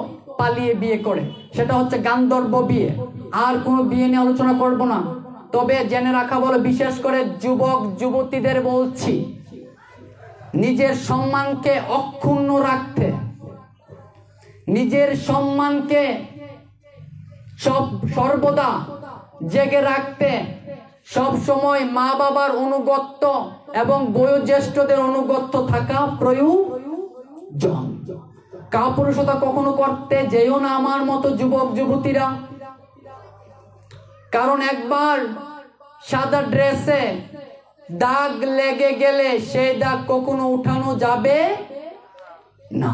পালিয়ে বিয়ে করে, সেটা হচ্ছে গান্ধর্ব বিয়ে। আর কোনো বিয়ে নিয়ে আলোচনা করব না। তবে জেনে রাখা বলে, বিশেষ করে যুবক যুবতীদের বলছি, নিজের সম্মানকে অক্ষুণ্ণ রাখতে, নিজের সম্মানকে সর্বদা জেগে রাখতে, সব সময় মা বাবার অনুগত্য এবং বয়োজ্যেষ্ঠদের অনুগত্য থাকা প্রয়োজন। কাপুরুষতা কখনো করতে যেও না আমার মতো যুবক যুবতীরা। কারণ একবার সাদা ড্রেসে দাগ লেগে গেলে সেই দাগ কখনো উঠানো যাবে না।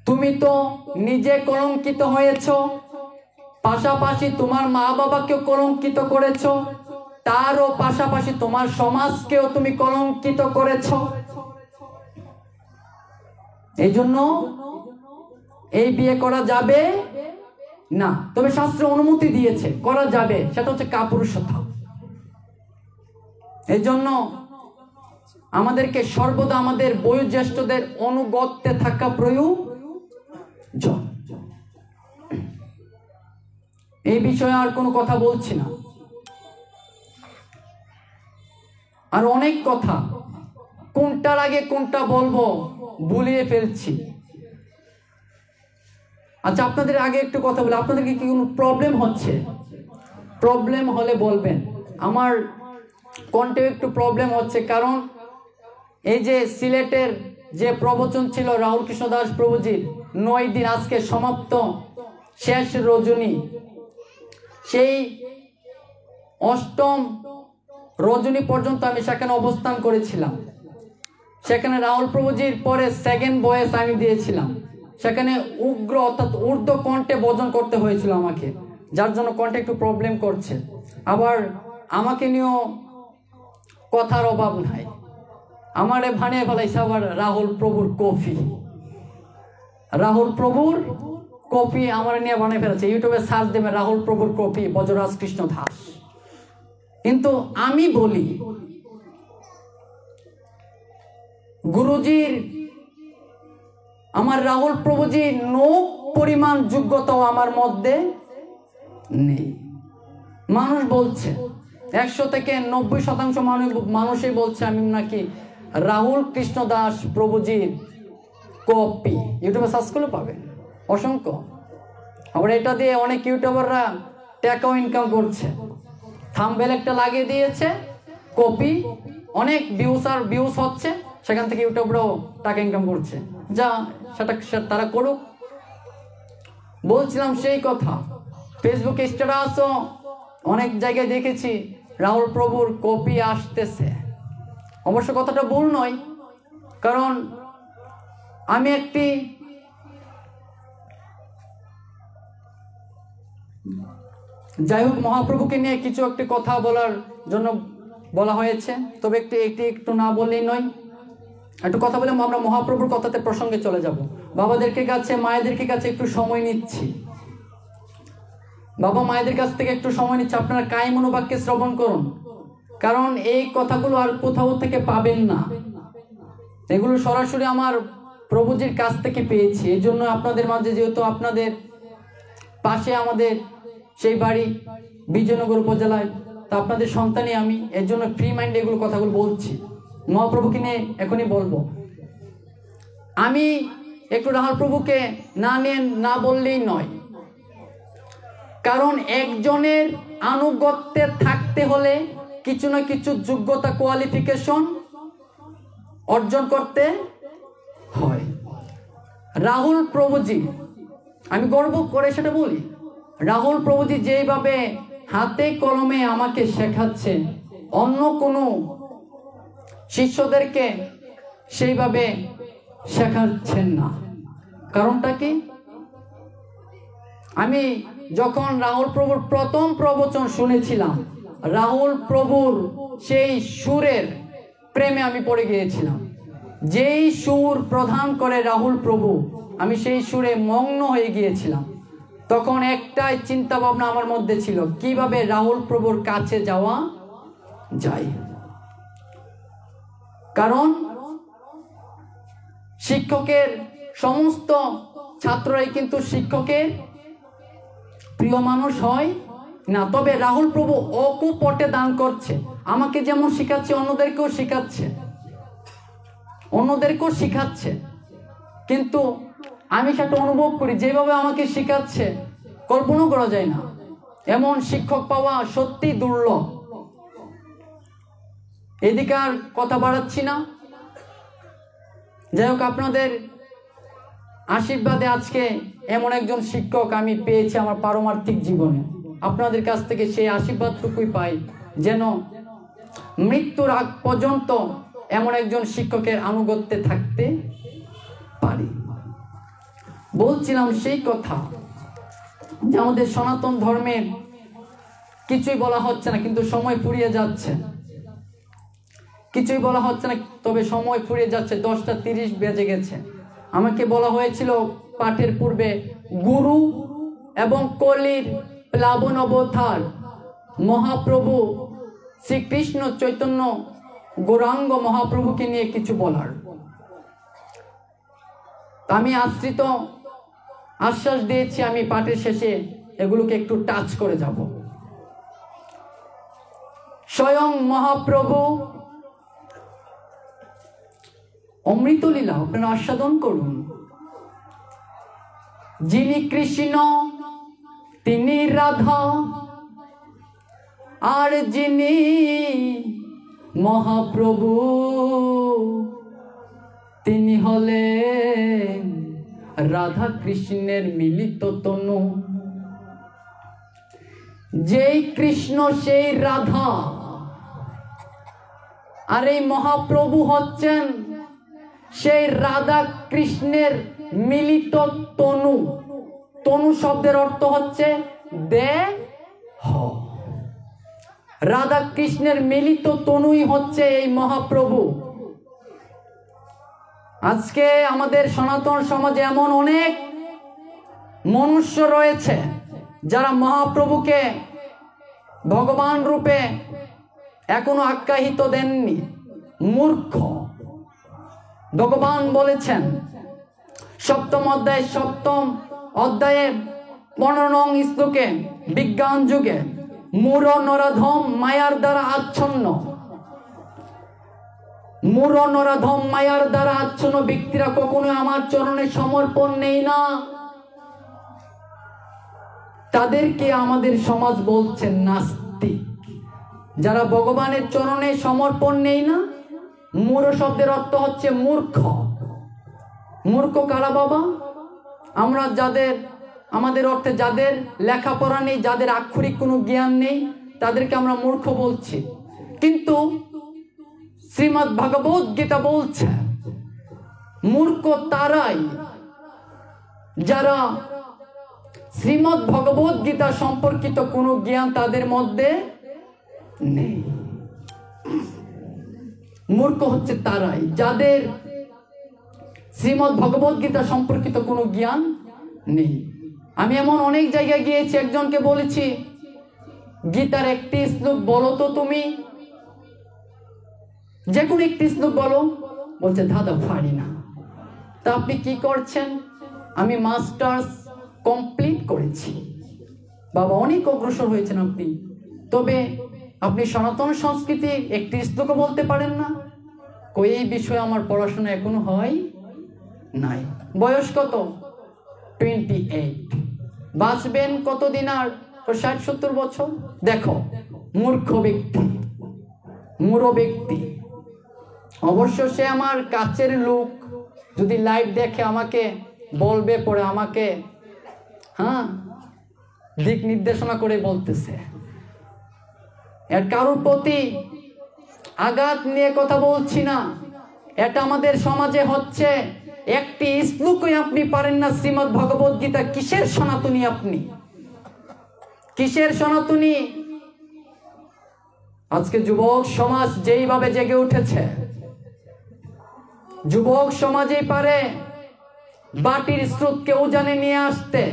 তুমি তো নিজে কলঙ্কিত হয়েছো, পাশাপাশি তোমার মা বাবাকেও কলঙ্কিত করেছো, তারও পাশাপাশি তোমার সমাজকেও তুমি কলঙ্কিত করেছো। এই জন্য এই বিয়ে করা যাবে না। তবে শাস্ত্র অনুমতি দিয়েছে, করা যাবে, সেটা হচ্ছে কাপুরুষতা। এই জন্য আমাদেরকে সর্বদা আমাদের বয়োজ্যেষ্ঠদের অনুগত্যে থাকা প্রয়োজন। এই বিষয়ে আর কোনো কথা বলছি না। আর অনেক কথা, কোনটার আগে কোনটা বলবো ভুলিয়ে ফেলছি। আচ্ছা, আপনাদের আগে একটু কথা বলি, আপনাদেরকে কি কোনো প্রবলেম হচ্ছে? প্রবলেম হলে বলবেন। আমার কণ্ঠে একটু প্রবলেম হচ্ছে, কারণ এই যে সিলেটের যে প্রবচন ছিল রাহুল কৃষ্ণ দাস প্রভুজির, 9 দিন আজকে সমাপ্ত, শেষ রজনী। সেই 8ম রজনী পর্যন্ত আমি সেখানে অবস্থান করেছিলাম। সেখানে রাহুল প্রভুজির পরে 2nd ভয়েস আমি দিয়েছিলাম। সেখানে উগ্র অর্থাৎ ঊর্ধ্ব কণ্ঠে ভজন করতে হয়েছিল আমাকে, যার জন্য কণ্ঠে একটু প্রবলেম করছে। আবার আমাকে নিয়েও কথার অভাব নাই। আমারে ভানিয়ে ফেলাইছে আবার রাহুল প্রভুর কপি আমার নিয়ে বানিয়ে ফেলেছে। ইউটিউবে সার্চ দেবে রাহুল প্রভুর কপি বজরাজ কৃষ্ণ দাস। কিন্তু আমি বলি, গুরুজির, আমার রাহুল প্রভুজির নোক পরিমাণ যোগ্যতাও আমার মধ্যে নেই। মানুষ বলছে, 100 থেকে 90% মানুষই বলছে আমি নাকি রাহুল কৃষ্ণ দাস প্রভুজির কপি। ইউটিউবে সার্চ করলে পাবেন অসংখ্য। আবার এটা দিয়ে অনেক ইউটিউবাররা টাকাও ইনকাম করছে। থাম্বনেল একটা লাগিয়ে দিয়েছে, কপি, অনেক ভিউজ হচ্ছে, সেখান থেকে ইউটিউবরাও টাকা ইনকাম করছে। যা, সেটা তারা করুক। বলছিলাম সেই কথা, ফেসবুকে স্ট্যাটাসও অনেক জায়গায় দেখেছি রাহুল প্রভুর কপি আসতেছে। অবশ্য কথাটা ভুল নয়, কারণ আমি একটি যাই হোক, মহাপ্রভুকে নিয়ে কিছু একটি কথা বলার জন্য বলা হয়েছে, তবে একটু না বললেই নয়। একটু কথা বলে আমরা মহাপ্রভুর কথাতে প্রসঙ্গে চলে যাব। বাবাদেরকে কাছে, মায়েদেরকে কাছে একটু সময় নিচ্ছি। বাবা মায়েদের কাছ থেকে একটু সময় নিচ্ছে, আপনারা কায়িক মনোবাক্যে শ্রবণ করুন, কারণ এই কথাগুলো আর কোথাও থেকে পাবেন না। এগুলো সরাসরি আমার প্রভুজির কাছ থেকে পেয়েছি। এই জন্য আপনাদের মাঝে, যেহেতু আপনাদের পাশে আমাদের সেই বাড়ি বিজয়নগর উপজেলায়, তা আপনাদের সন্তানই আমি, এর জন্য ফ্রি মাইন্ডে এগুলো কথাগুলো বলছি। মহাপ্রভুকে নিয়ে এখনই বলবো। আমি একটু রাহুল প্রভুকে না বললেই নয়, কারণ একজনের আনুগত্যে থাকতে হলে কিছু না কিছু যোগ্যতা, কোয়ালিফিকেশন অর্জন করতে হয়। রাহুল প্রভুজি, আমি গর্ব করে সেটা বলি, রাহুল প্রভুজি যেভাবে হাতে কলমে আমাকে শেখাচ্ছেন, অন্য কোনো শিষ্যদেরকে সেইভাবে শেখাচ্ছেন না। কারণটা কি? আমি যখন রাহুল প্রভুর প্রথম প্রবচন শুনেছিলাম, রাহুল প্রভুর সেই সুরের প্রেমে আমি পড়ে গিয়েছিলাম। যেই সুর প্রদান করে রাহুল প্রভু, আমি সেই সুরে মগ্ন হয়ে গিয়েছিলাম। তখন একটাই চিন্তা ভাবনা আমার মধ্যে ছিল, কিভাবে রাহুল প্রভুর কাছে যাওয়া যায়। কারণ শিক্ষকের সমস্ত ছাত্ররাই কিন্তু শিক্ষকের প্রিয় মানুষ হয় না। তবে রাহুল প্রভু অকুপটে দান করছে, আমাকে যেমন শিখাচ্ছে অন্যদেরকেও শিখাচ্ছে। কিন্তু আমি সেটা অনুভব করি, যেভাবে আমাকে শিখাচ্ছে কল্পনা করা যায় না। এমন শিক্ষক পাওয়া সত্যি দুর্লভ। এদিকে আর কথা বাড়াচ্ছি না। যাই হোক, আপনাদের আশীর্বাদে আজকে এমন একজন শিক্ষক আমি পেয়েছি আমার পারমার্থিক জীবনে। আপনাদের কাছ থেকে সেই আশীর্বাদটুকুই পাই, যেন মৃত্যুর আগ পর্যন্ত এমন একজন শিক্ষকের আনুগত্যে থাকতে পারি। বলছিলাম সেই কথা যে আমাদের সনাতন ধর্মের কিছুই বলা হচ্ছে না, কিন্তু সময় ফুরিয়ে যাচ্ছে। কিছুই বলা হচ্ছে না, তবে সময় ফুরিয়ে যাচ্ছে। 10:30 বেজে গেছে। আমাকে বলা হয়েছিল পাঠের পূর্বে, গুরু এবং কলির প্লাবন অবতার মহাপ্রভু শ্রীকৃষ্ণ চৈতন্য গৌরাঙ্গ মহাপ্রভুকে নিয়ে কিছু বলার। আমি আশ্বাস দিয়েছি, আমি পাঠের শেষে এগুলোকে একটু টাচ করে যাব। স্বয়ং মহাপ্রভু অমৃতলীলা আপনারা আস্বাদন করুন। যিনি কৃষ্ণ তিনি রাধা, আর যিনি মহাপ্রভু তিনি হলেন রাধা কৃষ্ণের মিলিত তনু। যেই কৃষ্ণ সেই রাধা, আর এই মহাপ্রভু হচ্ছেন সেই রাধা কৃষ্ণের মিলিত তনু। তনু শব্দের অর্থ হচ্ছে দেহ। রাধা কৃষ্ণের মিলিত তনুই হচ্ছে এই মহাপ্রভু। আজকে আমাদের সনাতন সমাজে এমন অনেক মনুষ্য রয়েছে যারা মহাপ্রভুকে ভগবান রূপে এখনো আখ্যায়িত দেননি। মূর্খ। ভগবান বলেছেন সপ্তম অধ্যায়ে 15 নং শ্লোকে, বিজ্ঞান যুগে মূঢ় নরাধম মায়ার দ্বারা আচ্ছন্ন। মূঢ় নরাধম মায়ার দ্বারা আচ্ছন্ন ব্যক্তিরা কখনো আমার চরণে সমর্পণ নেই না। তাদেরকে আমাদের সমাজ বলছেন নাস্তিক। যারা ভগবানের চরণে সমর্পণ নেই না, মূঢ় শব্দের অর্থ হচ্ছে মূর্খ। মূর্খ কারা বাবা? আমরা আমাদের অর্থে যাদের লেখাপড়া নেই, যাদের আক্ষরিক কোনো জ্ঞান নেই, তাদেরকে আমরা মূর্খ বলছি। কিন্তু শ্রীমদ্ ভগবত গীতা বলছে মূর্খ তারাই যারা শ্রীমদ্ ভগবত গীতা সম্পর্কিত কোনো জ্ঞান তাদের মধ্যে নেই। মূর্খ হচ্ছে তারাই যাদের শ্রীমদ্ ভগবদ গীতা সম্পর্কিত কোনো জ্ঞান নেই। আমি এমন অনেক জায়গায় গিয়েছি, একজনকে বলেছি গীতার একটি শ্লোক বলো তো, তুমি যে কোনো একটি শ্লোক বলো। বলছে দাদা পারি না। তা আপনি কি করছেন? আমি মাস্টার্স কমপ্লিট করেছি। বাবা, অনেক অগ্রসর হয়েছেন আপনি, তবে আপনি সনাতন সংস্কৃতির একটি শ্লোকও বলতে পারেন না। এই বিষয়ে আমার পড়াশোনা এখনো হয় নাই। বয়স কত? 28। বাঁচবেন কতদিন আর? 60-70 বছর। দেখো, মূর্খ ব্যক্তি, মূঢ় ব্যক্তি। অবশ্য সে আমার কাছের লোক, যদি লাইভ দেখে আমাকে বলবে, পরে আমাকে দিক নির্দেশনা করে বলতেছে। এর কারোর প্রতি আঘাত নিয়ে কথা বলছি না, এটা আমাদের সমাজে হচ্ছে। একটি শ্লোকই আপনি পারেন না শ্রীমদ্ ভগবদ গীতা, কিসের সনাতনী আপনি? কিসের সনাতনী? আজকে যুবক সমাজ যেইভাবে জেগে উঠেছে, যুবক সমাজেই পারে বাটির স্রোতকে উজানে নিয়ে আসতে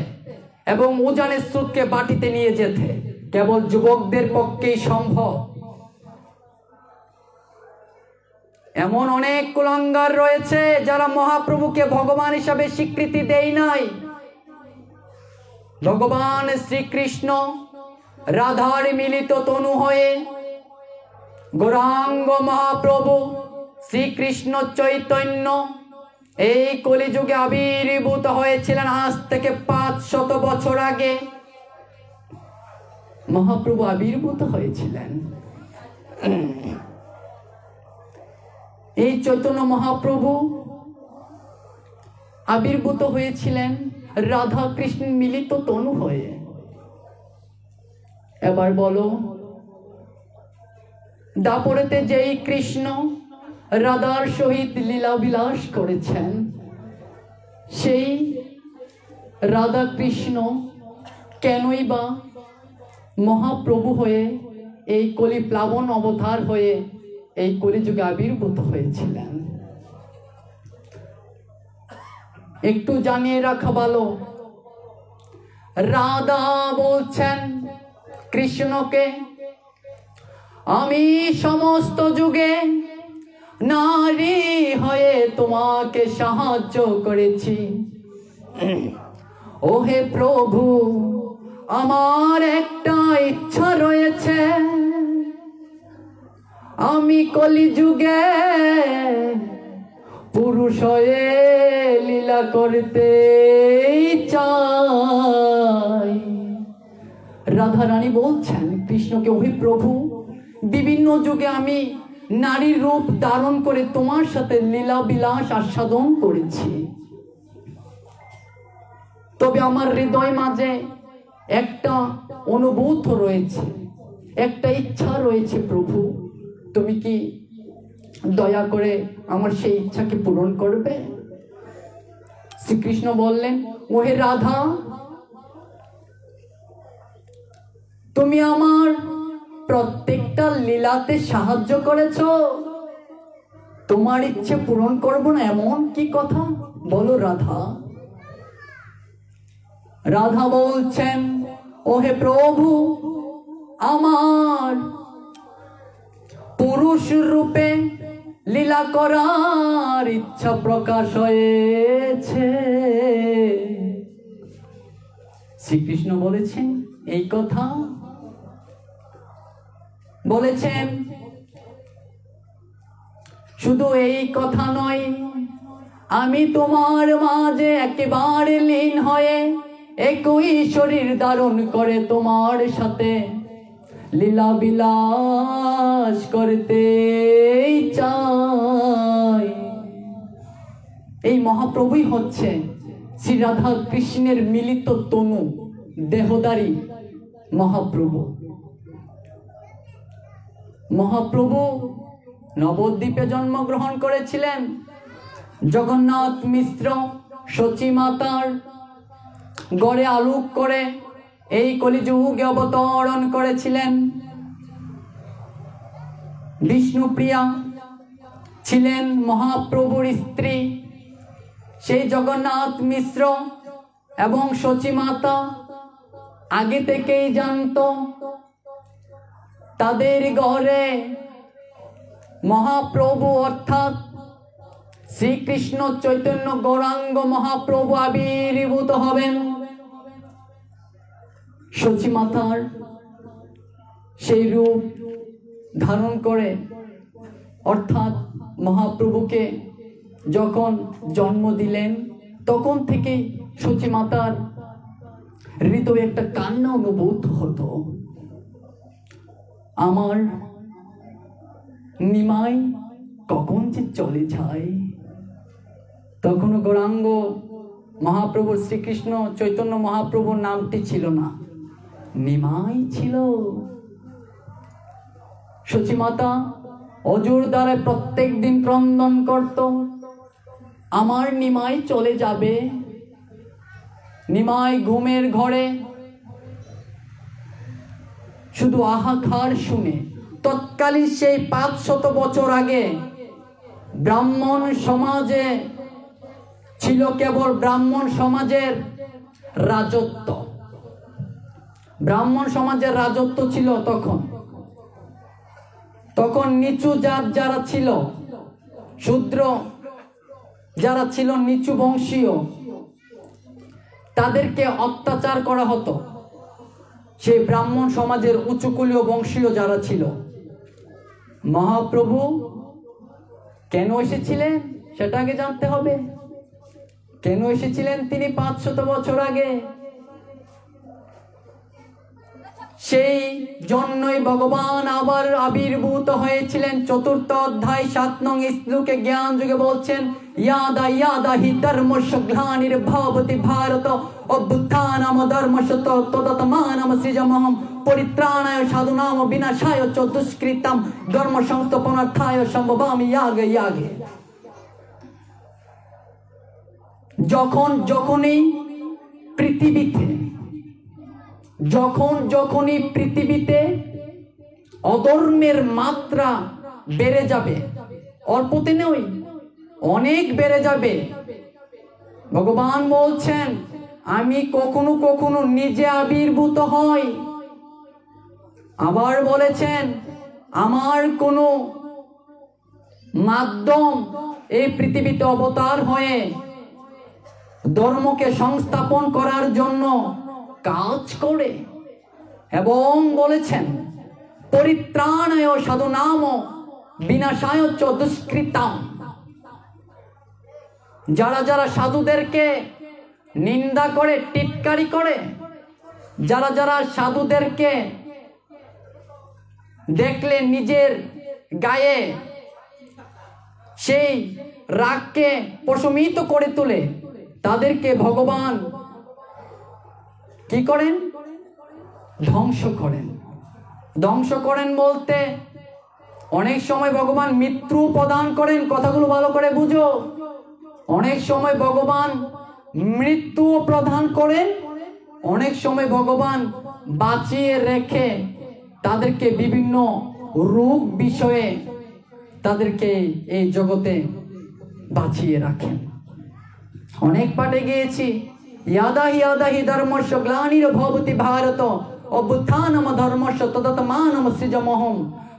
এবং উজানের স্রোতকে বাটিতে নিয়ে যেতে। কেবল যুবকদের পক্ষেই সম্ভব। এমন অনেক কুলাঙ্গার রয়েছে যারা মহাপ্রভুকে ভগবান হিসাবে স্বীকৃতি দেয় নাই। ভগবান শ্রীকৃষ্ণ রাধার মিলিত তনু হয়ে গৌরাঙ্গ মহাপ্রভু শ্রীকৃষ্ণ চৈতন্য এই কলিযুগে আবির্ভূত হয়েছিলেন। আজ থেকে 500 বছর আগে মহাপ্রভু আবির্ভূত হয়েছিলেন। এই চৈতন্য মহাপ্রভু আবির্ভূত হয়েছিলেন রাধা কৃষ্ণ মিলিত তনু হয়ে। এবার বলো, দাপরেতে যেই কৃষ্ণ রাধার সহিত লীলা বিলাস করেছেন, সেই রাধা কৃষ্ণ কেনই বা মহাপ্রভু হয়ে এই কলি প্লাবন অবতার হয়ে এই কলিযুগে আবির্ভূত হয়েছিলেন? একটু জানিয়ে রাখা ভালো। রাধা বলছেন কৃষ্ণকে, আমি সমস্ত যুগে নারী হয়ে তোমাকে সাহায্য করেছি। ও হে প্রভু, আমার একটা ইচ্ছা রয়েছে, আমি কলিযুগে পুরুষ হয়ে লীলা করতে চাই। রাধা রানী বলছেন কৃষ্ণকে, ওহে প্রভু, বিভিন্ন যুগে আমি নারীর রূপ ধারণ করে তোমার সাথে লীলা বিলাস আস্বাদন করেছি, তবে আমার হৃদয় মাঝে একটা অনুভূত রয়েছে, একটা ইচ্ছা রয়েছে। প্রভু, তুমি কি দয়া করে আমার সেই ইচ্ছাকে পূরণ করবে? শ্রীকৃষ্ণ বললেন, ওহে রাধা, তুমি আমার প্রত্যেকটা লীলাতে সাহায্য করেছ, তোমার ইচ্ছে পূরণ করব না এমন কি কথা? বলো রাধা। রাধা বলছেন, ওহে প্রভু, আমার পুরুষ রূপে লীলা করার ইচ্ছা প্রকাশ হয়েছে। শ্রীকৃষ্ণ বলেছেন এই কথা, বলেছেন শুধু এই কথা নয়, আমি তোমার মাঝে একেবারে লীন হয়ে একই শরীর ধারণ করে তোমার সাথে লীলা বিলাস করতে চাই। এই মহাপ্রভুই হচ্ছে শ্রী রাধা কৃষ্ণের মিলিত তনু দেহধারী মহাপ্রভু। মহাপ্রভু নবদ্বীপে জন্মগ্রহণ করেছিলেন। জগন্নাথ মিশ্র সচী মাতার গড়ে আলোক করে এই কলিযুগে অবতরণ করেছিলেন। বিষ্ণুপ্রিয়া ছিলেন মহাপ্রভুর স্ত্রী। সেই জগন্নাথ মিশ্র এবং সচী মাতা আগে থেকেই জানতো তাদের ঘরে মহাপ্রভু অর্থাৎ শ্রীকৃষ্ণ চৈতন্য গৌরাঙ্গ মহাপ্রভু আবির্ভূত হবেন। সচী মাতার সেই রূপ ধারণ করে অর্থাৎ মহাপ্রভুকে যখন জন্ম দিলেন তখন থেকে সচী মাতার হৃদয়ে একটা কান্না অনুভূত হতো, আমার নিমাই কখন যে চলে যায়। তখন গৌরাঙ্গ মহাপ্রভু শ্রীকৃষ্ণ চৈতন্য মহাপ্রভুর নামটি ছিল না, নিমাই ছিল। সচী মাতা অজুর দ্বারা প্রত্যেক দিন ক্রন্দন করত, আমার নিমাই চলে যাবে। নিমাই ঘুমের ঘরে শুধু আহাকার শুনে। তৎকালীন সেই 500 বছর আগে ব্রাহ্মণ সমাজে ছিল কেবল ব্রাহ্মণ সমাজের রাজত্ব, ব্রাহ্মণ সমাজের রাজত্ব ছিল। তখন নিচু জাত যারা ছিল, শূদ্র যারা ছিল, নিচু বংশীয়, তাদেরকে অত্যাচার করা হতো। সেই ব্রাহ্মণ সমাজের উচ্চকুলীয় বংশীয় যারা ছিল, মহাপ্রভু কেন এসেছিলেন সেটা আগে জানতে হবে। কেন এসেছিলেন তিনি 500 বছর আগে? সেই জন্যই ভগবান আবার আবির্ভূত হয়েছিলেন। 4th অধ্যায় 7 নং শ্লোকে জ্ঞান যুগে বলছেন, ইয়াদা ইয়াদা হি ধর্মস্য গ্লানির্ভবতি ভারত অভ্যুত্থানম ধর্মস্য তদাত্মানম সৃজমহম পরিত্রাণায় সাধুনাম বিনাশায় চ দুষ্কৃতম ধর্ম সংস্থাপনার্থায় সম্ভবামি ইয়াগে ইয়াগে। যখনই পৃথিবীতে অধর্মের মাত্রা বেড়ে যাবে, অল্পতে নয়, অনেক বেড়ে যাবে, ভগবান বলছেন আমি কখনো কখনো নিজে আবির্ভূত হই। আবার বলেছেন আমার কোনো মাধ্যম এই পৃথিবীতে অবতার হয়ে ধর্মকে সংস্থাপন করার জন্য কাজ করে, এবং বলেছেন পরিত্রাণায় সাধুনাম বিনাশায় চ দুষ্কৃতম। যারা যারা সাধুদেরকে নিন্দা করে, টিটকারি করে, যারা যারা সাধুদেরকে দেখলে নিজের গায়ে সেই রাগকে প্রশমিত করে তোলে, তাদেরকে ভগবান কি করেন? ধ্বংস করেন। ধ্বংস করেন বলতে অনেক সময় ভগবান মৃত্যু প্রদান করেন, কথাগুলো ভালো করে বুঝো। অনেক সময় ভগবান মৃত্যু প্রদান করেন, অনেক সময় ভগবান বাঁচিয়ে রেখে তাদেরকে বিভিন্ন রোগ বিষয়ে তাদেরকে এই জগতে বাঁচিয়ে রাখেন। অনেক পাঠে গিয়েছি, ইয়াদা ইয়াদা হি ধর্মস্য গ্লানির্ভবতি ভারত অভ্যুত্থানম ধর্মস্য তদাত্মানম সৃজমহম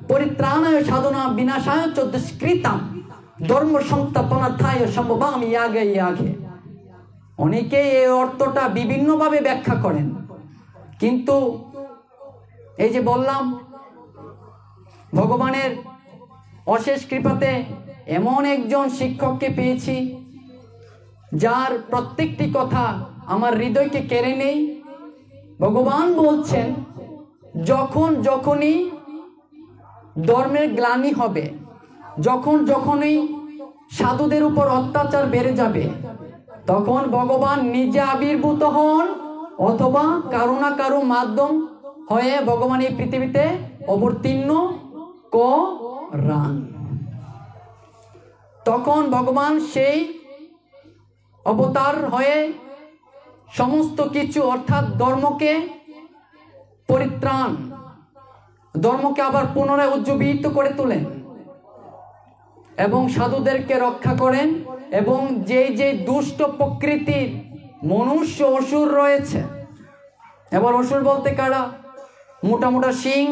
পরিত্রাণায় সাধনা বিনাশায় চ দুষ্কৃতম ধর্ম সংস্থাপনার্থায় সম্ভবামি ইয়াগে ইয়াগে। অনেকে এই অর্থটা বিভিন্নভাবে ব্যাখ্যা করেন, কিন্তু এই যে বললাম ভগবানের অশেষ কৃপাতে এমন একজন শিক্ষককে পেয়েছি যার প্রত্যেকটি কথা আমার হৃদয়কে কেড়ে নেই। ভগবান বলছেন যখনই ধর্মের গ্লানি হবে, যখনই সাধুদের উপর অত্যাচার বেড়ে যাবে, তখন ভগবান নিজে আবির্ভূত হন অথবা কারো না কারো মাধ্যম হয়ে ভগবান এই পৃথিবীতে অবতীর্ণ করান। তখন ভগবান সেই অবতার হয়ে সমস্ত কিছু অর্থাৎ ধর্মকে পরিত্রাণ, ধর্মকে আবার পুনরায় উজ্জীবিত করে তোলেন এবং সাধুদেরকে রক্ষা করেন। এবং যে দুষ্ট প্রকৃতির মনুষ্য অসুর রয়েছে, এবার অসুর বলতে কারা? মোটা মোটা শিং,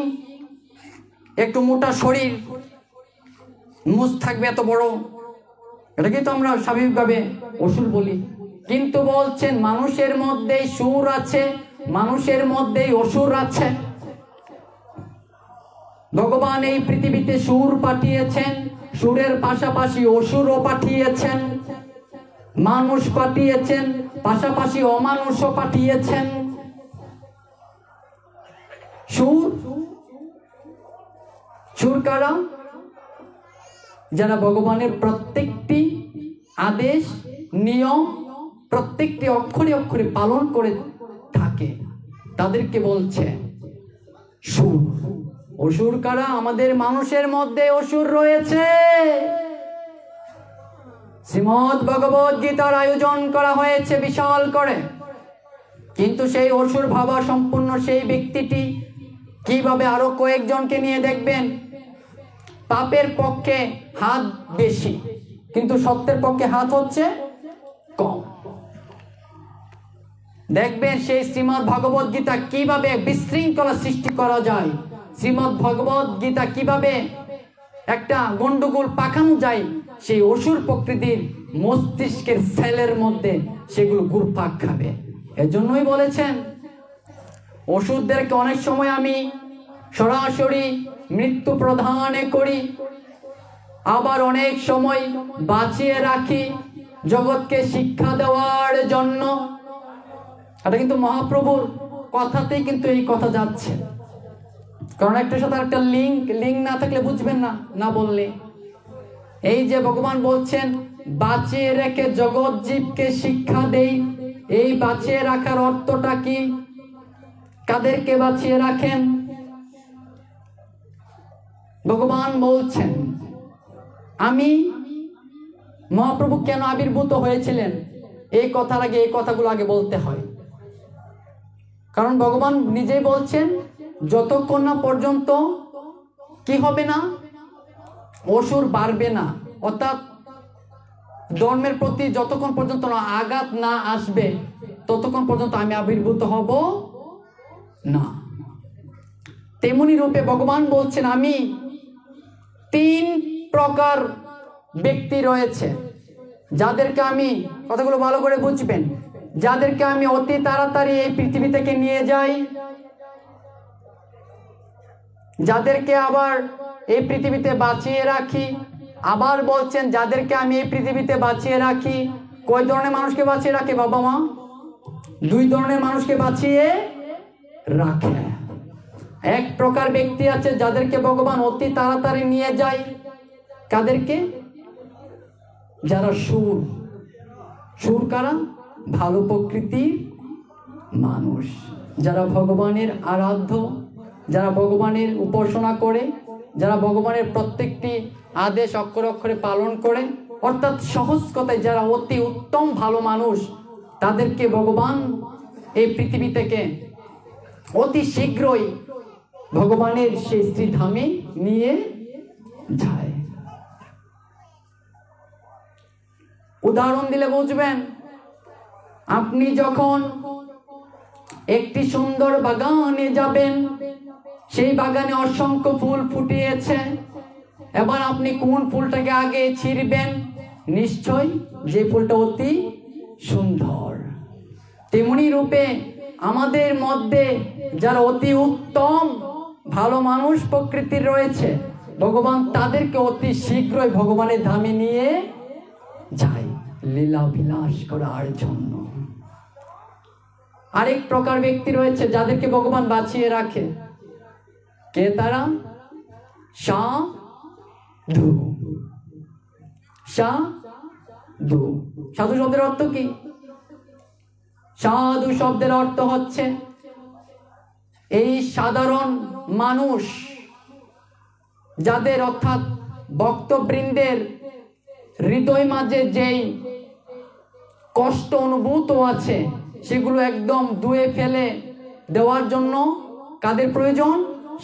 একটু মোটা শরীর, মুখ থাকবে এত বড়, এটাকে তো আমরা স্বাভাবিকভাবে অসুর বলি। কিন্তু বলছেন মানুষের মধ্যেই সুর আছে, মানুষের মধ্যেই অসুর আছে। ভগবান এই পৃথিবীতে সুর পাঠিয়েছেন, সুরের পাশাপাশি অসুরও পাঠিয়েছেন, মানুষ পাঠিয়েছেন, পাশাপাশি অমানুষও পাঠিয়েছেন। সুর কারা? যারা ভগবানের প্রত্যেকটি আদেশ নিয়ম প্রত্যেকটি অক্ষরে অক্ষরে পালন করে থাকে, তাদেরকে বলছে সুর। অসুর কারা? আমাদের মানুষের মধ্যে অসুর রয়েছে। শ্রীমদ্ ভগবদ গীতার আয়োজন করা হয়েছে বিশাল করে, কিন্তু সেই অসুর ভাবা সম্পূর্ণ সেই ব্যক্তিটি কিভাবে আরো কয়েকজনকে নিয়ে দেখবেন পাপের পক্ষে হাত বেশি, কিন্তু সত্যের পক্ষে হাত হচ্ছে কম। দেখবেন সেই শ্রীমদ্ ভগবদ গীতা কিভাবে বিশৃঙ্খলা সৃষ্টি করা যায়, শ্রীমদ্ ভগবদ গীতা কিভাবে একটা গন্ডগোল পাকানো যায়, সেই অসুর প্রকৃতির মস্তিষ্কের সেলের মধ্যে সেগুলো ঘুরপাক খাবে। এজন্যই বলেছেন অসুরদেরকে অনেক সময় আমি সরাসরি মৃত্যু প্রদানে করি, আবার অনেক সময় বাঁচিয়ে রাখি জগৎকে শিক্ষা দেওয়ার জন্য। এটা কিন্তু মহাপ্রভুর কথাতেই কিন্তু এই কথা যাচ্ছে, কারণ একটার সাথে একটা লিঙ্ক না থাকলে বুঝবেন না, না বললে। এই যে ভগবান বলছেন বাঁচিয়ে রেখে জগৎ জীবকে শিক্ষা দেই, এই বাঁচিয়ে রাখার অর্থটা কি? কাদেরকে বাঁচিয়ে রাখেন? ভগবান বলছেন আমি মহাপ্রভু কেন আবির্ভূত হয়েছিলেন, এই কথার আগে এই কথাগুলো আগে বলতে হয়। কারণ ভগবান নিজেই বলছেন যতক্ষণ না পর্যন্ত কি হবে না, অসুর বাড়বে না, অর্থাৎ ধর্মের প্রতি যতক্ষণ পর্যন্ত আঘাত না আসবে ততক্ষণ পর্যন্ত আমি আবির্ভূত হব না। তেমনি রূপে ভগবান বলছেন আমি 3 প্রকার ব্যক্তি রয়েছে যাদেরকে আমি, কথাগুলো ভালো করে বুঝবেন, যাদেরকে আমি অতি তাড়াতাড়ি এই পৃথিবী থেকে নিয়ে যাই, যাদেরকে আবার এই পৃথিবীতে বাঁচিয়ে রাখি। আবার বলছেন যাদেরকে আমি এই পৃথিবীতে বাঁচিয়ে রাখি, কয় ধরনের মানুষকে বাঁচিয়ে রাখে বাবা মা? 2 ধরনের মানুষকে বাঁচিয়ে রাখে। এক প্রকার ব্যক্তি আছে যাদেরকে ভগবান অতি তাড়াতাড়ি নিয়ে যায়, কাদেরকে? যারা সুর। সুর কারা? ভালো প্রকৃতির মানুষ, যারা ভগবানের আরাধ্য, যারা ভগবানের উপাসনা করে, যারা ভগবানের প্রত্যেকটি আদেশ অক্ষরে অক্ষরে পালন করে, অর্থাৎ সহজ কথায় যারা অতি উত্তম ভালো মানুষ, তাদেরকে ভগবান এই পৃথিবী থেকে অতি শীঘ্রই ভগবানের সেই শ্রীধামে নিয়ে যায়। উদাহরণ দিলে বুঝবেন, আপনি যখন একটি সুন্দর বাগানে যাবেন, সেই বাগানে অসংখ্য ফুল ফুটিয়েছে, এবার আপনি কোন ফুলটাকে আগে ছিঁড়বেন? নিশ্চয় যে ফুলটা অতি সুন্দর। তেমনি রূপে আমাদের মধ্যে যারা অতি উত্তম ভালো মানুষ প্রকৃতির রয়েছে, ভগবান তাদেরকে অতি শীঘ্রই ভগবানের ধামে নিয়ে যায় লীলা বিলাস করার জন্য। আরেক প্রকার ব্যক্তি রয়েছে যাদেরকে ভগবান বাঁচিয়ে রাখে, কে তারা? সাধু। সাধু শব্দের অর্থ কি? সাধু শব্দের অর্থ হচ্ছে এই সাধারণ মানুষ যাদের, অর্থাৎ ভক্তবৃন্দের হৃদয় মাঝে যেই কষ্ট অনুভূত আছে সেগুলো একদম ধুয়ে ফেলে দেওয়ার জন্য কাদের প্রয়োজন?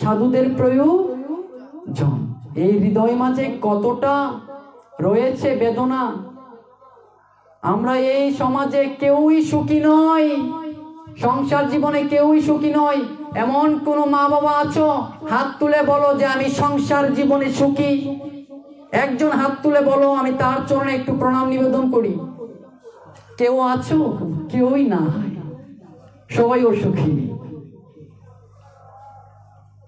সাধুদের প্রয়োজন। এই হৃদয় মাঝে কতটা রয়েছে বেদনা। আমরা এই সমাজে কেউই সুখী নয়, সংসার জীবনে কেউই সুখী নয়। এমন কোন মা বাবা আছো, হাত তুলে বলো যে আমি সংসার জীবনে সুখী। একজন হাত তুলে বলো, আমি তার চরণে একটু প্রণাম নিবেদন করি। কেউ আছো? কেউই না, সবাই অসুখী,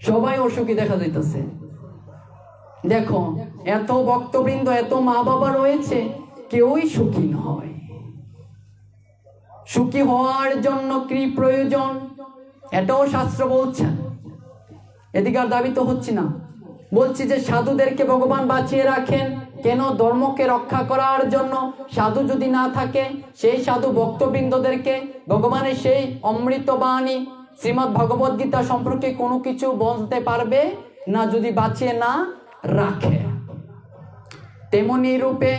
সবাই অসুখী দেখা যাইতেছে। দেখো, এত ভক্তবৃন্দ, এত মা বাবা রয়েছে, কেউই সুখী নয়। সুখী হওয়ার জন্য কি প্রয়োজন, এটাও শাস্ত্র বলছেন। এদিকে আর দাবি তো হচ্ছে না, বলছি যে সাধুদেরকে ভগবান বাঁচিয়ে রাখেন কেন? ধর্মকে রক্ষা করার জন্য। সাধু যদি না থাকে, সেই সাধু ভক্তবৃন্দদেরকে ভগবানের সেই অমৃত বাণী শ্রীমদ্ ভগবদ গীতা সম্পর্কে কোনো কিছু বলতে পারবে না, যদি বাঁচিয়ে না রাখে। তেমনি রূপে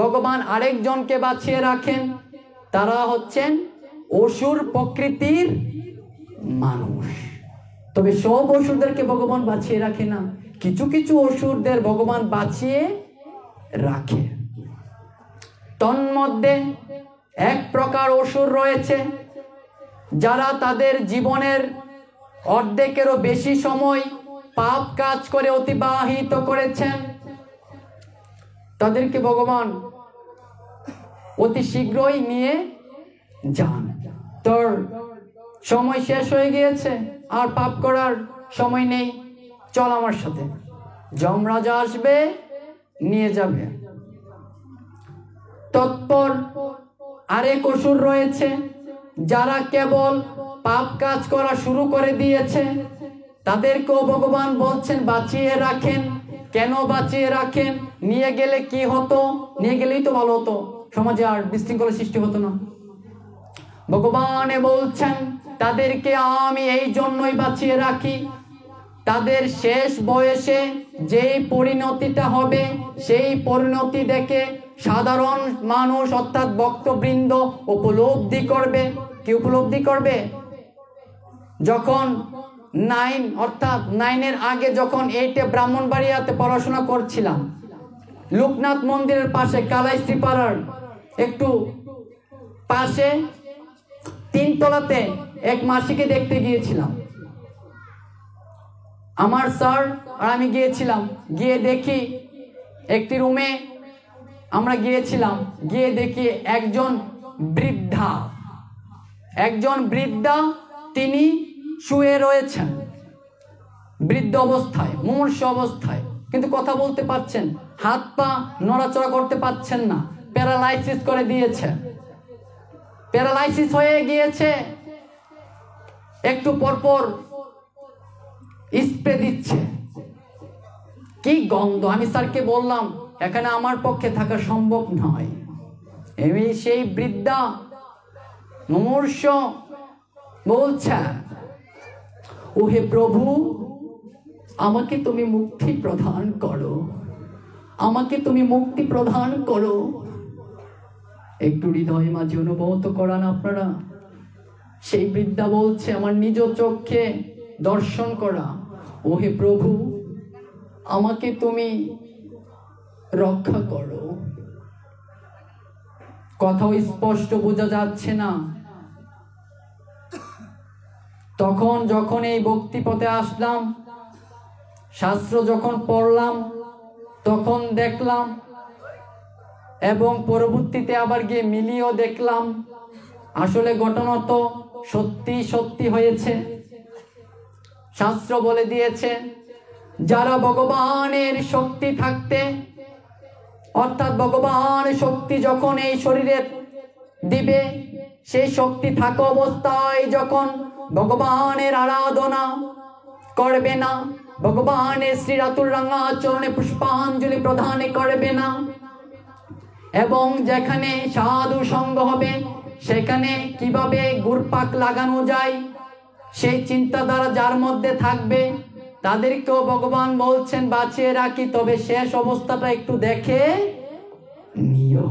ভগবান আরেকজনকে বাঁচিয়ে রাখেন, তারা হচ্ছেন অসুর প্রকৃতির মানুষ। তবে সব অসুরদেরকে ভগবান বাঁচিয়ে রাখে না, কিছু কিছু অসুরদের ভগবান বাঁচিয়ে রাখে। তন্মধ্যে এক প্রকার অসুর রয়েছে, যারা তাদের জীবনের অর্ধেকেরও বেশি সময় পাপ কাজ করে অতিবাহিত করেছেন। তাদেরকে ভগবান অতি শীঘ্রই নিয়ে যান। তোর সময় শেষ হয়ে গিয়েছে, আর পাপ করার সময় নেই, চল আমার সাথে। যমরাজা আসবে, নিয়ে যাবে। তৎপর আরেক অসুর রয়েছে, যারা কেবল পাপ কাজ করা শুরু করে দিয়েছে। তাদেরকেও ভগবান বলছেন বাঁচিয়ে রাখেন। কেন বাঁচিয়ে রাখেন? নিয়ে গেলে কি হতো? নিয়ে গেলেই তো ভালো হতো, সমাজে আর বিশৃঙ্খলা সৃষ্টি হতো না। ভগবান বলছেন তাদেরকে আমি এই জন্যই বাঁচিয়ে রাখি, তাদের শেষ বয়সে যেই পরিণতিটা হবে, সেই পরিণতি দেখে সাধারণ মানুষ অর্থাৎ ভক্তবৃন্দ উপলব্ধি করবে। কি উপলব্ধি করবে? যখন 9 অর্থাৎ 9-এর আগে যখন 8-এ ব্রাহ্মণবাড়িয়াতে পড়াশোনা করছিলাম, লোকনাথ মন্দিরের পাশে কালাইস্ত্রী পাড়ার একটু পাশে 3 তলাতে এক মাসিকে দেখতে গিয়েছিলাম। আমার স্যার আর আমি গিয়েছিলাম, গিয়ে দেখি একটি রুমে আমরা গিয়েছিলাম, গিয়ে দেখি একজন বৃদ্ধা তিনি শুয়ে রয়েছেন, বৃদ্ধ অবস্থায়, মুমূর্ষু অবস্থায়, কিন্তু কথা বলতে পারছেন, হাত পা নড়াচড়া করতে পারছেন না, প্যারালাইসিস করে দিয়েছে, প্যারালাইসিস হয়ে গিয়েছে। একটু পরপর স্প্রে দিচ্ছে, কি গন্ধ! আমি স্যারকে বললাম এখানে আমার পক্ষে থাকা সম্ভব নয়। সেই বৃদ্ধা মুমূর্ষু বলছে, ও হে প্রভু, আমাকে তুমি মুক্তি প্রদান করো, আমাকে তুমি মুক্তি প্রদান করো। একটু হৃদয় মাঝে অনুভব করান আপনারা। সেই বৃদ্ধা বলছে, আমার নিজ চোখে দর্শন করা, ও হে প্রভু, আমাকে তুমি রক্ষা করো। কথাও স্পষ্ট বোঝা যাচ্ছে না। তখন যখন এই ভক্তিপথে আসলাম, শাস্ত্র যখন পড়লাম, তখন দেখলাম এবং পরবর্তীতে আবার গিয়ে মিলিয়েও দেখলাম, আসলে ঘটনা তো সত্যি সত্যি হয়েছে। শাস্ত্র বলে দিয়েছে, যারা ভগবানের শক্তি থাকতে, অর্থাৎ ভগবান শক্তি যখন এই শরীরে দিবে, সেই শক্তি থাকা অবস্থায় যখন ভগবানের আরাধনা করবে না, ভগবানের শ্রীরাতুর রাঙা চরণে পুষ্পাঞ্জলি প্রদান করবে না, এবং যেখানে সাধু সঙ্গ হবে সেখানে কিভাবে গুরপাক লাগানো যায় সেই চিন্তাধারা যার মধ্যে থাকবে, তাদেরকেও ভগবান বলছেন বাঁচিয়ে রাখি। তবে শেষ অবস্থাটা একটু দেখে নিও।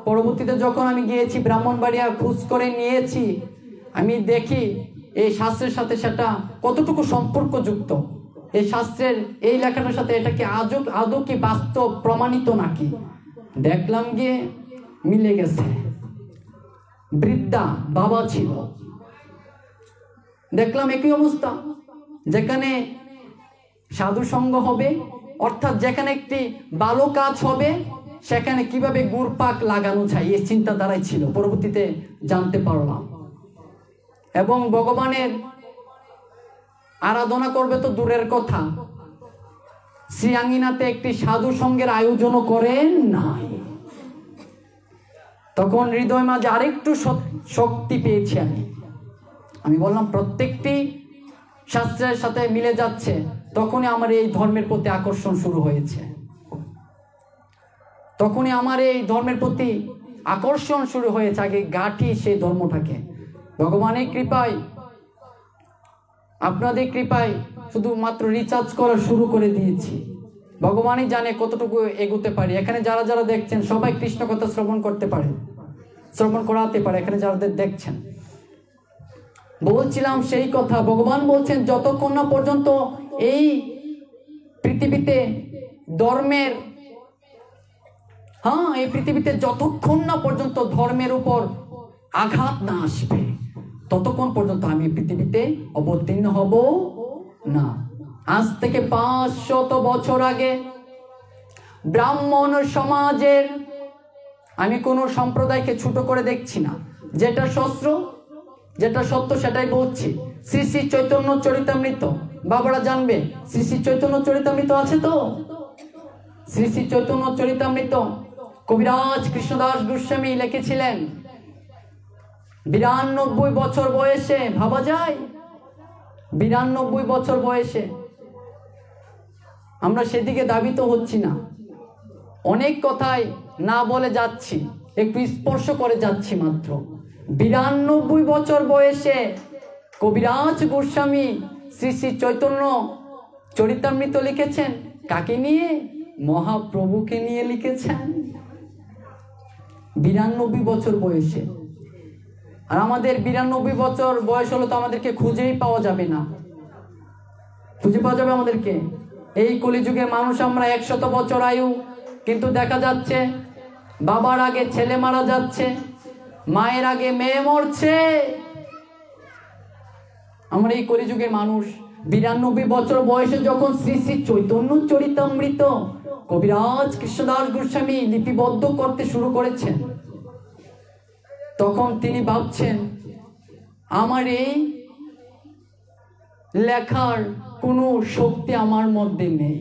পরবর্তীতে যখন আমি গিয়েছি ব্রাহ্মণবাড়িয়া, খোঁজ করে নিয়েছি, আমি দেখি এই শাস্ত্রের সাথে সেটা কতটুকু সম্পর্কযুক্ত। এই শাস্ত্রের এই লেখাটার সাথে এটা কি আদৌ কি বাস্তব প্রমাণিত নাকি? দেখলাম গিয়ে মিলে গেছে। বৃদ্ধা বাবা ছিল, দেখলাম একই অবস্থা। যেখানে সাধু সঙ্গ হবে, অর্থাৎ যেখানে একটি ভালো কাজ হবে, সেখানে কিভাবে গুড় পাক লাগানো যায় এই চিন্তাধারাই ছিল। পরবর্তীতে জানতে পারলাম। এবং ভগবানের আরাধনা করবে তো দূরের কথা, শ্রীআঙ্গিনাতে একটি সাধু সঙ্গের আয়োজনও করেন নাই। তখন হৃদয় মাঝে আরেকটু শক্তি পেয়েছি আমি বললাম প্রত্যেকটি শাস্ত্রের সাথে মিলে যাচ্ছে। তখনই আমার এই ধর্মের প্রতি আকর্ষণ শুরু হয়েছে। তখনই আমার এই ধর্মের প্রতি আকর্ষণ শুরু হয়েছে। আগে গাঁঠি সেই ধর্মটাকে। ভগবানের কৃপায়, আপনাদের কৃপায় শুধুমাত্র রিচার্জ করা শুরু করে দিয়েছি। ভগবানই জানে কতটুকু এগোতে পারি। এখানে যারা যারা দেখছেন সবাই কৃষ্ণ কথা শ্রবণ করতে পারে, শ্রবণ করাতে পারে। এখানে যারা দেখছেন, বলছিলাম সেই কথা। ভগবান বলছেন যতক্ষণ না পর্যন্ত এই পৃথিবীতে ধর্মের, এই পৃথিবীতে যতক্ষণ না পর্যন্ত ধর্মের উপর আঘাত না আসবে, ততক্ষণ পর্যন্ত আমি পৃথিবীতে অবতীর্ণ হব না। আজ থেকে 500 বছর আগে ব্রাহ্মণ সমাজের, আমি কোনো সম্প্রদায়কে ছোট করে দেখছি না, যেটা সত্য সেটাই বলছি। শ্রী শ্রী চৈতন্য চরিতামৃত বাবারা জানবে। শ্রী শ্রী চৈতন্য চরিতামৃত আছে তো? শ্রী শ্রী চৈতন্য চরিতামৃত কবিরাজ কৃষ্ণদাস গোস্বামী লিখেছিলেন 92 বছর বয়সে। ভাবা যায় 92 বছর বয়সে। আমরা সেদিকে দাবিত হচ্ছি না, অনেক কথাই না বলে যাচ্ছি, একটু স্পর্শ করে যাচ্ছি মাত্র। 92 বছর বয়সে কবিরাজ গোস্বামী শ্রী শ্রী চৈতন্য চরিতামৃত লিখেছেন। কাকে নিয়ে? মহাপ্রভুকে নিয়ে লিখেছেন। 92 বছর বয়সে। আর আমাদের 92 বছর বয়স হলো তো আমাদেরকে খুঁজেই পাওয়া যাবে না। খুঁজে পাওয়া যাবে আমাদেরকে? এই কলিযুগে মানুষ আমরা 100 বছর আয়ু, কিন্তু দেখা যাচ্ছে বাবার আগে ছেলে মারা যাচ্ছে, মায়ের আগে মেয়ে মরছে। আমরা এই কলিযুগের মানুষ। 92 বছর বয়সে যখন শ্রী শ্রী চৈতন্য চরিতামৃত কবিরাজ কৃষ্ণদাস গোস্বামী লিপিবদ্ধ করতে শুরু করেছেন, তখন তিনি ভাবছেন আমার এই লেখার কোনো শক্তি আমার মধ্যে নেই।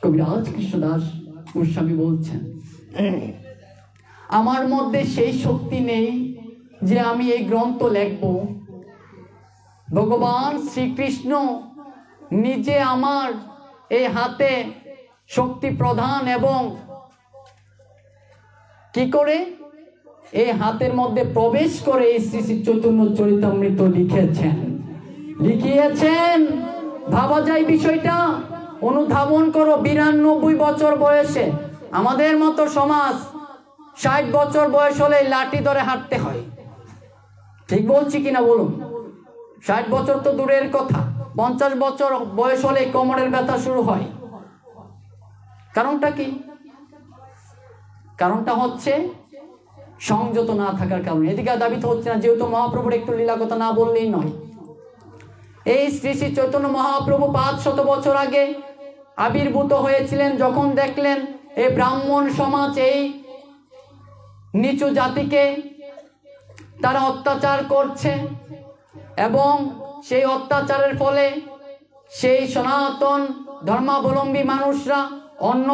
কবিরাজ কৃষ্ণদাস গোস্বামী বলছেন আমার মধ্যে সেই শক্তি নেই যে আমি এই গ্রন্থ লিখব। ভগবান শ্রীকৃষ্ণ নিজে আমার এই হাতে শক্তি প্রদান এবং কি করে এই হাতের মধ্যে প্রবেশ করে এই শ্রী শ্রী চৈতন্য চরিতামৃত লিখিয়েছেন। ভাবা যায় বিষয়টা? অনুধাবন করো। 92 বছর বয়সে আমাদের মতো সমাজ 60 বছর বয়স হলে লাঠি ধরে হাঁটতে হয়। ঠিক বলছি কিনা বলুন? 60 বছর তো দূরের কথা, 50 বছর বয়স হলে কোমরের ব্যথা শুরু হয়। কারণটা কি? কারণটা হচ্ছে সংযত না থাকার কারণে। এদিকে দাবি তো হচ্ছে না, যেহেতু মহাপ্রভুর একটু লীলা কথা না বললেই নয়। এই শ্রী শ্রী চৈতন্য মহাপ্রভু 500 বছর আগে আবির্ভূত হয়েছিলেন। যখন দেখলেন এই ব্রাহ্মণ সমাজ এই নিচু জাতিকে তারা অত্যাচার করছে, এবং সেই অত্যাচারের ফলে সেই সনাতন ধর্মাবলম্বী মানুষরা অন্য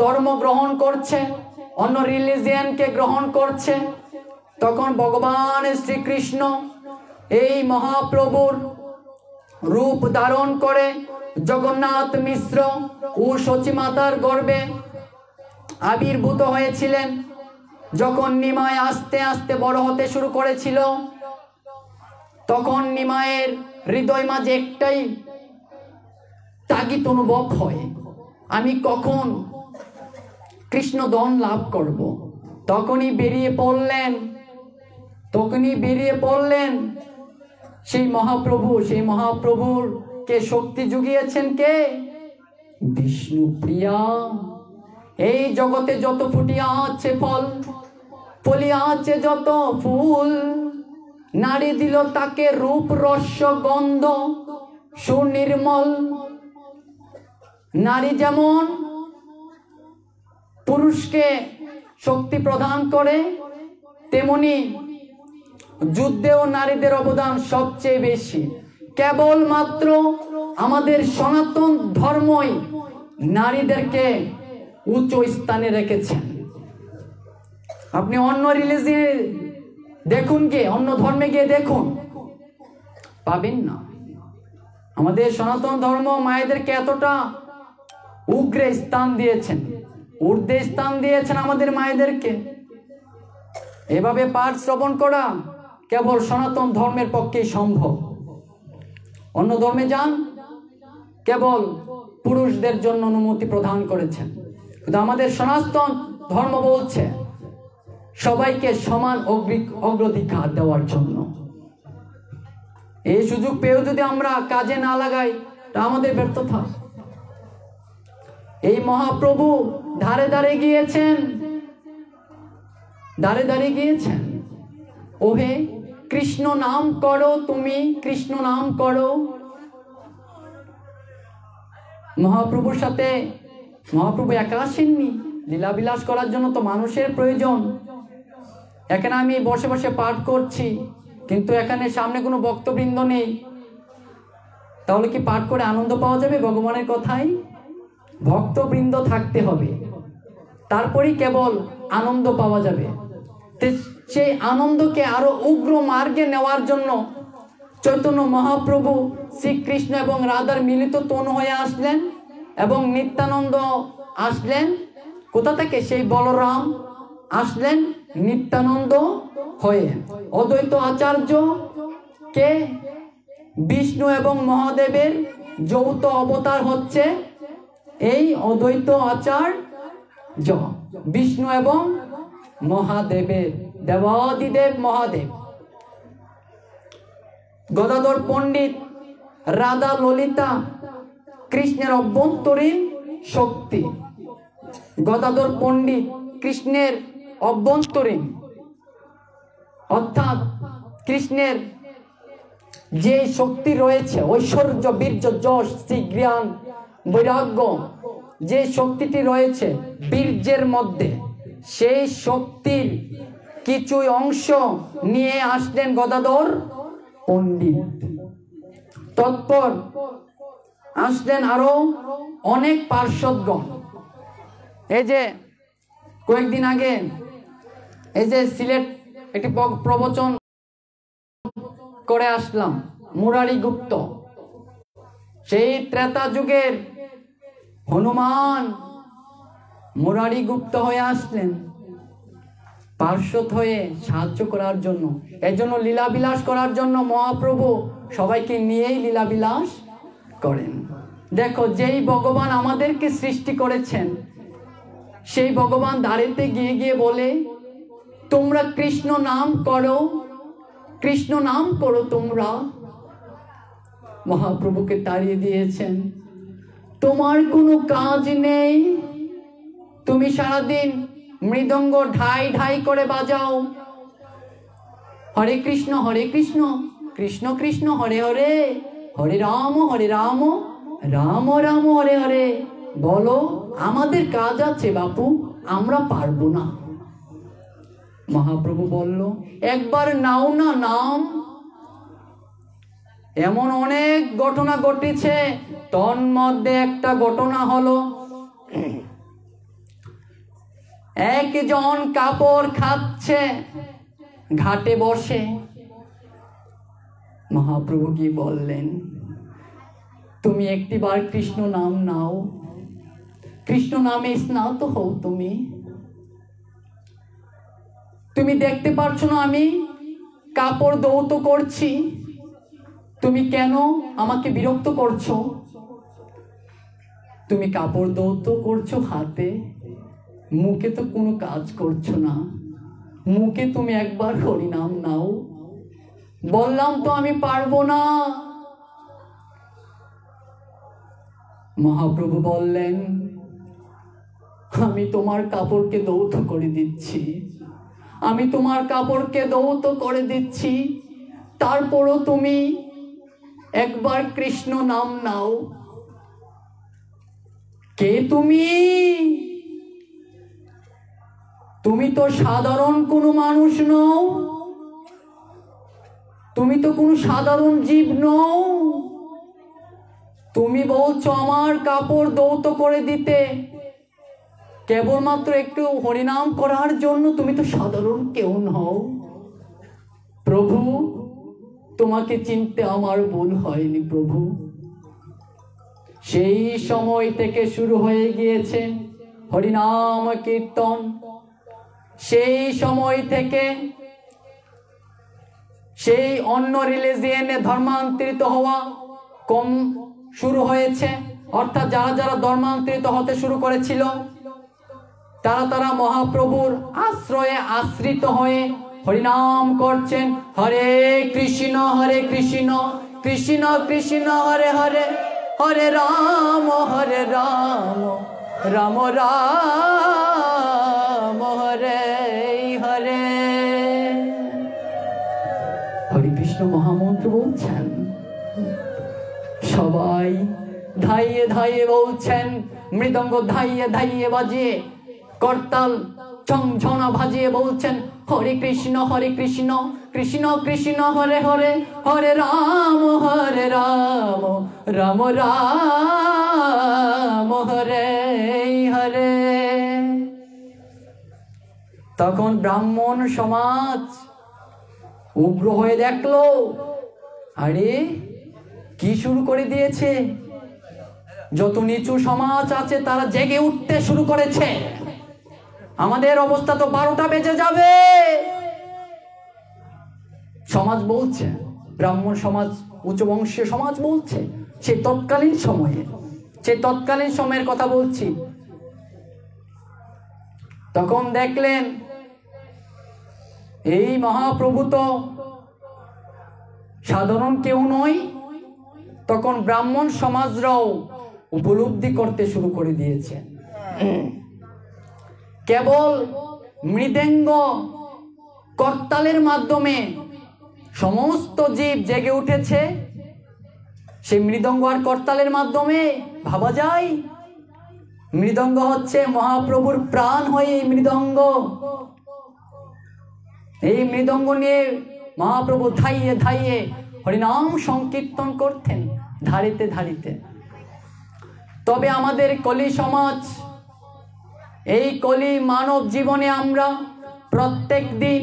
ধর্ম গ্রহণ করছে, অন্য রিলিজিয়ানকে গ্রহণ করছে, তখন ভগবান শ্রীকৃষ্ণ এই মহাপ্রভুর রূপ ধারণ করে জগন্নাথ মিশ্র ও সচিমাতার গর্ভে আবির্ভূত হয়েছিলেন। যখন নিমাই আস্তে আস্তে বড় হতে শুরু করেছিল, তখন নিমাইয়ের হৃদয় মাঝে একটাই তাগিদ অনুভব হয়, আমি কখন কৃষ্ণধন লাভ করব। তখনই বেরিয়ে পড়লেন সেই মহাপ্রভুর কে শক্তি জুগিয়েছেন? কে? বিষ্ণু প্রিয়া। এই জগতে যত ফুটিয়া আছে ফল, ফলিয়া আছে যত ফুল, নারী দিল তাকে রূপ রস গন্ধ সুনির্মল। নারী যেমন পুরুষকে শক্তি প্রদান করে, তেমনি যুদ্ধেও নারীদের অবদান সবচেয়ে বেশি। কেবলমাত্র আমাদের সনাতন ধর্মই নারীদেরকে উচ্চ স্থানে রেখেছেন। আপনি অন্য রিলিজিয়নে দেখুন, গিয়ে অন্য ধর্মে গিয়ে দেখুন, পাবেন না। আমাদের সনাতন ধর্ম মায়েদেরকে এতটা উগ্রে স্থান দিয়েছেন, ঊর্ধ্বে স্থান দিয়েছেন আমাদের মায়েদেরকে। এভাবে পাঠ শ্রবণ করা কেবল সনাতন ধর্মের পক্ষেই সম্ভব। অন্য ধর্মে যান, কেবল পুরুষদের জন্য অনুমতি প্রদান করেছেন, কিন্তু আমাদের সনাতন ধর্ম বলছে সবাইকে সমান অগ্রাধিকার দেওয়ার জন্য। এই সুযোগ পেয়েও যদি আমরা কাজে না লাগাই, তা আমাদের ব্যর্থতা। এই মহাপ্রভু ধারে ধারে গিয়েছেন, ধারে ধারে গিয়েছেন, ওহে কৃষ্ণ নাম করো, তুমি কৃষ্ণ নাম করো। মহাপ্রভুর সাথে মহাপ্রভু একা আসেননি, লীলাবিলাস করার জন্য তো মানুষের প্রয়োজন। এখানে আমি বসে বসে পাঠ করছি, কিন্তু এখানে সামনে কোনো ভক্তবৃন্দ নেই, তাহলে কি পাঠ করে আনন্দ পাওয়া যাবে? ভগবানের কথাই ভক্তবৃন্দ থাকতে হবে, তারপরেই কেবল আনন্দ পাওয়া যাবে। সেই আনন্দকে আরো উগ্র মার্গে নেওয়ার জন্য চৈতন্য মহাপ্রভু শ্রীকৃষ্ণ এবং রাধার মিলিত তনু হয়ে আসলেন, এবং নিত্যানন্দ আসলেন। কোথা থেকে? সেই বলরাম আসলেন নিত্যানন্দ হয়ে। অদ্বৈত আচার্য কে? বিষ্ণু এবং মহাদেবের যৌথ অবতার হচ্ছে এই অদ্বৈত আচার্য, বিষ্ণু এবং মহাদেবের, দেবাদিদেব মহাদেব। গদাধর পণ্ডিত, রাধা ললিতা কৃষ্ণের অভ্যন্তরীণ শক্তি। গদাধর পণ্ডিত কৃষ্ণের অভ্যন্তরীণ, অর্থাৎ কৃষ্ণের যে শক্তি রয়েছে, ঐশ্বর্য, বীর্য, যশ, শ্রী জ্ঞান, বৈরাগ্য, যে শক্তিটি রয়েছে বীর্যের মধ্যে, সেই শক্তির কিছু অংশ নিয়ে আসলেন গদাধর পণ্ডিত। তৎপর আসলেন আরো অনেক পার্শ্বদগণ। এই যে কয়েকদিন আগে এই যে সিলেট একটি প্রবচন করে আসলাম, মুরারি গুপ্ত, সেই ত্রেতা যুগের হনুমান মুরারি গুপ্ত হয়ে আসলেন পার্শ্বদ হয়ে সাহায্য করার জন্য। এর জন্য লীলাবিলাস করার জন্য মহাপ্রভু সবাইকে নিয়েই লীলাবিলাস করেন। দেখো, যেই ভগবান আমাদেরকে সৃষ্টি করেছেন, সেই ভগবান দাঁড়িতে গিয়ে গিয়ে বলে, তোমরা কৃষ্ণ নাম করো, কৃষ্ণ নাম করো তোমরা। মহাপ্রভুকে তাড়িয়ে দিয়েছেন, তোমার কোনো কাজ নেই, তুমি সারাদিন মৃদঙ্গ ঢাই ঢাই করে বাজাও, হরে কৃষ্ণ কৃষ্ণ কৃষ্ণ হরে হরে, হরে রাম রাম রাম হরে হরে। বলো, আমাদের কাজ আছে বাপু, আমরা পারবো না। মহাপ্রভু বলল, একবার নাও না নাম। এমন অনেক ঘটনা ঘটেছে, তন্মধ্যে একটা ঘটনা হলো, একজন কাপড় খাচ্ছে ঘাটে বসে। মহাপ্রভু কি বললেন, তুমি একটিবার কৃষ্ণ নাম নাও, কৃষ্ণ নামে স্নাত হও। তুমি দেখতে পারছো না আমি কাপড় ধৌত করছি, তুমি কেন আমাকে বিরক্ত করছো? তুমি কাপড় ধৌত করছো হাতে, মুখে তো কোনো কাজ করছো না। মুখে তুমি একবার হরিনাম নাও। বললাম তো আমি পারবো না। মহাপ্রভু বললেন, আমি তোমার কাপড়কে দৌত করে দিচ্ছি, আমি তোমার কাপড়কে দৌত করে দিচ্ছি, তারপরও তুমি একবার কৃষ্ণ নাম নাও। কে তুমি? তুমি তো সাধারণ কোনো মানুষ নও, তুমি তো কোনো সাধারণ জীব নও। তুমি বলছো আমার কাপড় দৌত করে দিতে, কেবলমাত্র একটু হরিনাম করার জন্য। তুমি তো সাধারণ কেউ নও। প্রভু, তোমাকে চিনতে আমার ভুল হয়নি প্রভু। সেই সময় থেকে শুরু হয়ে গিয়েছে হরিনাম কীর্তন। সেই সময় থেকে সেই অন্য রিলিজিয়নে ধর্মান্তরিত হওয়া কম শুরু হয়েছে। অর্থাৎ যারা যারা ধর্মান্তরিত হতে শুরু করেছিল, তারা মহাপ্রভুর আশ্রয়ে আশ্রিত হয়ে হরিনাম করছেন। হরে কৃষ্ণ কৃষ্ণ কৃষ্ণ হরে হরে, হরে রাম রাম রাম হরে হরে। হরে কৃষ্ণ মহামন্ত্র বলছেন, সবাই ধাইয়ে ধাইয়ে বলছেন, মৃদঙ্গ ধাইয়ে ধাইয়ে বাজিয়ে, করতাল ঝংঝনা ভাজিয়ে বলছেন, হরে কৃষ্ণ কৃষ্ণ কৃষ্ণ হরে হরে, হরে রাম রাম রাম হরে হরে। তখন ব্রাহ্মণ সমাজ উগ্র হয়ে দেখলো, আরে কি শুরু করে দিয়েছে। যত নিচু সমাজ আছে তারা জেগে উঠতে শুরু করেছে। আমাদের অবস্থা তো 12টা বেজে যাবে। সমাজ বলছে, ব্রাহ্মণ সমাজ, উচ্চবংশীয় সমাজ বলছে, সেই তৎকালীন সময়ের কথা বলছি। তখন দেখলেন এই মহাপ্রভু তো সাধারণ কেউ নয়। তখন ব্রাহ্মণ সমাজরাও উপলব্ধি করতে শুরু করে দিয়েছে। কেবল মৃদঙ্গ করতালের মাধ্যমে সমস্ত জীব জেগে উঠেছে। সেই মৃদঙ্গ আর করতালের মাধ্যমে ভাবা যায় মৃদঙ্গ হচ্ছে মহাপ্রভুর প্রাণ হয়ে এই মৃদঙ্গ নিয়ে মহাপ্রভু ধাইয়ে ধাইয়ে হরিনাম সংকীর্তন করতেন ধারিতে ধারিতে। তবে আমাদের কলি সমাজ, এই কলি মানব জীবনে আমরা প্রত্যেক দিন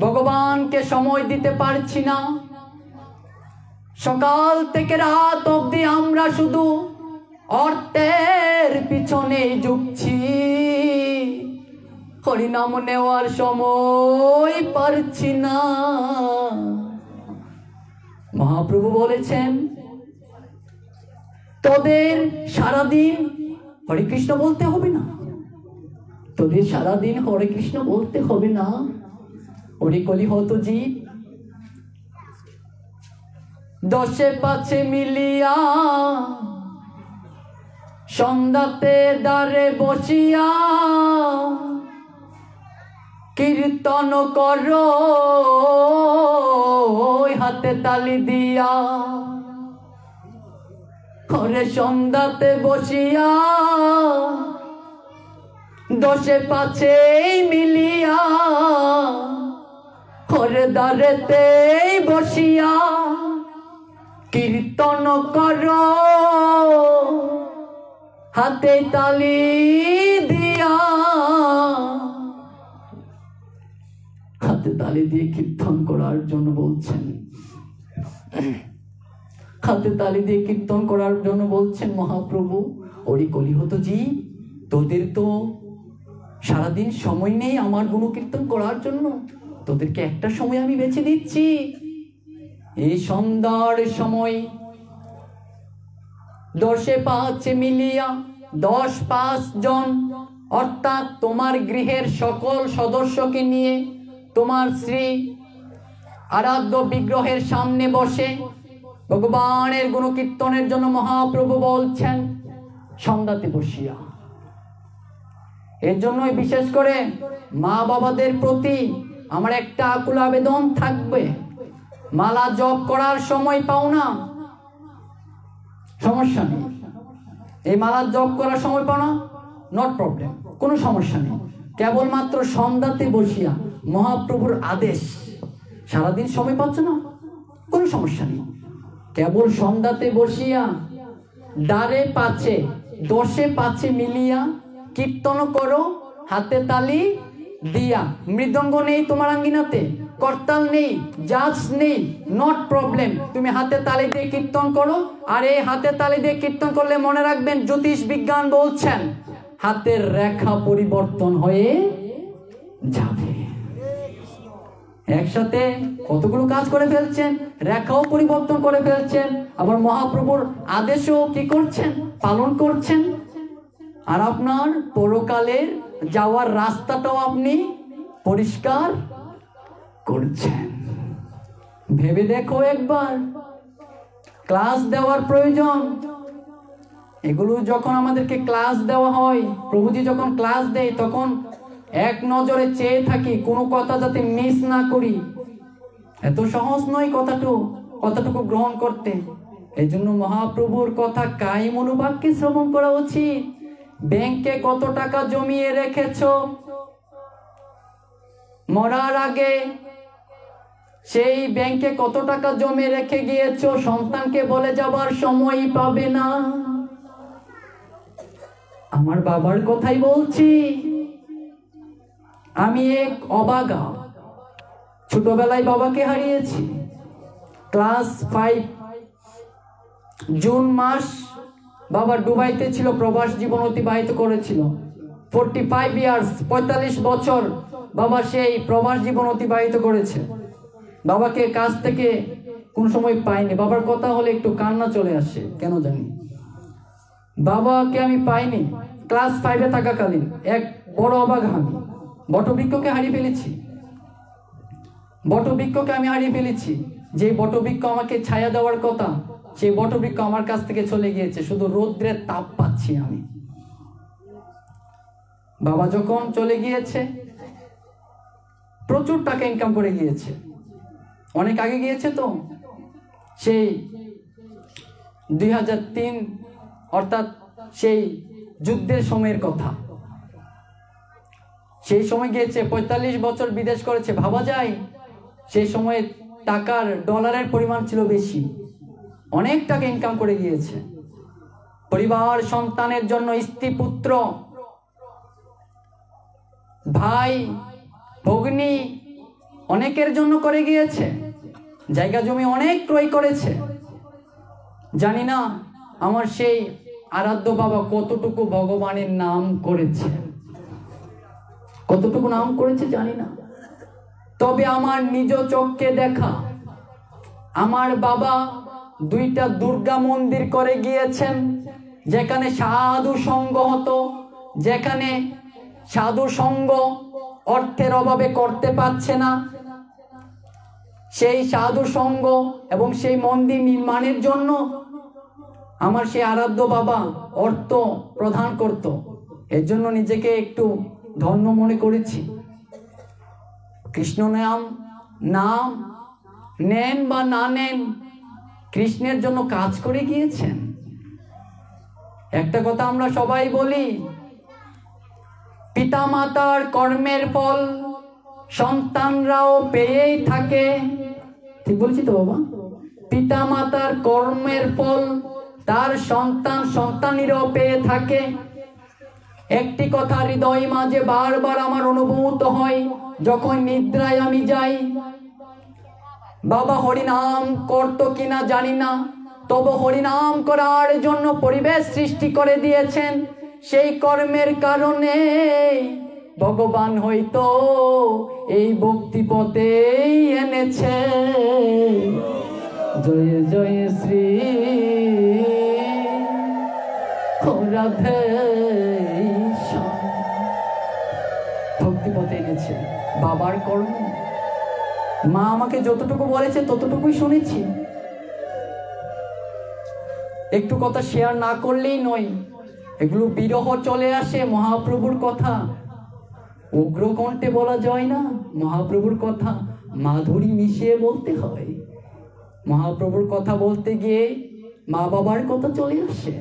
ভগবানকে সময় দিতে পারছি না। সকাল থেকে রাত অবধি আমরা শুধু অর্থের পিছনে ঝুঁকছি, হরিনাম নেওয়ার সময় পারছি না। মহাপ্রভু বলেছেন, তোদের সারাদিন হরে কৃষ্ণ বলতে হবে না, তোদের সারাদিন হরে কৃষ্ণ বলতে হবে না। ওরে কলি হত জীব, 10 5 মিলিয়া সন্ধ্যাতে দ্বারে বসিয়া কীর্তন করো হাতে তালি দিয়া। হরে সন্ধ্যাতে বসিয়া 10 5 মিলিয়া, হরে দ্বারেতে বসিয়া কীর্তন করো হাতে তালি দিয়া। হাতে তালি দিয়ে কীর্তন করার জন্য বলছেন, হাতে তালি দিয়ে কীর্তন করার জন্য বলছেন মহাপ্রভু। ওরে কলিহত জি, তোদের তো সারাদিন সময় নেই আমার গুণকীর্তন করার জন্য, তোদেরকে একটা সময় আমি বেছে দিচ্ছি। এই সন্ধ্যার সময় 10 5 মিলিয়া 10 5 জন, অর্থাৎ তোমার গৃহের সকল সদস্যকে নিয়ে তোমার শ্রী আরাধ্য বিগ্রহের সামনে বসে ভগবানের গুণকীর্তনের জন্য মহাপ্রভু বলছেন সন্ধ্যাতে বসিয়া। এর জন্যই বিশেষ করে মা বাবাদের প্রতি আমার একটা আকুল আবেদন থাকবে, মালা জপ করার সময় পাও না, সমস্যা নেই। এই মালা জপ করার সময় পাও না, নট প্রবলেম, কোনো সমস্যা নেই। কেবলমাত্র সন্ধ্যাতে বসিয়া মহাপ্রভুর আদেশ, সারাদিন সময় পাচ্ছ না, কোনো সমস্যা নেই। কেবল সন্ধ্যাতে বসিয়া দ্বারে পাছে দশে পাছে মিলিয়া কীর্তন করো হাতে তালি দিয়া। মৃদঙ্গ নেই তোমার আঙ্গিনাতে, করতাল নেই, জাজ নেই, নট প্রবলেম। তুমি হাতে তালি দিয়ে কীর্তন করো। আর এই হাতে তালি দিয়ে কীর্তন করলে মনে রাখবেন, জ্যোতিষ বিজ্ঞান বলছেন হাতের রেখা পরিবর্তন হয়ে যাবে। একসাথে কতগুলো কাজ করে ফেলছেন, রেখাও পরিবর্তন করে ফেলছেন, আবার মহাপ্রভুর আদেশও কি করছেন, পালন করছেন। আর আপনার পরকালের যাওয়ার রাস্তাটাও আপনি পরিষ্কার করছেন। ভেবে দেখো একবার, ক্লাস দেওয়ার প্রয়োজন। এগুলো যখন আমাদেরকে ক্লাস দেওয়া হয়, প্রভুজি যখন ক্লাস দেয়, তখন এক নজরে চেয়ে থাকি কোনো কথা যাতে মিস না করি। এত সহজ নয় কথাটুকু গ্রহণ করতে। এই জন্য মহাপ্রভুর কথা কায়িম অনুবাক্যে শ্রবণ করা উচিত। ব্যাংকে কত টাকা জমিয়ে রেখেছো, মরার আগে সেই ব্যাংকে কত টাকা জমে রেখে গিয়েছো, সন্তানকে বলে যাবার সময় পাবে না। আমার বাবার কথাই বলছি। আমি এক অবাগা, ছোটবেলায় বাবাকে হারিয়েছি। ক্লাস 5 জুন মাস বাবা দুবাইতে ছিল, প্রবাস জীবন অতিবাহিত করেছিল। 45 ইয়ার্স, 45 বছর বাবা সেই প্রবাস জীবন অতিবাহিত করেছে। বাবাকে কাছ থেকে কোন সময় পাইনি। বাবার কথা হলে একটু কান্না চলে আসে, কেন জানি। বাবাকে আমি পাইনি। ক্লাস 5-এ থাকাকালীন এক বড় অবাগা আমি বটবৃক্ষকে হারিয়ে ফেলেছি। বটবৃক্ষকে আমি হারিয়ে ফেলেছি। যে বটবৃক্ষ আমাকে ছায়া দেওয়ার কথা, সেই বটবৃক্ষ আমার কাছ থেকে চলে গিয়েছে। শুধু রৌদ্রের তাপ পাচ্ছি আমি। বাবা যখন চলে গিয়েছে, প্রচুর টাকা ইনকাম করে গিয়েছে, অনেক আগে গিয়েছে। তো সেই 2003 অর্থাৎ সেই যুদ্ধের সময়ের কথা। সেই সময় গিয়েছে, 45 বছর বিদেশ করেছে। ভাবা যায় সেই সময়ে টাকার, ডলারের পরিমাণ ছিল বেশি, অনেক টাকা ইনকাম করে গিয়েছে। পরিবার, সন্তানের জন্য, স্ত্রী, পুত্র, ভাই, ভগ্নী, অনেকের জন্য করে গিয়েছে। জায়গা জমি অনেক ক্রয় করেছে। জানি না আমার সেই আরাধ্য বাবা কতটুকু ভগবানের নাম করেছে, কতটুকু নাম করেছে জানি না। তবে আমার নিজ চোখে দেখা, আমার বাবা 2টা দুর্গা মন্দির করে গিয়েছেন, যেখানে সাধু সঙ্গ হতো, যেখানে সাধু সঙ্গ অর্থের অভাবে করতে পারছে না, সেই সাধু সঙ্গ এবং সেই মন্দির নির্মাণের জন্য আমার সেই আরাধ্য বাবা অর্থ প্রদান করত। এর জন্য নিজেকে একটু ধন্য মনে করেছি। কৃষ্ণ নাম নেন বা না নেন, কৃষ্ণের জন্য কাজ করে গিয়েছেন। একটা কথা আমরা সবাই বলি, পিতা মাতার কর্মের ফল সন্তানরাও পেয়েই থাকে। ঠিক বলছি তো বাবা? পিতা মাতার কর্মের ফল তার সন্তানেরাও পেয়ে থাকে। একটি কথা হৃদয় মাঝে বারবার আমার অনুভূত হয় যখন নিদ্রায় আমি যাই। বাবা হরিনাম করত কিনা জানি না, তবে হরিনাম করার জন্য পরিবেশ সৃষ্টি করে দিয়েছেন। সেই কর্মের কারণে ভগবান হয়তো এই ভক্তি পথেই এনেছে। জয় জয় শ্রী রাধে, ভক্তি পথে এনেছে বাবার কর্ম। মা আমাকে যতটুকু বলেছে ততটুকুই শুনেছি। একটু কথা শেয়ার না করলেই নয়। এগুলো বিরহ চলে আসে মহাপ্রভুর কথা, উগ্র কণ্ঠে বলা যায় না। মহাপ্রভুর কথা মাধুরী মিশিয়ে বলতে হয়। মহাপ্রভুর কথা বলতে গিয়ে মা বাবার কথা চলে আসে।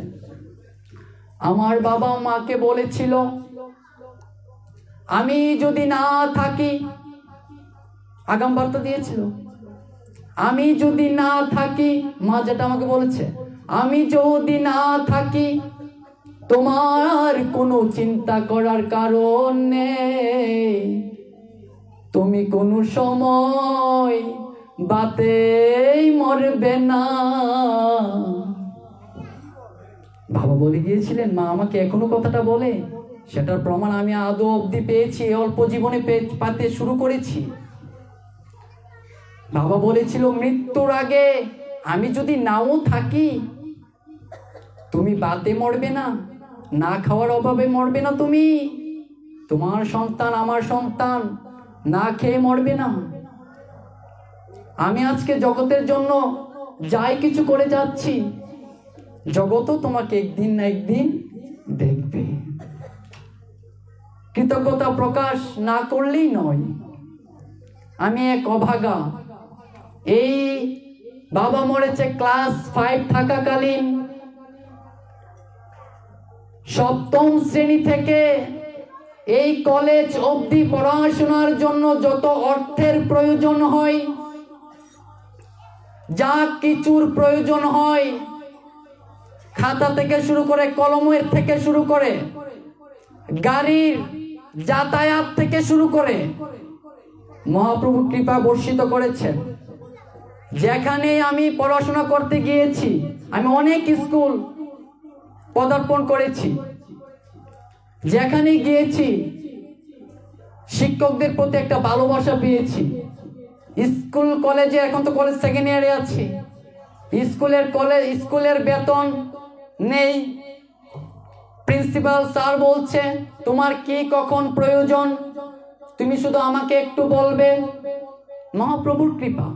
আমার বাবা মাকে বলেছিল, আমি যদি না থাকি, আগাম বার্তা দিয়েছিল, আমি যদি না থাকি, মা যেটা আমাকে বলেছে, আমি যদি না থাকি তোমার কোনো চিন্তা করার কারণ নেই, তুমি কোনো সময় বাতেই মরবে না। বাবা বলে গিয়েছিলেন, মা আমাকে এখনো কথাটা বলে, সেটার প্রমাণ আমি আদৌ অবধি পেয়েছি, অল্প জীবনে পাতে শুরু করেছি। বাবা বলেছিল, মৃত্যুর আগে আমি যদি নাও থাকি, তুমি বাতে মরবে না, না খাওয়ার অভাবে মরবে না, তুমি, তোমার সন্তান আমার সন্তান না খেয়ে মরবে না। আমি আজকে জগতের জন্য যাই কিছু করে যাচ্ছি, জগতও তোমাকে একদিন না একদিন দেখবে। কৃতজ্ঞতা প্রকাশ না করলেই নয়। আমি এক অভাগা। এই বাবা মরেছে ক্লাস 5 থাকাকালীন। সপ্তম শ্রেণী থেকে এই কলেজ অবধি পড়াশোনার জন্য যত অর্থের প্রয়োজন হয়, যা কিছুর প্রয়োজন হয়, খাতা থেকে শুরু করে, কলমের থেকে শুরু করে, গাড়ির যাতায়াত থেকে শুরু করে, মহাপ্রভু কৃপা বর্ষিত করেছেন। যেখানে আমি পড়াশোনা করতে গিয়েছি, আমি অনেক স্কুল পদার্পণ করেছি, যেখানে গিয়েছি শিক্ষকদের প্রতি একটা ভালোবাসা পেয়েছি। স্কুল কলেজে, এখন তো কলেজ সেকেন্ড ইয়ারে আছি, স্কুলের বেতন নেই। প্রিন্সিপাল স্যার বলছে, তোমার কি কখন প্রয়োজন তুমি শুধু আমাকে একটু বলবে। মহাপ্রভুর কৃপা।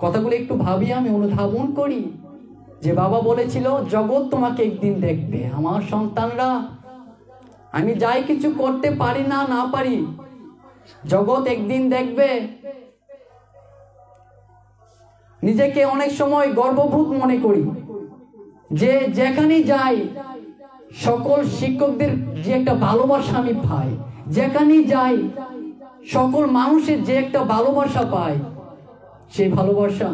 কথাগুলো একটু ভাবি, আমি অনুধাবন করি যে বাবা বলেছিল, জগৎ তোমাকে একদিন দেখবে। আমার সন্তানরা, আমি যাই কিছু করতে পারি না না পারি, জগৎ একদিন দেখবে। নিজেকে অনেক সময় গর্ববোধ মনে করি যে যেখানে যাই সকল শিক্ষকদের যে একটা ভালোবাসা আমি পাই, যেখানে যাই সকল মানুষের যে একটা ভালোবাসা পাই, সেই ভালোবাসা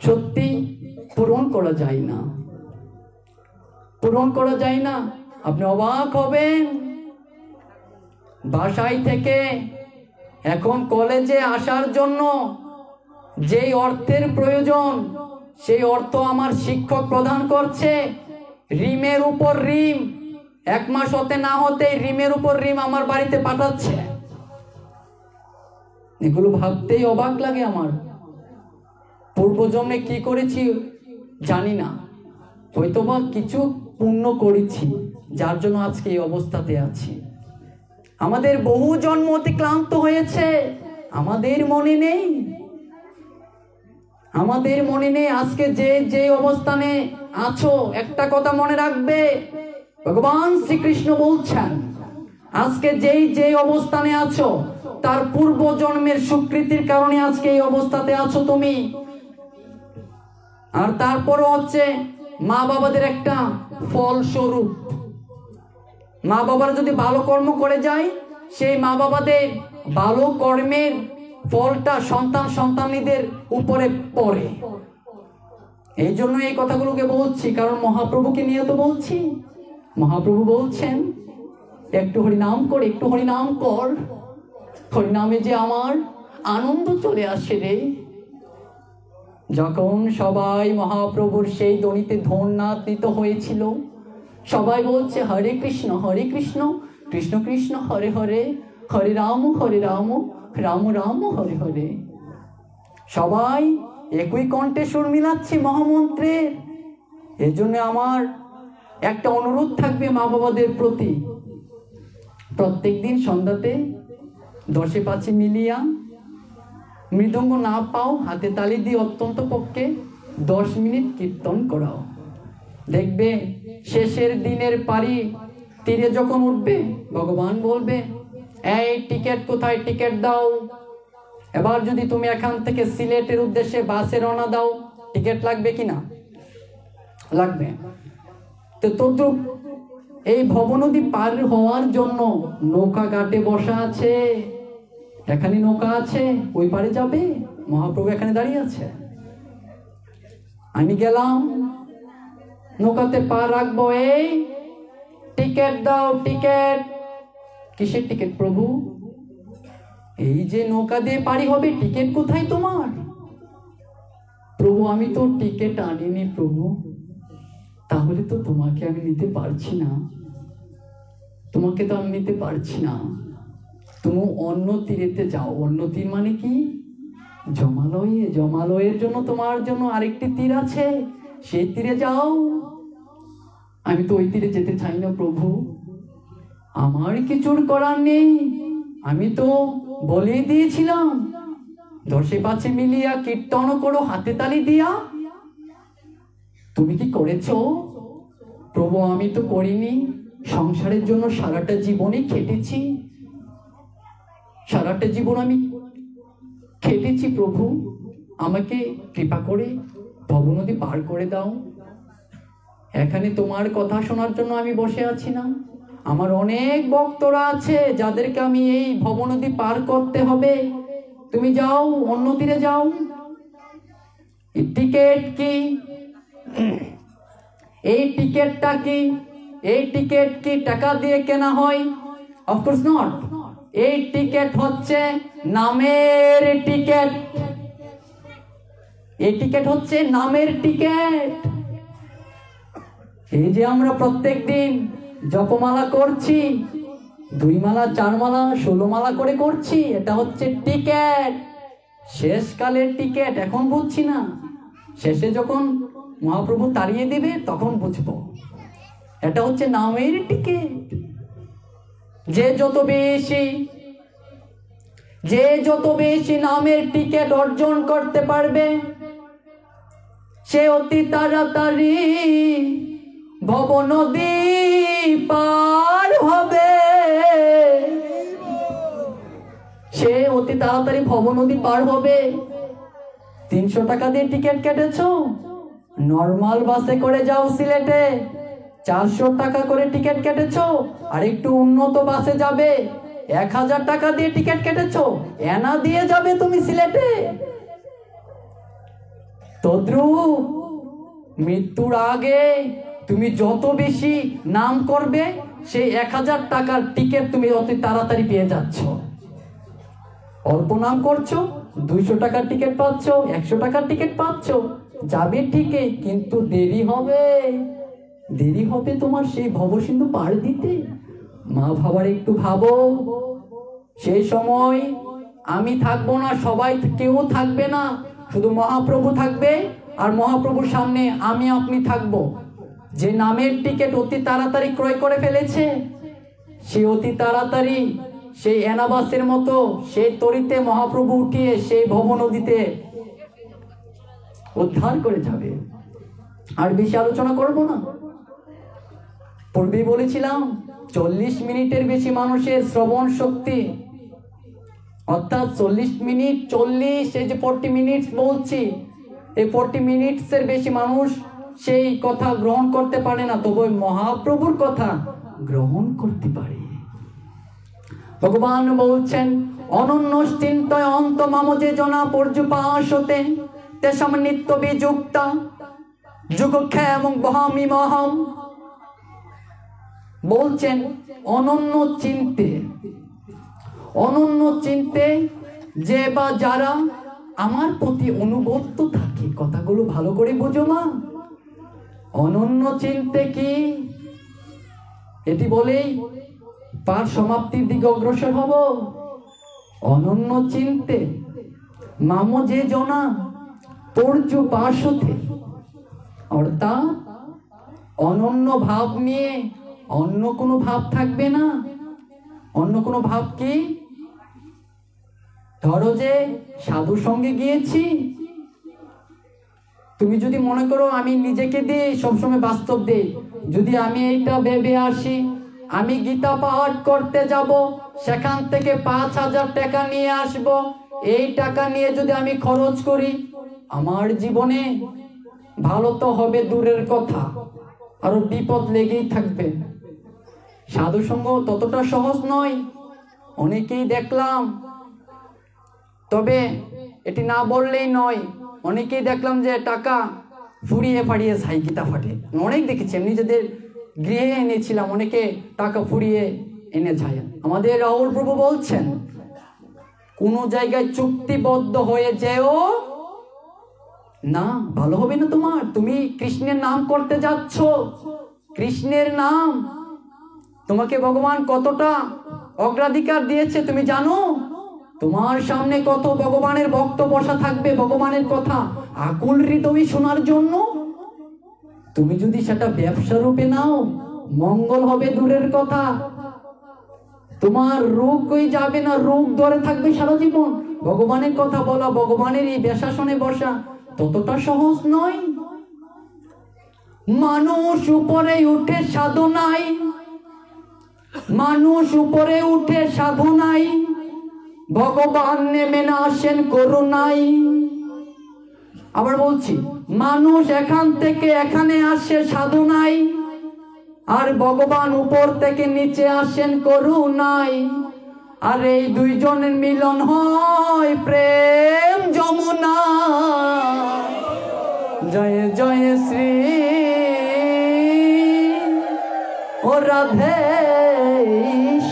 সত্যি পূরণ করা যায় না, পূরণ করা যায় না। আপনি অবাক হবেন, বাসায় থেকে এখন কলেজে আসার জন্য যেই অর্থের প্রয়োজন, সেই অর্থ আমার শিক্ষক প্রদান করছে। রিমের উপর রিম, 1 মাস হতে না হতে রিমের উপর রিম আমার বাড়িতে পাঠাচ্ছে। এগুলো ভাবতেই অবাক লাগে আমার। পূর্বজন্মে কি করেছি জানি না, হয়তোবা কিছু পুণ্য করেছি, যার জন্য আজকে এই অবস্থাতে আছি। আমাদের বহু জন্ম অতিক্রান্ত হয়েছে, আমাদের মনে নেই, আমাদের মনে নেই। আজকে যে অবস্থানে আছো, একটা কথা মনে রাখবে, ভগবান শ্রীকৃষ্ণ বলছেন, আজকে যে অবস্থানে আছো তার পূর্ব জন্মের স্বীকৃতির কারণে আজকে এই অবস্থাতে আছো তুমি। আর তারপরও হচ্ছে মা বাবাদের একটা ফলস্বরূপ। মা বাবারা যদি ভালো কর্ম করে যায়, সেই মা বাবাদের ভালো কর্মের ফলটা সন্তানীদের উপরে পড়ে। এই জন্য এই কথাগুলোকে বলছি, কারণ মহাপ্রভুকে নিয়ে তো বলছি। মহাপ্রভু বলছেন, একটু হরিনাম কর, একটু হরিনাম কর, হরিনামে যে আমার আনন্দ চলে আসে রে। যখন সবাই মহাপ্রভুর সেই ধ্বনিতে ধন্যাতীত হয়েছিল, সবাই বলছে হরে কৃষ্ণ কৃষ্ণ কৃষ্ণ হরে হরে, হরে রাম রাম রাম হরে হরে। সবাই একই কণ্ঠে সুর মিলাচ্ছে মহামন্ত্রের। এর জন্য আমার একটা অনুরোধ থাকবে মা বাবাদের প্রতি, প্রত্যেক দিন সন্ধ্যাতে 10-5 মিলিয়া মৃদঙ্গ না পাও, হাতে তালি দিয়ে অত্যন্ত পক্ষে 10 মিনিট কীর্তন করাও। দেখবে শেষের দিনের পারি তীরে যখন উঠবে, ভগবান বলবে, এই টিকিট কোথায়, টিকিট দাও। এবার যদি তুমি এখান থেকে সিলেটের উদ্দেশ্যে বাসে রওনা দাও, টিকিট লাগবে কিনা? লাগবে। তো তদ্রুপ এই ভবনদী পার হওয়ার জন্য নৌকা ঘাটে বসা আছে। এখানে নৌকা আছে, ওই পারে যাবে, মহাপ্রভু এখানে দাঁড়িয়ে আছে। আমি গেলাম, নৌকাতে পা রাখবো, এই টিকিট দাও, টিকিট। কিসের টিকিট প্রভু? এই যে নৌকা দিয়ে পারি হবে, টিকিট কোথায় তোমার? প্রভু আমি তো টিকিট আনিনি প্রভু। তাহলে তো তোমাকে আমি নিতে পারছি না, তোমাকে তো আমি নিতে পারছি না। তুমি অন্য তীরেতে যাও। অন্য তীর মানে কি? জমালয়ে। জমালয়ের জন্য তোমার জন্য আরেকটি তীর আছে, সেই তীরে যাও। আমি তো ওই তীরে যেতে চাই না প্রভু, আমার কিছুর করার নেই। আমি তো বলে দিয়েছিলাম, 10-5 মিলিয়া কীর্তন করো হাতে তালি দিয়া। তুমি কি করেছো প্রভু? আমি তো করিনি। সংসারের জন্য সারাটা জীবনই খেটেছি, সারাটা জীবন আমি খেটেছি প্রভু। আমাকে কৃপা করে ভবনদী পার করে দাও। এখানে তোমার কথা শোনার জন্য আমি বসে আছি না। আমার অনেক ভক্তরা আছে যাদেরকে আমি এই ভবনদী পার করতে হবে। তুমি যাও, অন্য তীরে যাও। টিকিট কি? এই টিকিটটা কি? এই টিকিট কি টাকা দিয়ে কেনা হয়? Of course not. এই টিকিট হচ্ছে নামের টিকিট। এই টিকিট হচ্ছে নামের টিকিট। এই যে আমরা প্রত্যেক দিন জপমালা করছি, 2 মালা 4 মালা 16 মালা করে করছি, এটা হচ্ছে টিকিট, শেষকালের টিকিট। এখন বুঝছি না, শেষে যখন মহাপ্রভু তাড়িয়ে দিবে তখন বুঝবো। এটা হচ্ছে নামের টিকিট। যে যত বেশি নামের টিকিট অর্জন করতে পারবে, সে অতি তাড়াতাড়ি ভবনদী পার হবে। সে অতি তাড়াতাড়ি ভবনদী পার হবে। 300 টাকা দিয়ে টিকিট কেটেছো, নর্মাল বাসে করে যাও সিলেটে, 400 টাকা করে টিকিট কেটেছো। আর একটু উন্নত বাসে যাবে, 1000 টাকা দিয়ে টিকিট কেটেছো, এনা দিয়ে যাবে তুমি সিলেটে। তদ্রুপ মৃত্যুর আগে তুমি যত বেশি নাম করবে, সেই 1000 টাকার টিকিট তুমি অতি তাড়াতাড়ি পেয়ে যাচ্ছ। অল্প নাম করছো, 200 টাকার টিকিট পাচ্ছ, 100 টাকার টিকিট পাচ্ছ, যাবে ঠিকই, কিন্তু দেরি হবে। দেরি হবে তোমার সেই ভবসিন্ধু পার দিতে। মা ভাবার একটু ভাবো, সেই সময় আমি থাকবো না, সবাই কেউ থাকবে না, শুধু মহাপ্রভু থাকবে। আর মহাপ্রভুর সামনে আমি আপনি থাকবো। যে নামের টিকিট অতি তাড়াতাড়ি ক্রয় করে ফেলেছে, সে অতি তাড়াতাড়ি সেই এনাবাসের মতো সেই তরিতে মহাপ্রভু উঠিয়ে সেই ভবনদীতে উদ্ধার করে যাবে। আর বেশি আলোচনা করব না। পূর্বেই বলেছিলাম 40 মিনিটের বেশি মানুষের শ্রবণ শক্তি, অর্থাৎ 40 মিনিট, 40 এই যে 40 মিনিটস বলছি, এই 40 মিনিটসের বেশি মানুষ সেই কথা গ্রহণ করতে পারে না, তবে মহাপ্রভুর কথা গ্রহণ করতে পারে। ভগবান বলছেন, অনন্য চিন্তয় অন্ত মাম যে জনা পর্যুপাসতে তেষাম নিত্য বিযুক্তা যুগক্ষেমং বহামি মহম। বলছেন অনন্য চিন্তে যে বা যারা আমার প্রতি অনুগত থাকে। কথাগুলো ভালো করে বুঝো মা। অনন্য চিন্তে কি? এটি বলেই পাঠ সমাপ্তির দিকে অগ্রসর হব। অনন্য চিন্তে মাম যে জনা পর্যুপাসতে, অর্থাৎ অনন্য ভাব নিয়ে অন্য কোনো ভাব থাকবে না। অন্য কোনো ভাব কি? ধরো যে সাধুর সঙ্গে গিয়েছি, তুমি যদি মনে করো আমি নিজেকে দিয়ে সবসময় বাস্তব দিই, যদি আমি এইটা ভেবে আসি আমি গীতা পাঠ করতে যাব, সেখান থেকে 5,000 টাকা নিয়ে আসব, এই টাকা নিয়ে যদি আমি খরচ করি, আমার জীবনে ভালো তো হবে দূরের কথা, আরো বিপদ লেগেই থাকবে। সাধু সঙ্গ ততটা সহজ নয়, অনেকেই দেখলাম, তবে এটি না বললেই নয়, অনেকেই দেখলাম যে টাকা ফুরিয়ে ফাড়িয়ে যায়, গীতা ফাটে অনেক দেখেছি, নিজেদের গৃহে এনেছিলাম, অনেকে টাকা ফুরিয়ে এনে যায়। আমাদের রাহুল প্রভু বলছেন কোনো জায়গায় চুক্তিবদ্ধ হয়ে যেও না, ভালো হবে না তোমার। তুমি কৃষ্ণের নাম করতে যাচ্ছ, কৃষ্ণের নাম তোমাকে ভগবান কতটা অগ্রাধিকার দিয়েছে তুমি জানো? তোমার সামনে কত ভগবানের ভক্ত বসা থাকবে ভগবানের কথা আকুল হৃদয়ে শোনার জন্য। তুমি যদি সেটা ব্যবসা রূপে নাও, মঙ্গল হবে দূরের কথা, তোমার রোগ কই যাবে না, রোগ ধরে থাকবে সারা জীবন। ভগবানের কথা বলা, ভগবানের এই বেশাসনে বসা ততটা সহজ নয়। মানুষ উপরে উঠে সাধনায়, মানুষ উপরে উঠে সাধনায়, ভগবান নেমে না আসেন করুণায়। আবার বলছি, মানুষ এখান থেকে এখানে আসে সাধনায়, আর ভগবান উপর থেকে নিচে আসেন করুণায়। আর এই দুইজনের মিলন হয় প্রেম যমুনা। জয় জয় শ্রী ও রাধে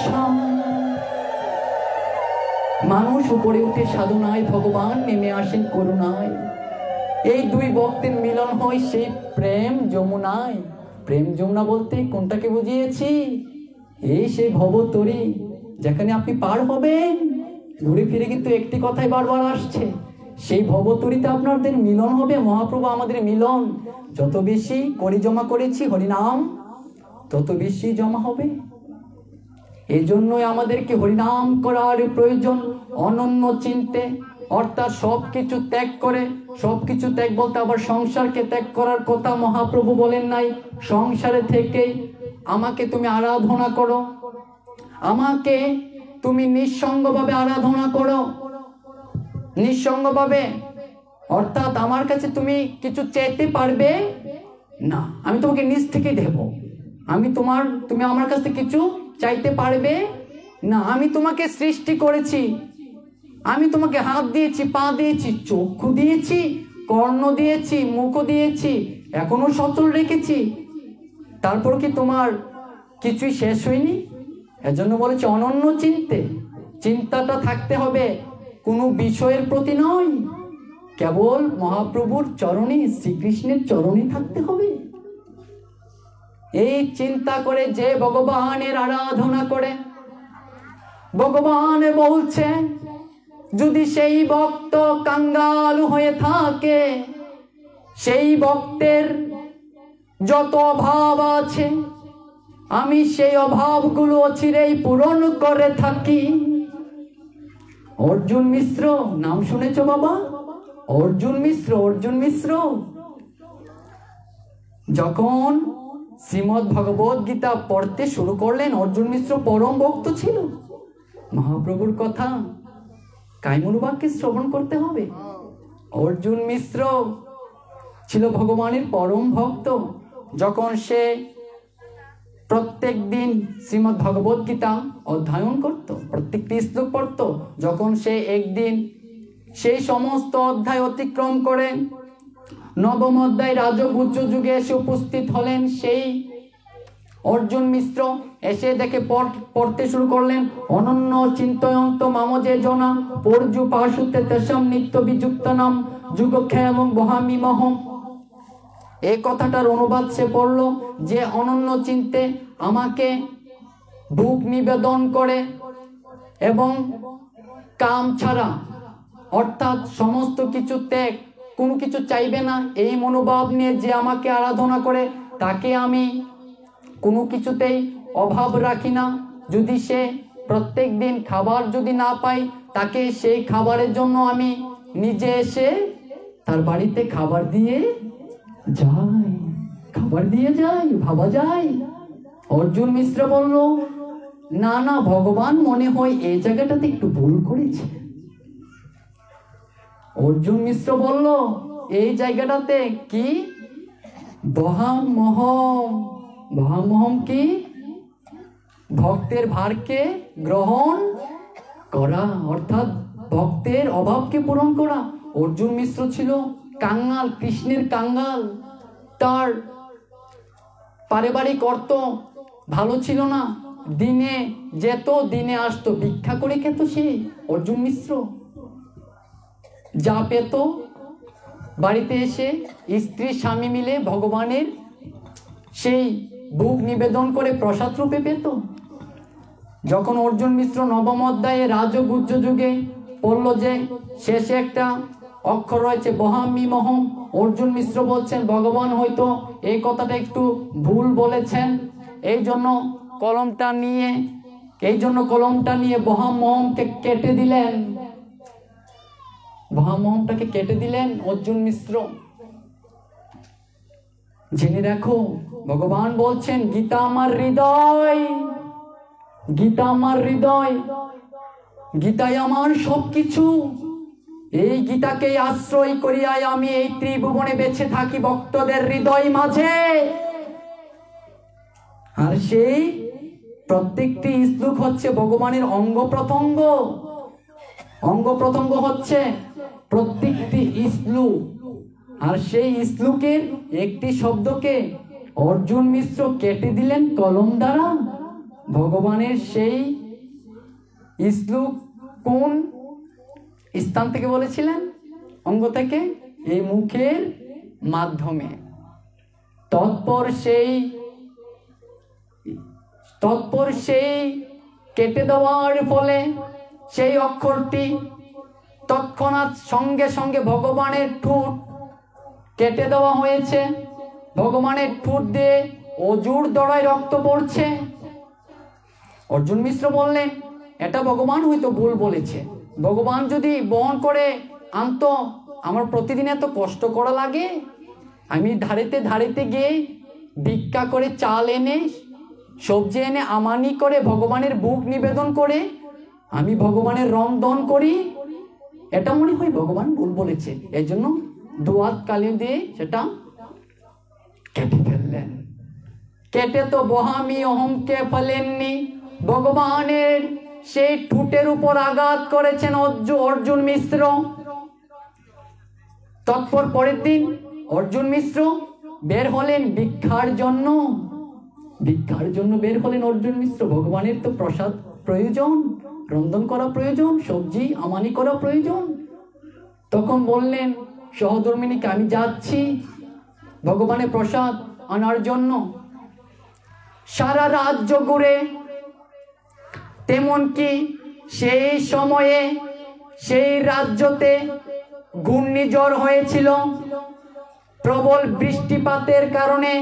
শ্যাম। মানুষ উপরে উঠে সাধনায়, ভগবান নেমে আসেন করুণায়। এই দুই ভক্তের মিলন হয় সেই প্রেম যমুনায়। প্রেম যমুনা বলতে কোনটাকে বুঝিয়েছি? এই সেই ভবতরী, যেখানে আপনি পার হবেন। ঘুরে ফিরে কিন্তু একটি কথাই বারবার আসছে, সেই ভবতরীতে আপনাদের মিলন হবে। মহাপ্রভু আমাদের মিলন, যত বেশি করি জমা করেছি হরিনাম, তত বেশি জমা হবে। এই জন্যই আমাদেরকে হরিনাম করার প্রয়োজন, অনন্য চিন্তে, অর্থাৎ সবকিছু ত্যাগ করে। সবকিছু ত্যাগ বলতে আবার সংসারকে ত্যাগ করার কথা মহাপ্রভু বলেন নাই। সংসারে থেকে আমাকে তুমি আরাধনা করো, আমাকে তুমি নিঃসঙ্গভাবে আরাধনা করো, নিঃসঙ্গভাবে, অর্থাৎ আমার কাছে তুমি কিছু চাইতে পারবে না, আমি তোমাকে নিজ থেকে দেব। তুমি আমার কাছে কিছু চাইতে পারবে না। আমি তোমাকে সৃষ্টি করেছি, আমি তোমাকে হাত দিয়েছি, পা দিয়েছি, চক্ষু দিয়েছি, কর্ণ দিয়েছি, মুখ দিয়েছি, এখনো সচল রেখেছি, তারপর কি তোমার কিছুই শেষ হয়নি? এজন্য বলেছে অনন্য চিন্তে। চিন্তাটা থাকতে হবে কোনো বিষয়ের প্রতি নয়, কেবল মহাপ্রভুর চরণে, শ্রীকৃষ্ণের চরণে থাকতে হবে। এই চিন্তা করে যে ভগবানের আরাধনা করে, ভগবান বলছে যদি সেই ভক্ত কাঙ্গাল হয়ে থাকে, সেই ভক্তের যত অভাব আছে আমি সেই অভাবগুলো চিরেই পূরণ করে থাকি। অর্জুন মিশ্র নাম শুনেছ বাবা? অর্জুন মিশ্র, অর্জুন মিশ্র যখন শ্রীমদ্ ভগবত গীতা পড়তে শুরু করলেন, অর্জুন মিশ্র পরম ভক্ত ছিল। মহাপ্রভুর কথা কাইমনুবাক্যে শ্রবণ করতে হবে। অর্জুন মিশ্র ছিল ভগবানের পরম ভক্ত। যখন সে প্রত্যেক দিন শ্রীমদ্ ভগবত গীতা অধ্যয়ন করত, প্রত্যেকটি শ্লোক পড়ত, যখন সে একদিন সেই সমস্ত অধ্যায় অতিক্রম করে নবম অধ্যায় রাজগুজ্জ যুগে এসে উপস্থিত হলেন, সেই অর্জুন মিশ্র এসে দেখে পড়তে শুরু করলেন। অনন্য চিন্তয়ন্ত মামজে জনা পর্যু পাশুতে তেসাম নিত্য বিযুক্ত নাম যুগক্ষয় এবং বহামি মহম। এই কথাটার অনুবাদ সে পড়ল যে অনন্য চিন্তে আমাকে ভোগ নিবেদন করে এবং কাম ছাড়া, অর্থাৎ সমস্ত কিছু ত্যাগ, কোনো কিছু চাইবে না, এই মনোভাব নিয়ে যে আমাকে আরাধনা করে তাকে আমি কোনো কিছুতেই অভাব রাখি না। যদি সে প্রত্যেক দিন খাবার যদি না পাই, তাকে সেই খাবারের জন্য আমি নিজে এসে তার বাড়িতে খাবার দিয়ে যায়, খাবার দিয়ে যায়, ভাবা যায়। অর্জুন মিশ্র বলল, না না ভগবান মনে হয় এই জায়গাটাতে একটু ভুল করেছে। অর্জুন মিশ্র বলল, এই জায়গাটাতে কি? বহামহম। বহামহম কি? ভক্তের ভারকে গ্রহণ করা, অর্থাৎ ভক্তের অভাবকে পূরণ করা। অর্জুন মিশ্র ছিল কাঙ্গাল, কৃষ্ণের কাঙ্গাল। তার পারিবারিক অর্থ ভালো ছিল না, দিনে যেত, দিনে আসতো, ভিক্ষা করে খেত সে অর্জুন মিশ্র। যা পেত বাড়িতে এসে স্ত্রী স্বামী মিলে ভগবানের সেই ভোগ নিবেদন করে প্রসাদ রূপে পেত। যখন অর্জুন মিশ্র নবম অধ্যায়ে রাজগুহ্য যুগে পড়ল যে শেষে একটা অক্ষর রয়েছে বহামি মহম, অর্জুন মিশ্র বলছেন ভগবান হয়তো এই কথাটা একটু ভুল বলেছেন, এই জন্য কলমটা নিয়ে বহামহমকে কেটে দিলেন। বহামহমটাকে কেটে দিলেন অর্জুন মিশ্র। জেনে রাখো, ভগবান বলছেন গীতা আমার হৃদয়, গীতা আমার হৃদয়, গীতাই আমার সবকিছু। এই গীতাকে আশ্রয় করিয়াই আমি এই ত্রিভুবনে বেঁচে থাকি ভক্তদের হৃদয় মাঝে। আর সেই প্রত্যেকটি শ্লোক হচ্ছে ভগবানের অঙ্গ প্রত্যঙ্গ। অঙ্গ প্রত্যঙ্গ হচ্ছে প্রত্যেকটি শ্লোক। আর সেই শ্লোকের একটি শব্দকে অর্জুন মিশ্র কেটে দিলেন কলম দ্বারা। ভগবানের সেই শ্লোক কোন স্থান থেকে বলেছিলেন? অঙ্গ থেকে, এই মুখের মাধ্যমে। তৎপর সেই কেটে দেওয়ার ফলে সেই অক্ষরটি তৎক্ষণাৎ সঙ্গে সঙ্গে ভগবানের ঠোঁট কেটে দেওয়া হয়েছে। ভগবানের ঠোঁট দিয়ে অজুর দড়ায় রক্ত পড়ছে। অর্জুন মিশ্র বললেন, এটা ভগবান হয়তো ভুল বলেছে। ভগবান যদি বহন করে আনতো, আমার প্রতিদিন এত কষ্ট করা লাগে। আমি ধারেতে গিয়ে ভিক্ষা করে চাল এনে, সবজি এনে আমানি করে ভগবানের ভোগ নিবেদন করে আমি ভগবানের রন্ধন করি, এটা মনে হয় ভগবান ভুল বলেছে। এই জন্য দুয়াত কালি দিয়ে সেটা কেটে ফেললেন। কেটে তো বহামি অহমকে ফেলেননি, ভগবানের সেই ঠোঁটের উপর আঘাত করেছেন অর্জুন মিশ্র। তৎপর পরের দিন অর্জুন মিশ্র বের হলেন ভিক্ষার জন্য। ভিক্ষার জন্য বের হলেন অর্জুন মিশ্র। ভগবানের তো প্রসাদ প্রয়োজন, রন্ধন করা প্রয়োজন, সবজি আমানি করা প্রয়োজন। তখন বললেন সহধর্মিনীকে, আমি যাচ্ছি ভগবানের প্রসাদ আনার জন্য। সারা রাজ্য ঘুরে, তেমন কি সেই সময়ে সেই রাজ্যতে ঘূর্ণিঝড় হয়েছিল। প্রবল বৃষ্টিপাতের কারণে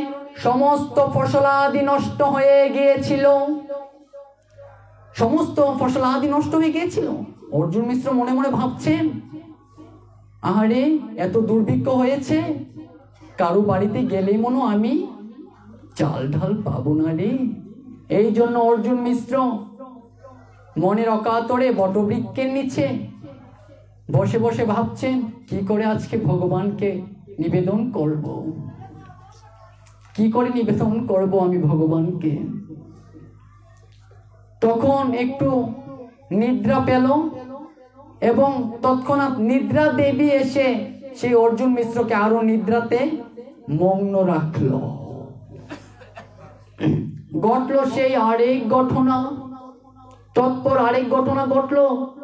সমস্ত ফসলাদি নষ্ট হয়ে গিয়েছিল। সমস্ত ফসলাদি নষ্ট হয়ে গিয়েছিল। অর্জুন মিশ্র মনে মনে ভাবছেন, আরে এত দুর্ভিক্ষ হয়েছে, কারো বাড়িতে গেলেই মনে আমি চাল ঢাল পাবো না রে। এই জন্য অর্জুন মিশ্র মনের অকাতরে বটবৃক্ষের নিচে বসে বসে ভাবছেন, কি করে আজকে ভগবানকে নিবেদন করব, কি করে নিবেদন করব আমি ভগবানকে। তখন একটু নিদ্রা পেল এবং তৎক্ষণাৎ নিদ্রা দেবী এসে সেই অর্জুন মিশ্রকে আরো নিদ্রাতে মগ্ন রাখল। ঘটল সেই আরেক ঘটনা। তৎপর আরেক ঘটনা ঘটল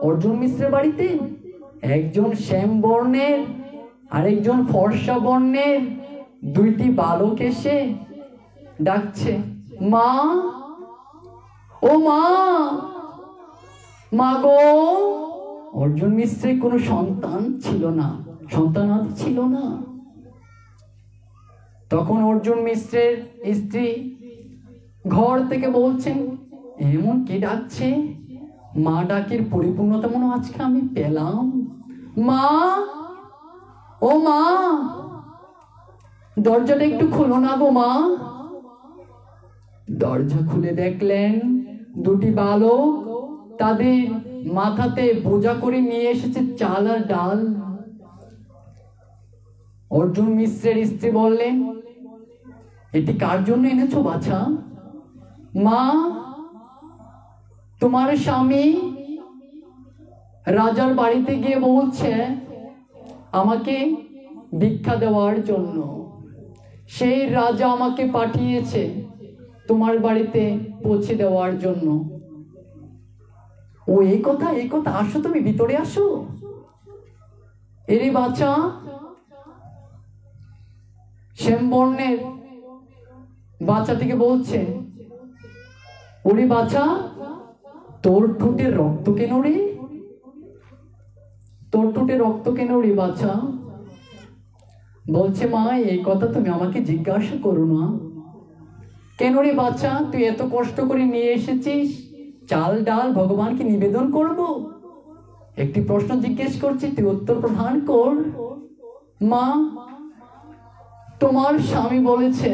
অর্জুন মিশ্রের বাড়িতে। একজন শ্যাম বর্ণের আরেকজন ফর্সা বর্ণের দুইটি বালক এসে ডাকছে, মা, ও মা, মা গো। অর্জুন মিশ্রের কোনো সন্তান ছিল না, সন্তানাদি ছিল না। তখন অর্জুন মিশ্রের স্ত্রী ঘর থেকে বলছেন, এমন কে ডাকছে? মা ডাকের পরিপূর্ণতা মনে আজকে আমি পেলাম। মা, ও মা, দরজাটা একটু খুলো না গো মা। দরজা খুলে দেখলেন দুটি বালক তাদের মাথাতে বোঝা করে নিয়ে এসেছে চাল আর ডাল। অর্জুন মিশ্রের স্ত্রী বললেন, এটি কার জন্য এনেছো বাছা? মা, তোমার স্বামী রাজার বাড়িতে গিয়ে বলছে আমাকে ভিক্ষা দেওয়ার জন্য। সেই রাজা আমাকে পাঠিয়েছে তোমার বাড়িতে পৌঁছে দেওয়ার জন্য। ও এই কথা, আসো তুমি ভিতরে আসো। এরে বাচ্চা, শ্যামবর্ণের বাচ্চাটিকে বলছে, ওরে বাচ্চা, তোর ঠোঁটে রক্ত কেন রে? তোর ঠোঁটে রক্ত কেন রে বাচ্চা? বলছে, মা এই কথা তুমি আমাকে জিজ্ঞাসা করো না। কেন রে বাচ্চা, তুই এত কষ্ট করে নিয়ে এসেছিস চাল ডাল ভগবানকে নিবেদন করব? একটি প্রশ্ন জিজ্ঞেস করছি, তুই উত্তর প্রদান কর। মা, তোমার স্বামী বলেছে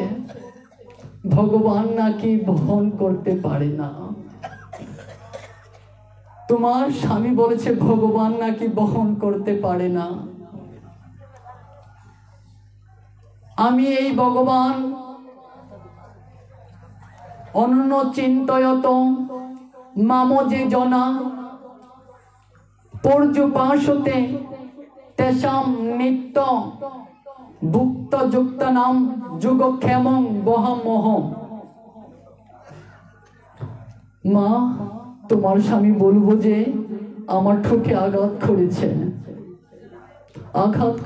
ভগবান নাকি বহন করতে পারে না। তোমার স্বামী বলেছে ভগবান নাকি বহন করতে পারে না। আমি এই ভগবান অনন্য চিন্তয়ত মাম যে জনা পর্যুপাসতে তেষাম নিত্য ভুক্ত যুক্ত নাম যুগক্ষেমং বহামোহম। মা, তোমার স্বামী বলবো যে আমার ঠোঁটে আঘাত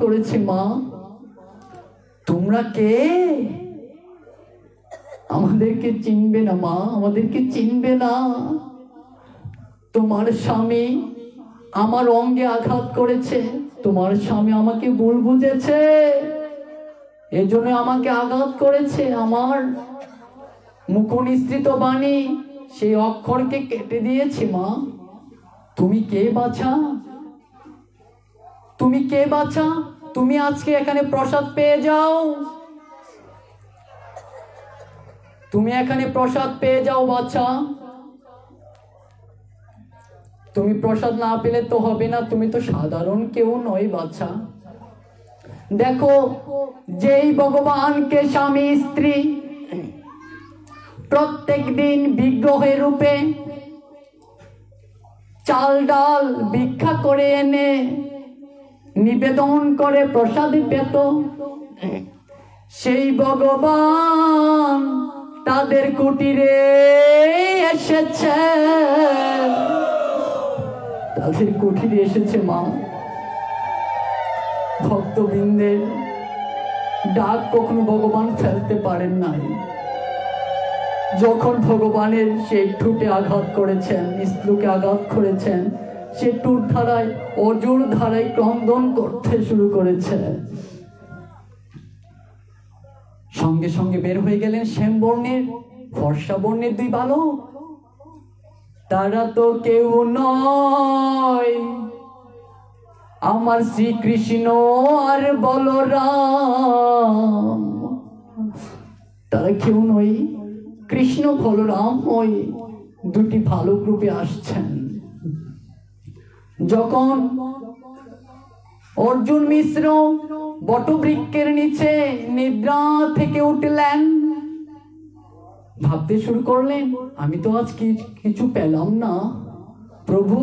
করেছে। মা, তোমরা কে? আমাদেরকে চিনবে না মা, আমাদেরকে চিনবে না। তোমার স্বামী আমার অঙ্গে আঘাত করেছে, তোমার স্বামী আমাকে ভুল বুঝেছে, এজন্য আমাকে আঘাত করেছে। আমার মুখ নিঃসৃত বাণী সেই অক্ষরকে কেটে দিয়েছে। মা, তুমি কে বাছা? তুমি কে বাছা? তুমি আজকে এখানে প্রসাদ পেয়ে যাও, তুমি এখানে প্রসাদ পেয়ে যাও বাচ্চা। তুমি প্রসাদ না পেলে তো হবে না, তুমি তো সাধারণ কেউ নয় বাচ্চা। দেখো, যেই ভগবানকে স্বামী স্ত্রী প্রত্যেক দিন বিগ্রহের রূপে চাল ডাল ভিক্ষা করে এনে নিবেদন করে প্রসাদ পেত, সেই ভগবান তাদের কুটিরে এসেছে, তাদের কুটিরে এসেছে। মা, ভক্তবৃন্দের ডাক কখনো ভগবান ফেলতে পারেন নাই। যখন ভগবানের সেই ঠোঁটে আঘাত করেছেন, স্ত্রীকে আঘাত করেছেন, সে ঠোঁট ধারায় অজুর ধারায় ক্রন্দন করতে শুরু করেছে। সঙ্গে সঙ্গে বের হয়ে গেলেন শ্যামবর্ণের ফর্সা বর্ণের দুই বালক। তারা তো কেউ নয়, আমার শ্রীকৃষ্ণ আর বলরাম। তারা কেউ নয়, কৃষ্ণ বলরাম ওই দুটি ভালুক রূপে আসছেন। যখন অর্জুন মিশ্র বটবৃক্ষের নিচে নিদ্রা থেকে উঠলেন, ভাবতে শুরু করলেন, আমি তো আজ কিছু পেলাম না প্রভু,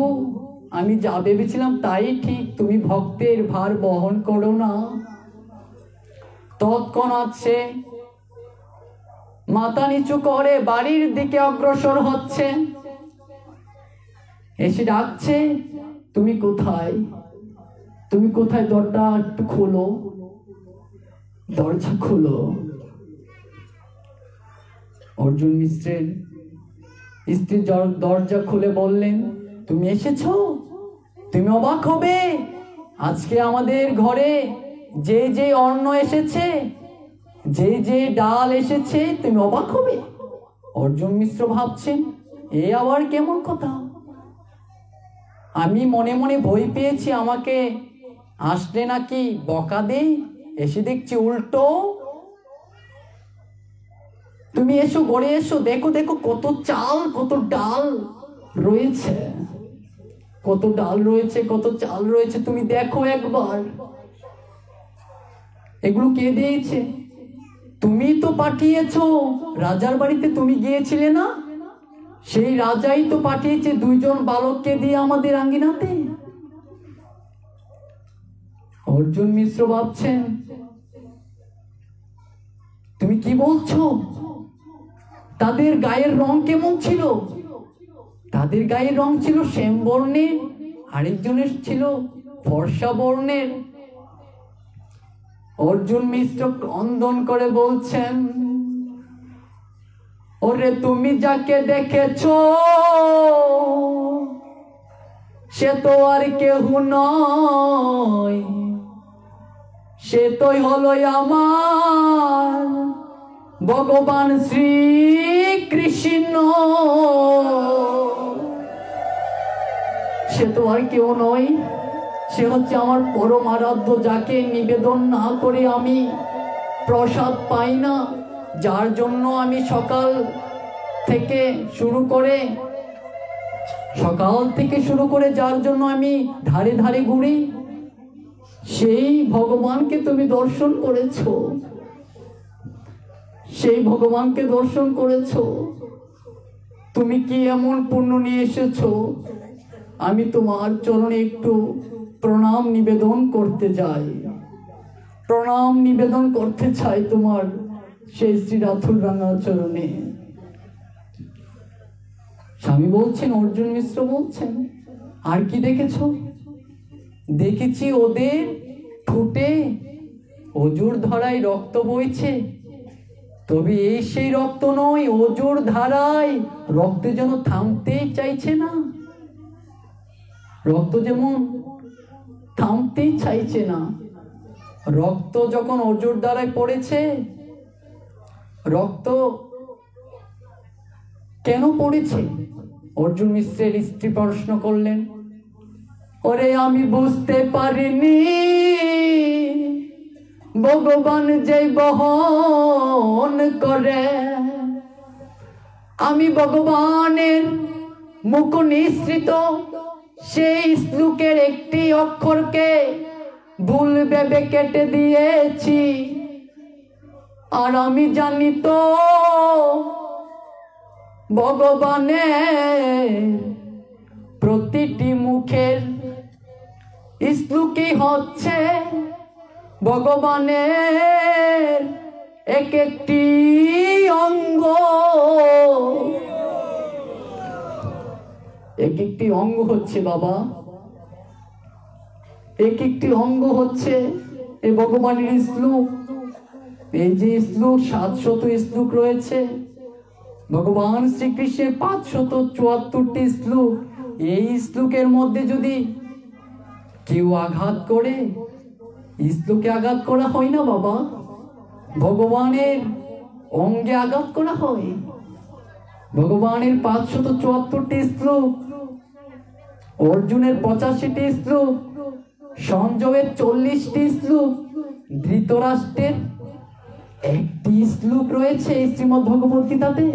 আমি যা ভেবেছিলাম তাই ঠিক, তুমি ভক্তের ভার বহন করো না। তৎক্ষণাৎ সে মাথা নিচু করে বাড়ির দিকে অগ্রসর হচ্ছে। এসে ডাকছে, তুমি কোথায়, তুমি কোথায়? দরজা একটু খোলো, দরজা খোলো। অর্জুন মিশ্রের স্ত্রী দরজা খুলে বললেন, তুমি এসেছো? তুমি অবাক হবে, আজকে আমাদের ঘরে যে যে অন্ন এসেছে, যে যে ডাল এসেছে, তুমি অবাক হবে। অর্জুন মিশ্র ভাবছেন, এ আবার কেমন কথা? আমি মনে মনে ভয় পেয়েছি আমাকে আসলে নাকি বকা দে, এসে দেখছি উল্টো। তুমি এসো, ঘরে এসো, দেখো দেখো কত চাল কত ডাল রয়েছে, কত ডাল রয়েছে, কত চাল রয়েছে, তুমি দেখো একবার। এগুলো কে দিয়েছে? তুমি তো পাঠিয়েছো। রাজার বাড়িতে তুমি গিয়েছিলে না? সেই রাজাই তো পাঠিয়েছে 2 জন বালককে দিয়ে আমাদের আঙ্গিনাতে। অর্জুন মিশ্র ভাবছেন, তুমি কি বলছো? তাদের গায়ের রং কেমন ছিল? তাদের গায়ের রং ছিল শ্যাম বর্ণের, আরেকজনের ছিল ফর্সা বর্ণের। অর্জুন মিশ্র ক্রন্দন করে বলছেন, ওরে তুমি যাকে দেখেছো সে তো আর কেহ নয়, সে তোই হলো আমার ভগবান শ্রীকৃষ্ণ। সে তো আর কেউ নয়, সে হচ্ছে আমার পরম আরাধ্য, যাকে নিবেদন না করে আমি প্রসাদ পাই না, যার জন্য আমি সকাল থেকে শুরু করে যার জন্য আমি ধারে ধারে ঘুরি, সেই ভগবানকে তুমি দর্শন করেছো, সেই ভগবানকে দর্শন করেছো। তুমি কি এমন পুণ্য নিয়ে এসেছো? আমি তোমার চরণে একটু প্রণাম নিবেদন করতে যাই, প্রণাম নিবেদন করতে চাই তোমার সেই শ্রী রাতুল রাঙা চরণে। স্বামী বলছেন, অর্জুন মিশ্র বলছেন, আর কি দেখেছো? দেখেছি ওদের ঠোঁটে অজুর ধারায় রক্ত বইছে, তবে এই সেই রক্ত নয়, অজুর ধারায় রক্ত যেন থামতেই চাইছে না, রক্ত যেমন থামতেই চাইছে না। রক্ত যখন অজুর ধারায় পড়েছে, রক্ত কেন পড়েছে? অর্জুন মিশ্রের স্ত্রী প্রশ্ন করলেন, ওরে আমি বুঝতে পারিনি ভগবান যে বহন করে, আমি ভগবানের মুখ নিঃসৃত সেই শ্লোকের একটি অক্ষরকে ভুল ভেবে কেটে দিয়েছি, আর আমি জানি তো ভগবানের প্রতিটি মুখের শ্লোকই হচ্ছে ভগবানের এক একটি অঙ্গ, এক একটি অঙ্গ হচ্ছে বাবা, এক একটি অঙ্গ হচ্ছে এই ভগবানের শ্লোক। এই যে শ্লোক 700 শ্লোক রয়েছে, ভগবান শ্রীকৃষ্ণের 574টি শ্লোক, এই শ্লোকের মধ্যে যদি কেউ আঘাত করে, শ্লোকে আঘাত করা হয় না বাবা, ভগবানের অঙ্গে আঘাত করা হয়। ভগবানের 574টি শ্লোক, অর্জুনের 85টি শ্লোক, সঞ্জয়ের 40টি শ্লোক, ধৃতরাষ্ট্রের 1টি শ্লোক রয়েছে এই শ্রীমদ্ ভগবত গীতাতে।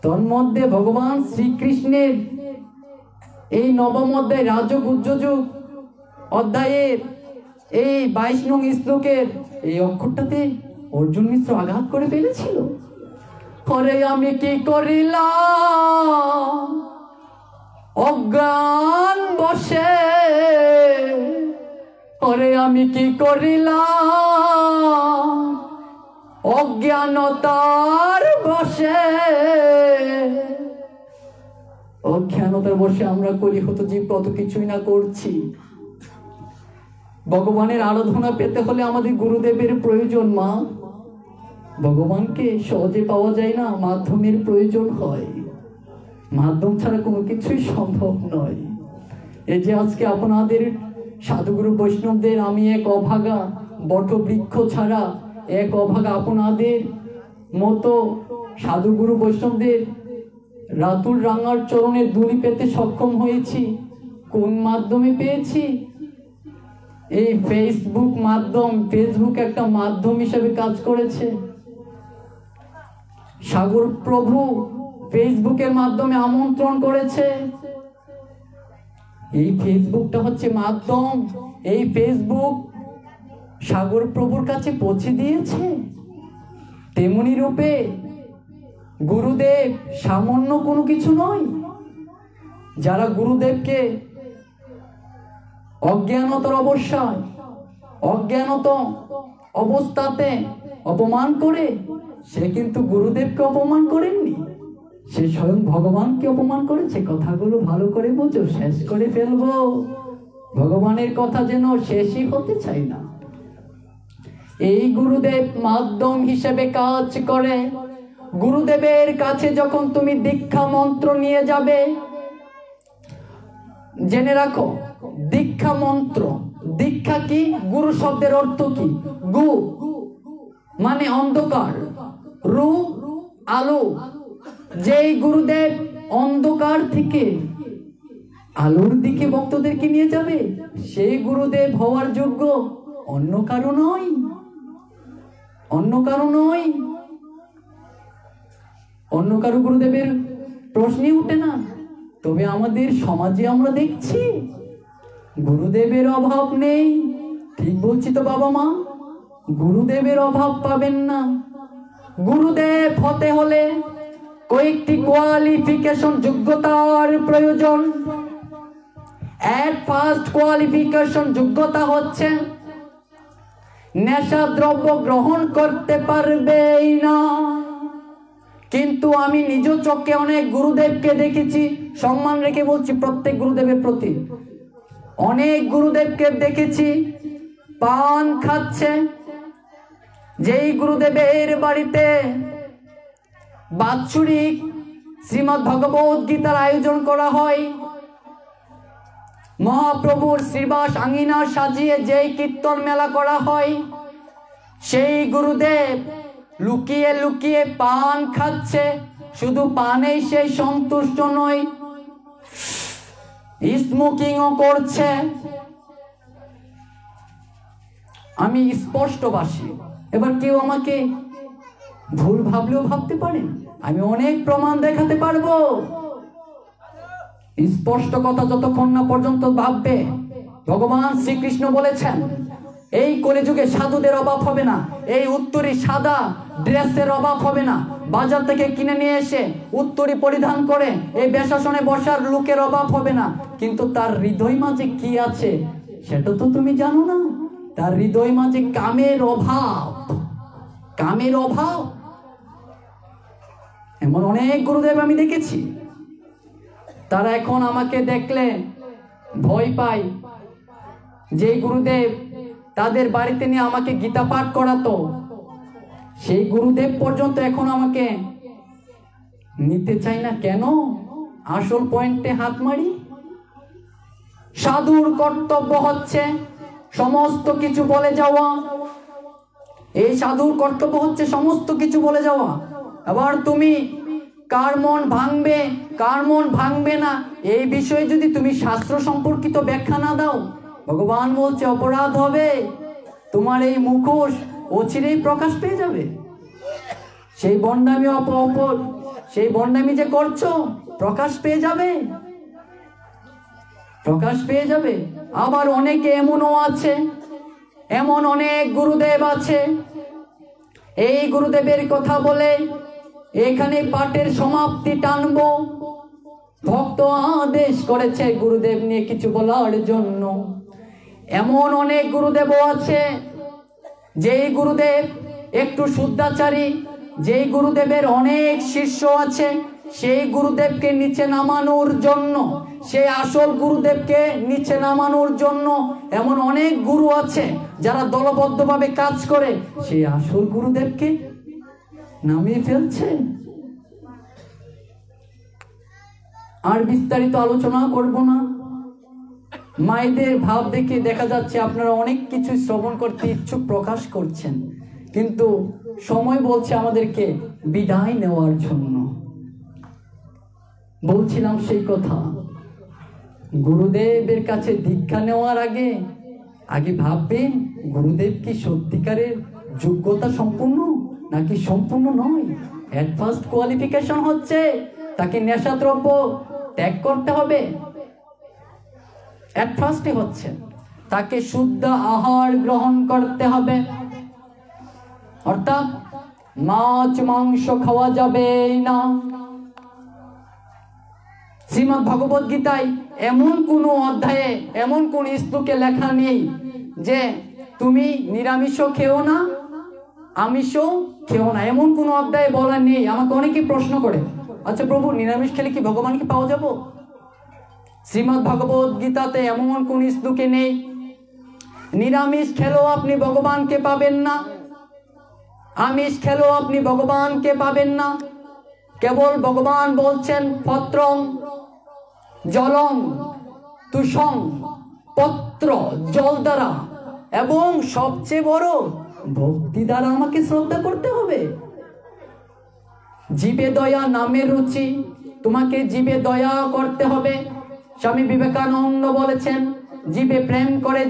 তন্মধ্যে ভগবান শ্রীকৃষ্ণের এই নবম অধ্যায় রাজগুজ্জযুগ অধ্যায়ের এই 22 নং শ্লোকের এই অক্ষরটাতে অর্জুন মিশ্র আঘাত করে ফেলেছিল। পরে আমি কি করিলাম অজ্ঞান বসে, পরে আমি কি করিলাম অজ্ঞানতার বসে, অজ্ঞানতার বসে আমরা করি হতো জীব কত কিছুই না করছি। ভগবানের আরাধনা পেতে হলে আমাদের গুরুদেবের প্রয়োজন মা, ভগবানকে সহজে পাওয়া যায় না, মাধ্যমের প্রয়োজন হয়, মাধ্যম ছাড়া কোনো কিছুই সম্ভব নয়। এই যে আজকে আপনাদের সাধুগুরু বৈষ্ণবদের আমি এক অভাগা বটবৃক্ষ ছাড়া এক অভাগা আপনাদের মতো সাধুগুরু বৈষ্ণবদের রাতুল রাঙার চরণের ধুলি পেতে সক্ষম হয়েছি। কোন মাধ্যমে পেয়েছি? এই ফেসবুক একটা মাধ্যম হিসেবে কাজ করেছে। সাগর প্রভু ফেসবুকের মাধ্যমে আমন্ত্রণ করেছে। এই ফেসবুকটা হচ্ছে মাধ্যম। এই ফেসবুক সাগর প্রভুর কাছে পৌঁছে দিয়েছে। তেমনি রূপে গুরুদেব সামান্য কোনো কিছু নয়। যারা গুরুদেবকে অজ্ঞানত অবস্থাতে অপমান করে, সে কিন্তু গুরুদেবকে অপমান করেননি, সে স্বয়ং ভগবানকে অপমান করেছে। কথাগুলো ভালো করে বোঝো, শেষ করে ফেলবো। ভগবানের কথা যেন শেষই হতে চাই না। এই গুরুদেব মাধ্যম হিসেবে কাজ করে। গুরুদেবের কাছে যখন তুমি দীক্ষা মন্ত্র নিয়ে যাবে, জেনে রাখো দীক্ষা মন্ত্র, দীক্ষা কি? গুরু শব্দের অর্থ কি? গু মানে অন্ধকার, রু আলো। যেই গুরুদেব অন্ধকার থেকে আলোর দিকে ভক্তদেরকে নিয়ে যাবে, সেই গুরুদেব হওয়ার যোগ্য অন্য কারো নয়, অন্য কারো গুরুদেবের প্রশ্নই উঠে না। তবে আমাদের সমাজে আমরা দেখছি গুরুদেবের অভাব নেই। ঠিক বলছি তো বাবা মা? গুরুদেবের অভাব পাবেন না। গুরুদেব হতে হলে কয়েকটি কোয়ালিফিকেশন, যোগ্যতার প্রয়োজন। এট ফার্স্ট কোয়ালিফিকেশন, যোগ্যতা হচ্ছে নেশা দ্রব্য গ্রহণ করতে পারবেই না। কিন্তু আমি নিজ চোখে অনেক গুরুদেবকে দেখেছি, সম্মান রেখে বলছি প্রত্যেক গুরুদেবের প্রতি, অনেক গুরুদেবকে দেখেছি পান খাচ্ছে। যেই গুরুদেবের বাড়িতে বাৎসরিক শ্রীমদ্ ভগবত গীতার আয়োজন করা হয়, মহাপ্রভুর শ্রীবাস আঙিনা সাজিয়ে যেই কীর্তন মেলা করা হয়, সেই গুরুদেব লুকিয়ে লুকিয়ে পান খাচ্ছে। শুধু পানেই সে সন্তুষ্ট নয়, স্মোকিংও করছে। আমি স্পষ্টবাসী। এবার কেউ আমাকে ভুল ভাবলেও ভাবতে পারেন, আমি অনেক প্রমাণ দেখাতে পারবো। স্পষ্ট কথা যতক্ষণ না পর্যন্ত ভাববে। ভগবান শ্রীকৃষ্ণ বলেছেন এই কলিযুগে সাধুদের অভাব হবে না, এই উত্তরী সাদা ড্রেসের অভাব হবে না, বাজার থেকে কিনে নিয়ে এসে উত্তরী পরিধান করে এই বেশাসনে বসার লোকের অভাব হবে না। কিন্তু তার হৃদয় মাঝে কি আছে সেটা তো তুমি জানো না। তার হৃদয় মাঝে কামের অভাব, কামের অভাব। এমন অনেক গুরুদেব আমি দেখেছি, তারা এখন আমাকে দেখলে ভয় পায়। যে গুরুদেব তাদের বাড়িতে নিয়ে আমাকে গীতা পাঠ করাতো, সেই গুরুদেব পর্যন্ত এখন আমাকে নিতে চাই না। কেন? আসল পয়েন্টে হাত মারি। সাধুর কর্তব্য হচ্ছে সমস্ত কিছু বলে যাওয়া। এই সাধুর কর্তব্য হচ্ছে সমস্ত কিছু বলে যাওয়া। আবার তুমি কার মন ভাঙবে, কার মন ভাঙবে না, এই বিষয়ে যদি তুমি শাস্ত্র সম্পর্কিত ব্যাখ্যা না দাও, ভগবান বলছে অপরাধ হবে। তোমার এই মুখোশ অচিরেই প্রকাশ পেয়ে যাবে। সেই বন্ডামি সেই বন্ডামি যে করছো প্রকাশ পেয়ে যাবে, প্রকাশ পেয়ে যাবে। আবার অনেকে এমনও আছে, এমন অনেক গুরুদেব আছে, এই গুরুদেবের কথা বলে এখানে পাঠের সমাপ্তি টানবো। ভক্ত আদেশ করেছে গুরুদেব নিয়ে কিছু বলার জন্য। এমন অনেক গুরুদেবও আছে, যেই গুরুদেব একটু শুদ্ধাচারী, যেই গুরুদেবের অনেক শিষ্য আছে, সেই গুরুদেবকে নিচে নামানোর জন্য, সেই আসল গুরুদেবকে নিচে নামানোর জন্য এমন অনেক গুরু আছে যারা দলবদ্ধভাবে কাজ করে সেই আসল গুরুদেবকে নামিয়ে ফেলছে। আর বিস্তারিত আলোচনা করব না। মায়েদের ভাব দেখে দেখা যাচ্ছে আপনারা অনেক কিছু শ্রবণ করতে ইচ্ছুক প্রকাশ করছেন, কিন্তু সময় বলছে আমাদেরকে বিদায় নেওয়ার জন্য। বলছিলাম সেই কথা, গুরুদেবের কাছে দীক্ষা নেওয়ার আগে আগে ভাববেন গুরুদেব কি সত্যিকারের যোগ্যতা সম্পূর্ণ নাকি সম্পূর্ণ নয়। এট ফার্স্ট কোয়ালিফিকেশন হচ্ছে তাকে নেশাদ্রব্য ত্যাগ করতে হবে, এট ফার্স্টে হচ্ছে তাকে শুদ্ধ আহার গ্রহণ করতে হবে, অর্থাৎ মাছ মাংস খাওয়া যাবে না। শ্রীমদ্ ভগবত গীতায় এমন কোন অধ্যায়ে এমন কোন শ্লোকে লেখা নেই যে তুমি নিরামিষও খেও না আমিষও খেও না, এমন কোন অধ্যায়ে বলা নেই। আমাকে অনেকে প্রশ্ন করে, আচ্ছা প্রভু নিরামিষ খেলে কি ভগবানকে পাওয়া যাব? শ্রীমদ্ ভগবত গীতাতে এমন কোন শ্লোকে নেই নিরামিষ খেলেও আপনি ভগবানকে পাবেন না, আমিষ খেলেও আপনি ভগবানকে পাবেন না। কেবল ভগবান বলছেন পত্রং জলং তুষং, পত্র জল দ্বারা এবং সবচেয়ে বড় ভক্তি দ্বারা আমাকে শ্রদ্ধা করতে হবে। জীবে দয়া নামের রুচি, তোমাকে জীবে দয়া করতে হবে। স্বামী বিবেকানন্দ বলেছেন জীবে প্রেম করে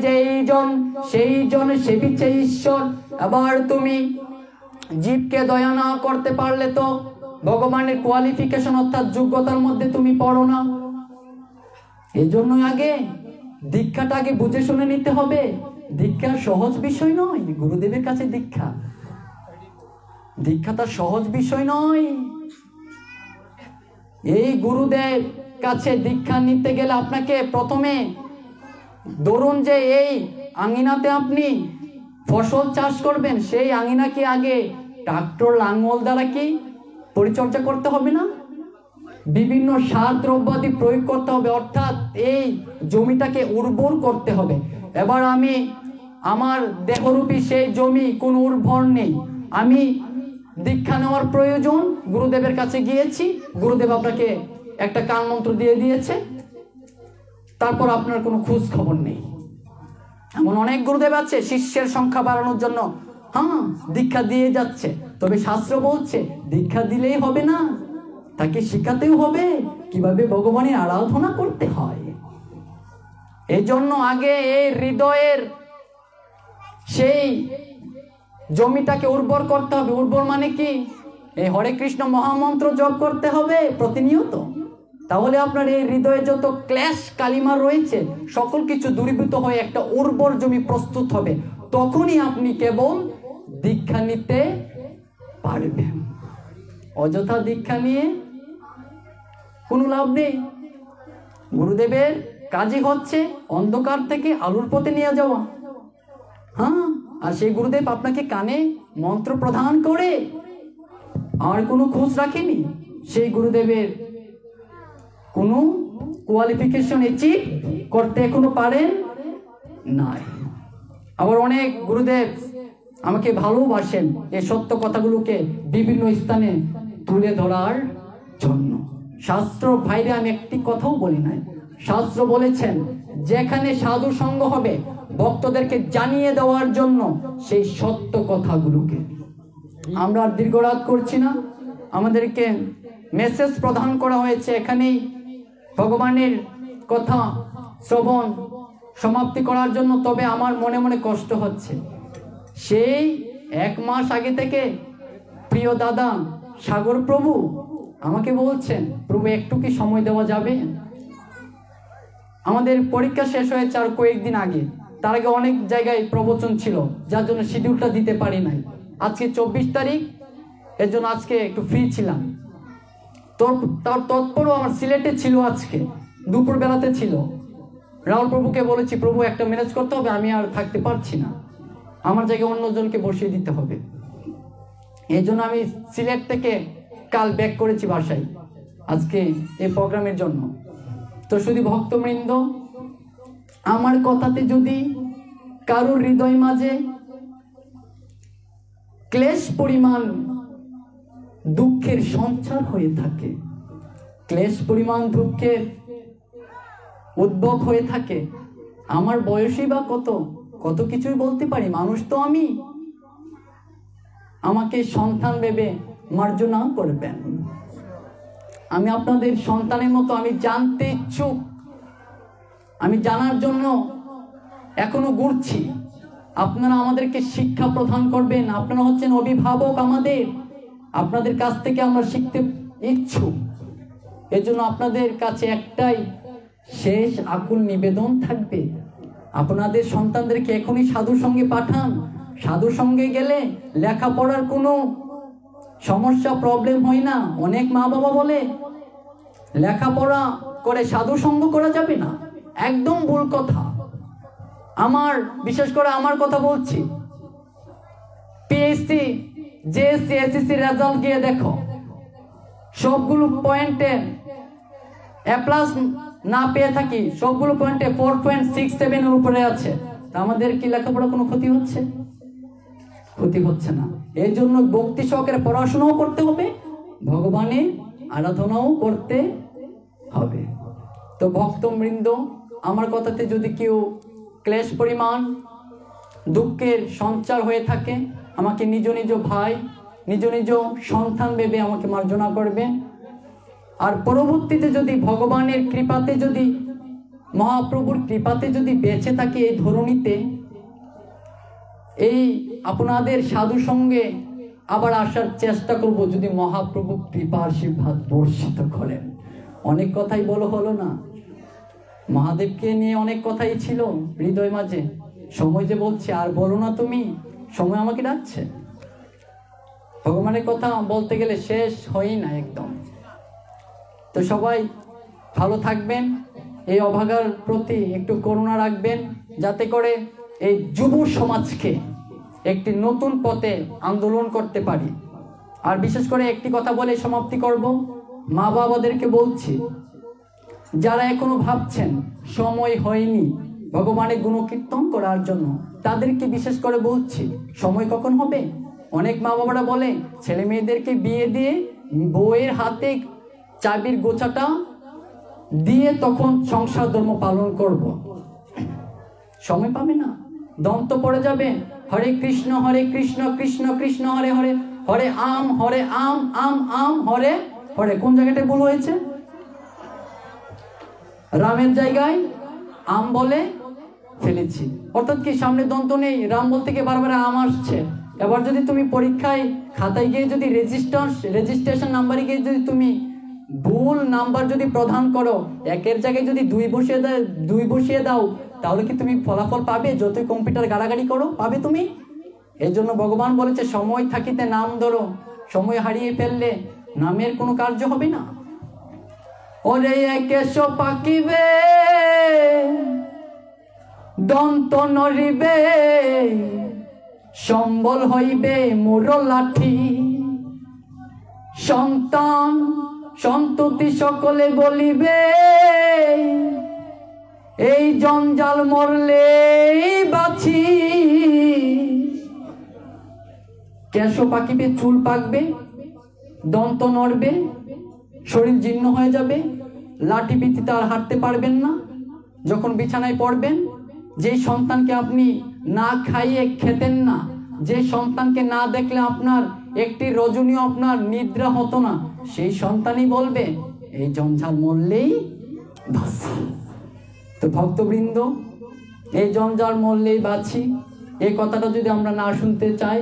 সেই জন সেবিছে ঈশ্বর। আবার তুমি জীবকে দয়া না করতে পারলে তো ভগবানের কোয়ালিফিকেশন অর্থাৎ যোগ্যতার মধ্যে তুমি পড়ো না। এই জন্য আগে দীক্ষাটা আগে বুঝে শুনে নিতে হবে। দীক্ষা সহজ বিষয় নয়, গুরুদেবের কাছে দীক্ষাটা সহজ বিষয় নয়। এই গুরুদেব কাছে দীক্ষা নিতে গেলে আপনাকে প্রথমে ধরুন যে এই আঙিনাতে আপনি ফসল চাষ করবেন, সেই আঙিনাকে আগে ট্রাক্টর লাঙ্গল দ্বারা কি পরিচর্যা করতে হবে না? বিভিন্ন সার দ্রব্যাদি প্রয়োগ করতে হবে, অর্থাৎ এই জমিটাকে উর্বর করতে হবে। এবার আমি আমার দেহরূপী সেই জমি কোনো উর্বর নেই, আমি দীক্ষা নেওয়ার প্রয়োজন, গুরুদেবের কাছে গিয়েছি, গুরুদেব আপনাকে একটা কান মন্ত্র দিয়ে দিয়েছে, তারপর আপনার কোনো খোঁজ খবর নেই। এমন অনেক গুরুদেব আছে শিষ্যের সংখ্যা বাড়ানোর জন্য দীক্ষা দিয়ে যাচ্ছে, তবে শাস্ত্র বলছে দীক্ষা দিলেই হবে না, তাকে শিখাতেও হবে কিভাবে ভগবানের আরাধনা করতে হয়। এই জন্য আগে এই হৃদয়ের সেই জমিটাকে উর্বর করতে হবে। উর্বর মানে কি? এই হরে কৃষ্ণ মহামন্ত্র জপ করতে হবে প্রতিনিয়ত, তাহলে আপনার এই হৃদয়ে যত ক্লেশ কালিমা রয়েছে সকল কিছু দূরীভূত হয়ে একটা উর্বর জমি প্রস্তুত হবে। তখনই আপনি কেবল দীক্ষা নিতে পারবেন। অযথা দীক্ষা নিয়ে কোনো লাভ নেই। গুরুদেবের কাজই হচ্ছে অন্ধকার থেকে আলোর পথে নিয়ে যাওয়া। আর সেই গুরুদেব আপনাকে কানে মন্ত্র প্রদান করে আর কোনো খোঁজ রাখেনি। সেই গুরুদেবের কোনো কোয়ালিফিকেশন অ্যাচিভ করতে এখনো পারেন নাই। আবার অনেক গুরুদেব আমাকে ভালোবাসেন এই সত্য কথাগুলোকে বিভিন্ন স্থানে তুলে ধরার জন্য। শাস্ত্র বাইরে আমি একটি কথাও বলি নাই। শাস্ত্র বলেছেন যেখানে সাধু সঙ্গ হবে ভক্তদেরকে জানিয়ে দেওয়ার জন্য সেই সত্য কথাগুলোকে। আমরা আর দীর্ঘরাত করছি না, আমাদেরকে মেসেজ প্রদান করা হয়েছে, এখানেই ভগবানের কথা শ্রবণ সমাপ্তি করার জন্য। তবে আমার মনে মনে কষ্ট হচ্ছে, সেই 1 মাস আগে থেকে প্রিয় দাদা সাগর প্রভু আমাকে বলছেন, প্রভু একটু কি সময় দেওয়া যাবে? আমাদের পরীক্ষা শেষ হয়েছে আর কয়েকদিন আগে, তার আগে অনেক জায়গায় প্রবচন ছিল, যার জন্য শিডিউলটা দিতে পারি নাই। আজকে 24 তারিখ, এর জন্য আজকে একটু ফ্রি ছিলাম। তার তৎপরও আমার সিলেটে ছিল, আজকে দুপুর বেলাতে ছিল। রাহুল প্রভুকে বলেছি, প্রভু একটা ম্যানেজ করতে হবে, আমি আর থাকতে পারছি না, আমার জায়গায় অন্যজনকে বসিয়ে দিতে হবে। এই জন্য আমি সিলেট থেকে কাল ব্যাক করেছি বাসায় আজকে এই প্রোগ্রামের জন্য। তো শুধু ভক্তবৃন্দ, আমার কথাতে যদি কারোর হৃদয় মাঝে ক্লেশ পরিমাণ দুঃখের সঞ্চার হয়ে থাকে, ক্লেশ পরিমাণ দুঃখের উদ্ভব হয়ে থাকে, আমার বয়সই বা কত কিছুই বলতে পারি, মানুষ তো আমি, আমাকে সন্তান ভেবে মার্জনা করবেন। আমি আপনাদের সন্তানের মতো, আমি জানতে ইচ্ছুক, আমি জানার জন্য এখনো ঘুরছি। আপনারা আমাদেরকে শিক্ষা প্রদান করবেন, আপনারা হচ্ছেন অভিভাবক আমাদের, আপনাদের কাছ থেকে আমরা শিখতে ইচ্ছুক। এজন্য আপনাদের কাছে একটাই শেষ আকুল নিবেদন থাকবে, আপনাদের সন্তানদেরকে এখনই সাধুর সঙ্গে পাঠান। সাধুর সঙ্গে গেলে লেখাপড়ার কোনো সমস্যা প্রবলেম হয় না। অনেক মা বাবা বলে লেখাপড়া করে সাধু সঙ্গ করা যাবে না, একদম ভুল কথা। আমার বিশেষ করে আমার কথা বলছি, পিএসসি জেএসসি এসএসসি রেজাল্ট গিয়ে দেখো, সবগুলো পয়েন্টে এ প্লাস না পেয়ে থাকি, সবগুলো পয়েন্টে 4.67 এর উপরে আছে। আমাদের কি লেখাপড়া কোনো ক্ষতি হচ্ছে? ক্ষতি হচ্ছে না। এই জন্য ভক্তি সহকারে পড়াশোনাও করতে হবে, ভগবানের আরাধনাও করতে হবে। তো ভক্তবৃন্দ, আমার কথাতে যদি কেউ ক্লেশ পরিমাণ দুঃখের সঞ্চার হয়ে থাকে, আমাকে নিজ নিজ ভাই নিজ নিজ সন্তান ভেবে আমাকে মার্জনা করবেন। আর পরবর্তীতে যদি ভগবানের কৃপাতে, যদি মহাপ্রভুর কৃপাতে যদি বেঁচে থাকি এই ধরণীতে, এই আপনাদের সাধু সঙ্গে আবার আসার চেষ্টা করব, যদি মহাপ্রভু কৃপা আশীর্বাদ বর্ষিত করেন। অনেক কথাই হলো না, মহাদেবকে নিয়ে অনেক কথাই ছিল হৃদয় মাঝে। সময় যে বলছে আর বলো না তুমি, সময় আমাকে ডাকছে। ভগবানের কথা বলতে গেলে শেষ হয়ই না একদম। তো সবাই ভালো থাকবেন, এই অভাগার প্রতি একটু করুণা রাখবেন, যাতে করে এই যুব সমাজকে একটি নতুন পথে আন্দোলন করতে পারি। আর বিশেষ করে একটি কথা বলে সমাপ্তি করব, মা বাবাদেরকে বলছি, যারা এখনো ভাবছেন সময় হয়নি ভগবানের গুণকীর্তন করার জন্য, তাদেরকে বিশেষ করে বলছি, সময় কখন হবে? অনেক মা বাবারা বলে ছেলে মেয়েদেরকে বিয়ে দিয়ে বউয়ের হাতে চাবির গোছাটা দিয়ে তখন সংসার ধর্ম পালন করব। সময় পাবে না, দন্ত পড়ে যাবে। হরে কৃষ্ণ কৃষ্ণ কৃষ্ণ হরে হরে, হরে আম আম হরে হরে। কোন জায়গাটা ভুল হয়েছে? রামের জায়গায় আম বলে ফেলেছি, অর্থাৎ কি সামনে দন্ত নেই, রাম বলতে গিয়ে বারবার আম আসছে। এবার যদি তুমি পরীক্ষায় খাতায় গিয়ে যদি রেজিস্ট্রেশন নাম্বারে গিয়ে যদি তুমি ভুল নাম্বার যদি প্রদান করো, একের জায়গায় যদি দুই বসিয়ে দাও, তাহলে কি তুমি ফলাফল পাবে? যতই কম্পিউটার গাড়াগাড়ি করো, পাবে তুমি? এই জন্য ভগবান বলেছে, সময় থাকিতে নাম ধরো, সময় হারিয়ে ফেললে নামের কোনো কার্য হবে না। ওরে কেশ পাকিবে, দন্ত নড়িবে, সম্বল হইবে মোর লাঠি, সন্তান সন্ততি সকলে বলিবে, এই জঞ্জাল মরলে বাঁচি। কেশ পাকিবে, চুল পাকবে, দন্ত নড়বে, শরীর জীর্ণ হয়ে যাবে, লাঠি পিঠিতে আর হাঁটতে পারবেন না। যখন বিছানায় পড়বেন, যে সন্তানকে আপনি না খাইয়ে খেতেন না, যে সন্তানকে না দেখলে আপনার একটি রজনীয় আপনার নিদ্রা হতো না, সেই সন্তানই বলবে এই জঞ্জাল মরলেই বাঁচি। তো ভক্তবৃন্দ, এই জঞ্জাল মরলেই বাঁচি, এই কথাটা যদি আমরা না শুনতে চাই,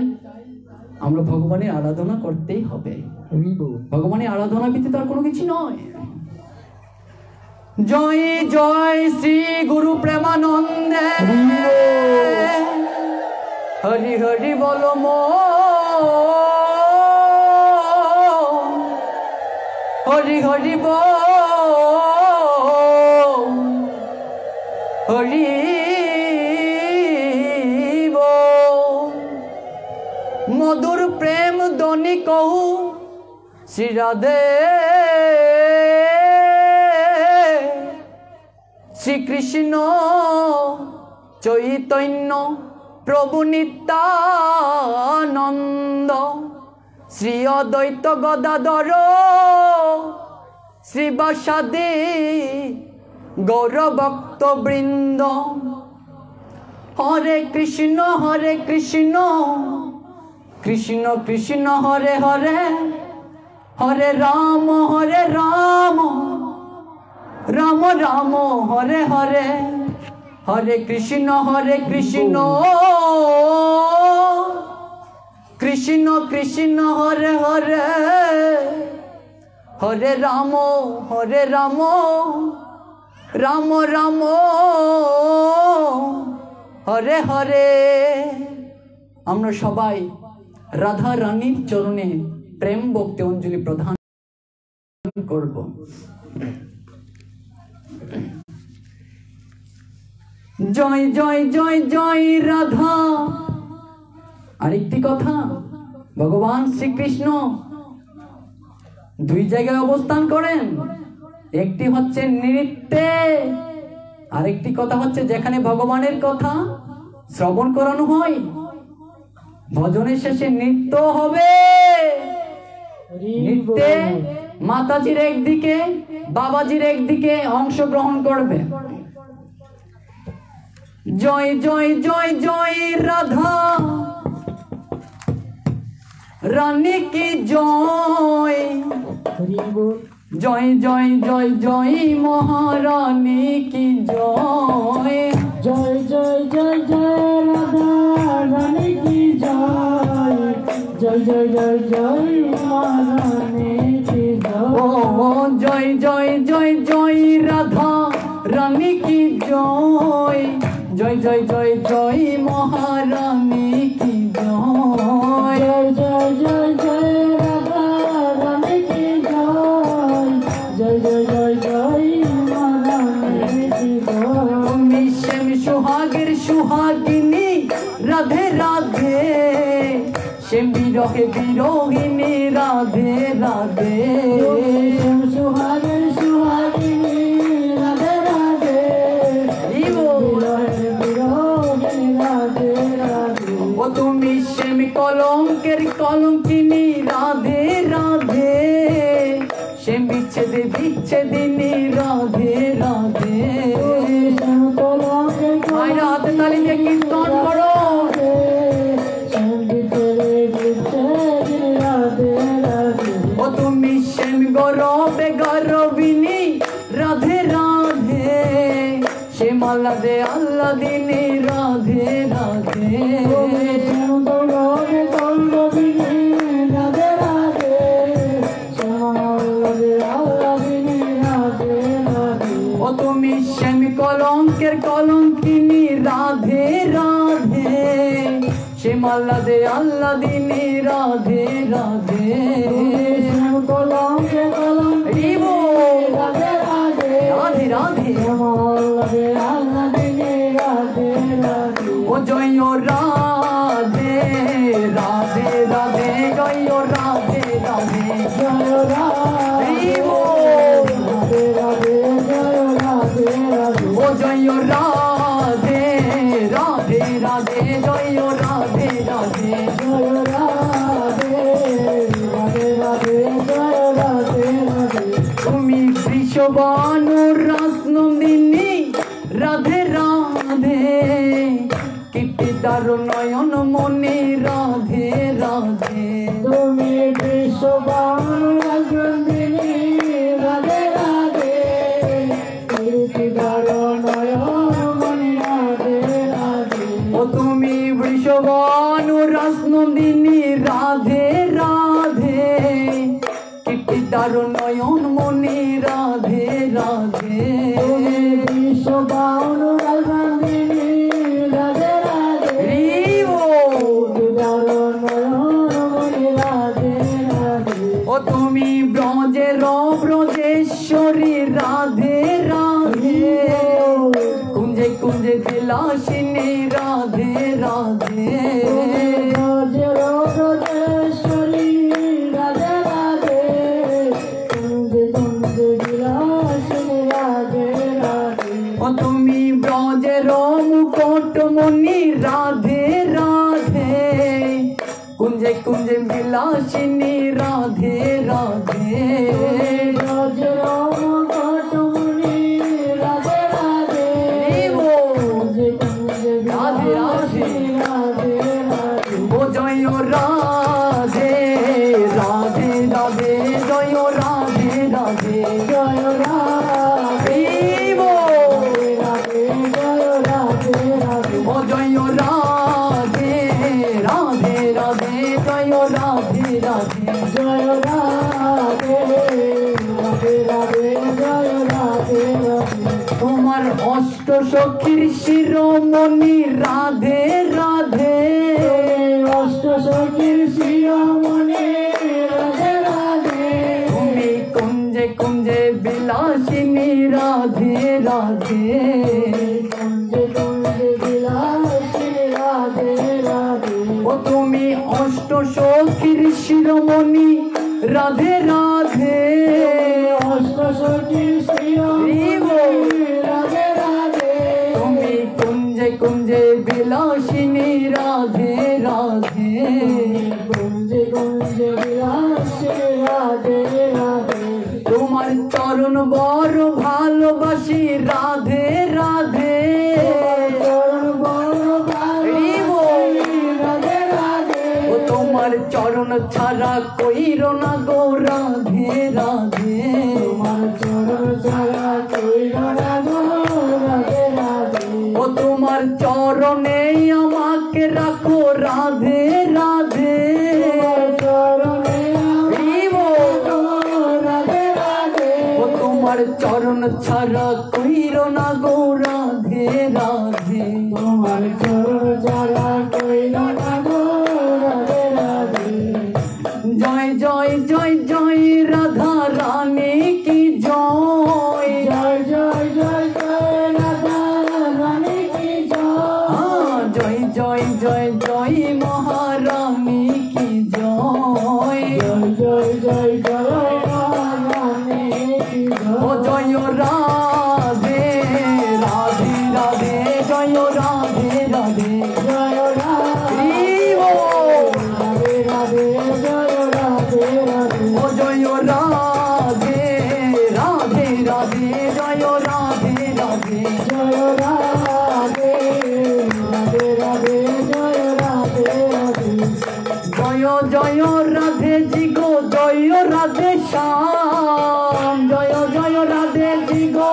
আমরা ভগবানের আরাধনা করতেই হবে। ভগবানের আরাধনা ব্যতীত আর কোনো কিছু নয়। জয় জয় শ্রী গুরু প্রেমানন্দে, হরি হরি বল হরি হরি হরি মধুর প্রেম ধ্বনি কহু শ্রী রাধে, শ্রীকৃষ্ণ চৈতন্য প্রভু নিত্যানন্দ, শ্রী অদ্বৈত গদাধর শ্রীবাসাদি গৌর ভক্ত বৃন্দ। হরে কৃষ্ণ কৃষ্ণ কৃষ্ণ হরে হরে, হরে রাম রাম রাম হরে হরে, हरे कृष्ण कृष्ण कृष्ण हरे हरे हरे राम राम राम हरे हरे। আমরা সবাই রাধা রানীর চরণে প্রেম ভক্তি অঞ্জলি প্রদান করব। জয় জয় জয় জয় রাধা। আরেকটি কথা, ভগবান শ্রীকৃষ্ণ দুই জায়গায় অবস্থান করেন। একটি হচ্ছে নৃত্যে, আরেকটি কথা হচ্ছে যেখানে ভগবানের কথা শ্রবণ করানো হয়, ভজনের শেষে নৃত্য হবে। নৃত্যে মাতাজির একদিকে, বাবাজির একদিকে অংশগ্রহণ করবে। জয় জয় জয় জয় রাধা রানী কি জয়, জয় জয় জয় জয় মহারানী কি জয়, জয় জয় জয় জয় রাধা রানী কি জয়, জয় জয় জয় জয় মহারানী কি ও জয়, জয় জয় জয় জয় রাধা রানী কি জয়, জয় জয় জয় জয় মহারানী কি জয়, জয় জয় জয় রাধা রানী কি জয়, জয় জয় জয় জয় মহারানী কি জয়। তুমি শ্যাম সুহাগের সুহাগিনী রাধে রাধে, শ্যাম বিরহে বিরোহিনী রাধে রাধে, সুহাগের সুহাগিনী রাধে রাধে, বিরহের বিরোহিনী রাধে রাধে। ও তুমি শ্যাম কলঙ্কের কলঙ্কিনী রাধে রাধে, শ্যাম বিচ্ছেদে বিচ্ছেদিনী রাধে রাধে। মায়েরা হাতে তালি দিয়ে কীর্তন করো। ও তুমি শ্যাম গৌরবে গৌরবিনী রাধে রাধে, শ্যাম আল্লাদে আল্লাদিনী রাধে রাধে, ও তুমি শ্যাম কলঙ্কের কলঙ্কিনী রাধে রাধে, শ্যাম আল্লাদে আল্লাদিনী রাধে রাধে। রাধে রাধে ও জয় রাধে রাধে রাধে, জয় রাধে রাধে, জয় রাধে রাধে জয় রাধে রাধে, ও জয় রাধে রাধে রাধে, জয় রাধে রাধে, জয় রাধে রাধে রাধে জয় রাধে রাধে। তুমি বৃষবানুর রাসনন্দিনী রাধে রাধে, কীর্তি দারু নয়ন মনি রাধে রাধে, তুমি বিশ্ববান্দিনী রাধে রাধে, কীর্তিদার নয়ন মনি রাধে রাধে। ও তুমি বৃষবানুর রাসনন্দিনী রাধে রাধে, কীর্তি দারু নয়ন মনি রাধে রাধে, বিশ্ববান্দিনী রাধে রাধে, কীর্তিদার নয়ন মনি রাধে রাধে। ও তুমি ব্রজের ব্রজেশ্বরী রাধে রাধে, কুঞ্জে কুঞ্জে বিলাসিনী রাধে রাধে, ব্রজেশ্বরী রাধে রাধে, কুঞ্জে কুঞ্জে বিলাসিনী রাধে রাধে। ও তুমি ব্রজের মুকুটমণি রাধে রাধে, কুঞ্জে কুঞ্জে বিলাসিনী রাধে রাধে, ব্রজের মুকুটমণি রাধে রাধে, কুঞ্জে কুঞ্জে বিলাসিনী রাধে রাধে। ও জয় রাধে রাধে রাধে, জয় রাধে রাধে, জয় রাধে রাধে জয় রাধে। জয় রাধে রাধে জয় রাধে রাধে রাধে জয় রাধে রাধে তোমার অষ্ট সখীর শিরোমণি রাধে রাধে অষ্ট সখীর শিরোমণি রাধে রাধে তুমি কুঞ্জে কুঞ্জে বিলাসিনী রাধে রাধে কুঞ্জে কুঞ্জে বিলাসিনী রাধে রাধে ও তুমি অষ্ট সখীর শিরোমণি রাধে রাধে অষ্ট সখীর শিরোমণি রাধে রাধে তুমি কুঞ্জে কুঞ্জে বিলাসিনী রাধে রাধে কুঞ্জে কুঞ্জে বিলাসিনী রাধে রাধে তোমার চরণ বড় ভালোবাসি রাধে রাধে চরণ বড় ভালোবাসি রাধে রাধে ও তোমার চরণ ছাড়া কইর না গো রাধে রাধে তোমার চরণ ছাড়া কইর না গো রাধে রাধে ও তোমার চরণে আমাকে রাখো রাধে রাধে চরণে রাধে রাধে ও তোমার চরণ ছাড়া কইর না গো রাধে রাধে তোমার চরণ ছাড়া কইর না গো রাধে রাধে জয় জয় জয় জয় রাধা রানী কি জয় জয় জয় জয় জয় রাধা রানী কি জয় জয় জয় জয় জয় মহারানী কি জয় জয় জয় জয় রানী কি ও জয় জয় রাধে রাধে রাধে জয় রাধে রাধে জয় রাধে ও রাধে জয় রাধে রাধে ও জয় রাধে রাধে রাধে জয় রাধে রাধে জয় রাধে রাধে রাধে জয় রাধে রাধে জয় জয় রাধে জি গো জয় রাধে শ্যাম জয় জয় রাধে জি গো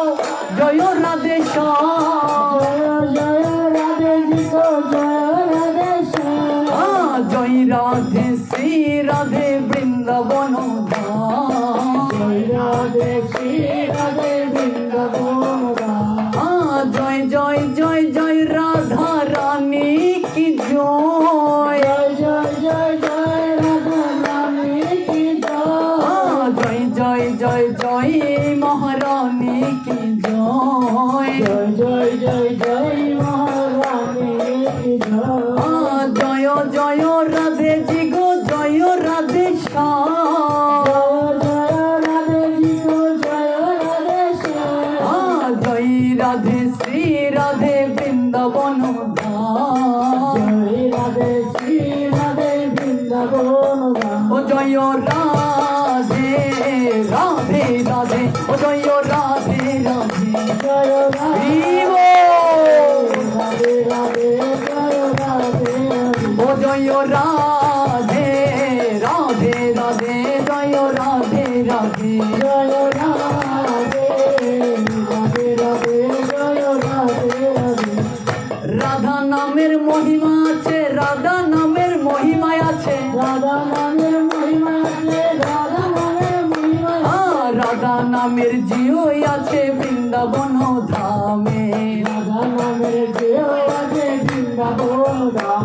জয় রাধে শ্যাম জয় জয় রাধে জি গো জয় রাধে শ্যাম জয় রাধে শ্রী রাধে বৃন্দাবন ধাম জয় রাধে শ্রী রাধে বৃন্দাবন ধাম জয় জয় জয় জয় রাধা রানী কি জয় জয় জয় জয় জয় রাধা রানী কি জয় জয় জয় জয় জয় মহারানী কি জয় জয় জয় জয় জয় মহারানী কি জয় জয় জয় রাধে জি গো জয় রাধে শ্যাম জয় রাধে জি গো জয় রাধে শ্যাম জয় রাধে শ্রী রাধে বৃন্দাবন ধাম জয় রাধে শ্রী রাধে বৃন্দাবন ধাম ও জয় রাধে রাধে রাধে ও জয় রাধে রাধে জয় রাধে রাধে রাধে জয় রাধে রাধে ও জয় রাধে রাধে রাধে জয় রাধে রাধে জয় রাধে রাধে রাধে জয় রাধে রাধে রাধা নামের মহিমা আছে রাধা নামের মহিমা আছে রাধা নামের মহিমা আছে রাধা নামের মহিমা রাধা নামের জিও আছে বৃন্দাবন ধামে রাধা নামের দেও আছে বৃন্দাবন ধাম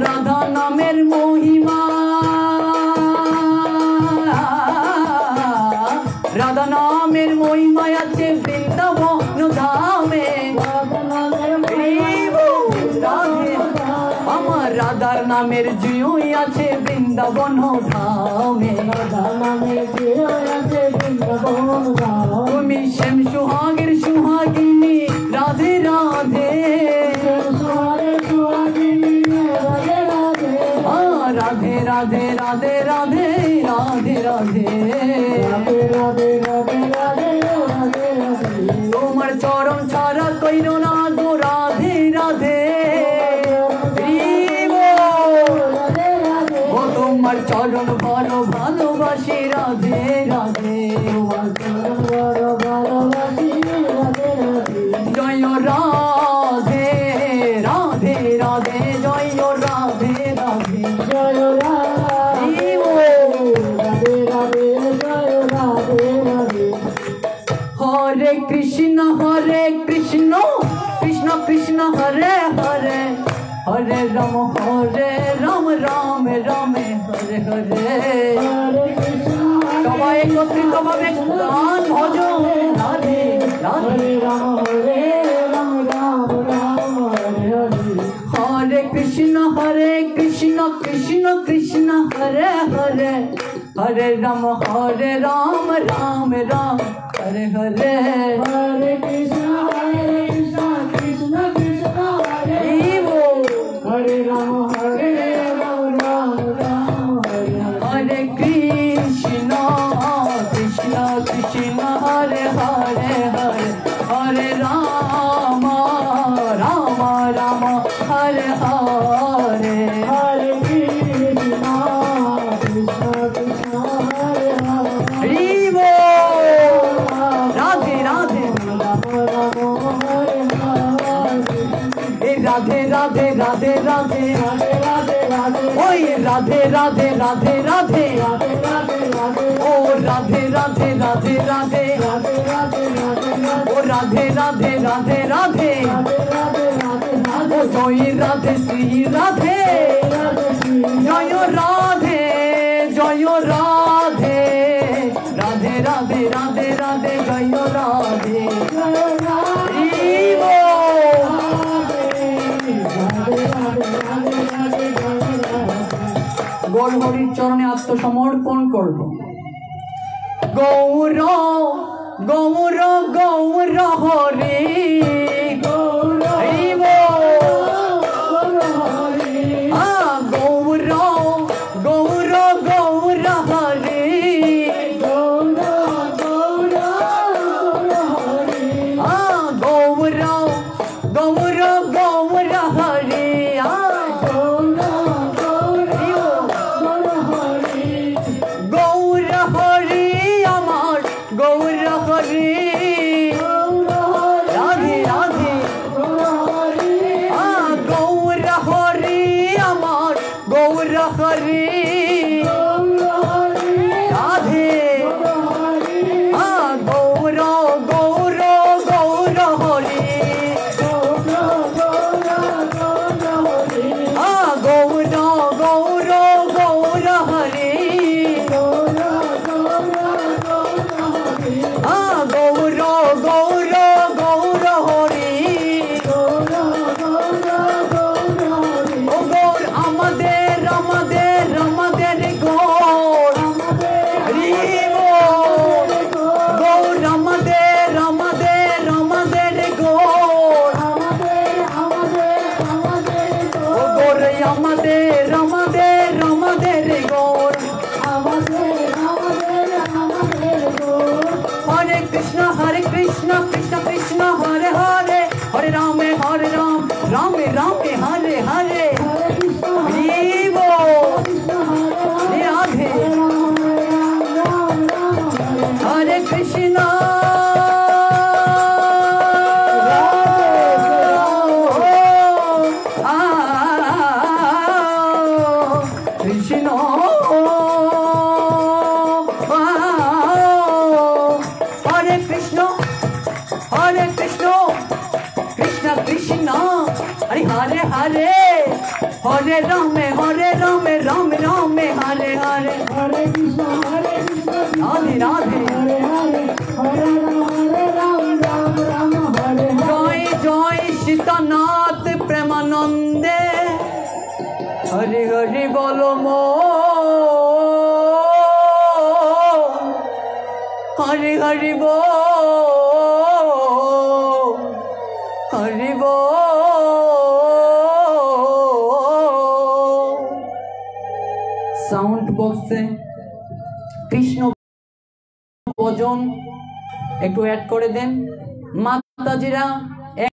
রাধা নামের মহিমা রাধা নামের মহিমা আছে বৃন্দাবন ধামে রাধা নামের মহিমা রাধে আমার রাধার নামের জিও আছে বৃন্দাবন ধামে রাধা নামের দেও আছে বৃন্দাবন ধাম তুমি শ্যাম সুহাগের সুহাগিনী রাধে রাধে সোহারে সোহাগিনী রাধে রাধে রাধে রাধে রাধে রাধে রাধে রাধে রাধে রাধে রাধে রাধে রাধে রাধে তোমার চরণ ছাড়া কইর না গো রাধে রাধে রাধে রাধে ও তোমার চরণ বড় ভালোবাসি রাধে রাধে বড় ভালোবাসি রাধে রাধে জয় রাধে রাধে রাধে জয় রাধে রাধে জয় রাধে কৃষ্ণ হরে হরে হরে রাম রাম রাম হরে হরে। সবাই একত্রিত ভাবে গান ভজন রাধে রাধে রাম রাম রাম হরে হরে। হরে কৃষ্ণ কৃষ্ণ কৃষ্ণ হরে হরে হরে রাম রাম রাম হরে হরে। हरे कृष्ण कृष्ण कृष्ण हरे हरे राम राम राम हरे हरे कृष्ण कृष्ण कृष्ण हरे हरे हरे हरे राम राम राम हरे हरे। हरे कृष्ण कृष्ण कृष्ण हरे हरे राधे राधे राधे राधे राधे राधे ओए राधे राधे राधे राधे ओ राधे राधे राधे राधे ओ राधे राधे राधे राधे ओ जय राधे श्री राधे जय राधे जय राधे राधे राधे राधे राधे जय राधे। গৌর হরির চরণে আত্মসমর্পণ করব। গৌর গৌর গৌর হরি গৌর গৌর গৌর গৌর হরি গৌর গৌর গৌর হরি গৌর হরি আমার গৌর হরি রাধে রাধে গৌর হরি আমার গৌর হরি রাধে গৌর গৌর গৌর হরি গৌর গৌর গৌর হরি গৌর গৌর গৌর হরি ও গৌর আমাদের আমাদের আমাদের গৌর গৌর আমাদের আমাদের আমাদের গৌর ও গৌর আমাদের আমাদের আমাদের গৌর হরে কৃষ্ণ কৃষ্ণ কৃষ্ণ হরে হরে হরে রাম রাম হরে হরে রাধে হরে কৃষ্ণ কৃষ্ণ হরে কৃষ্ণ কৃষ্ণ কৃষ্ণ হরে হরে হরে হরে রাম রাম হরে হরে हरे कृष्ण राधे राधे हरे राम राम हरे जय जय सीतानाथ प्रेमानंदे हरि हरि बोलो मो हरि हरि बो हरि बो साउंड बॉक्स से কৃষ্ণ ভজন একটু অ্যাড করে দেন। মাতাজিরা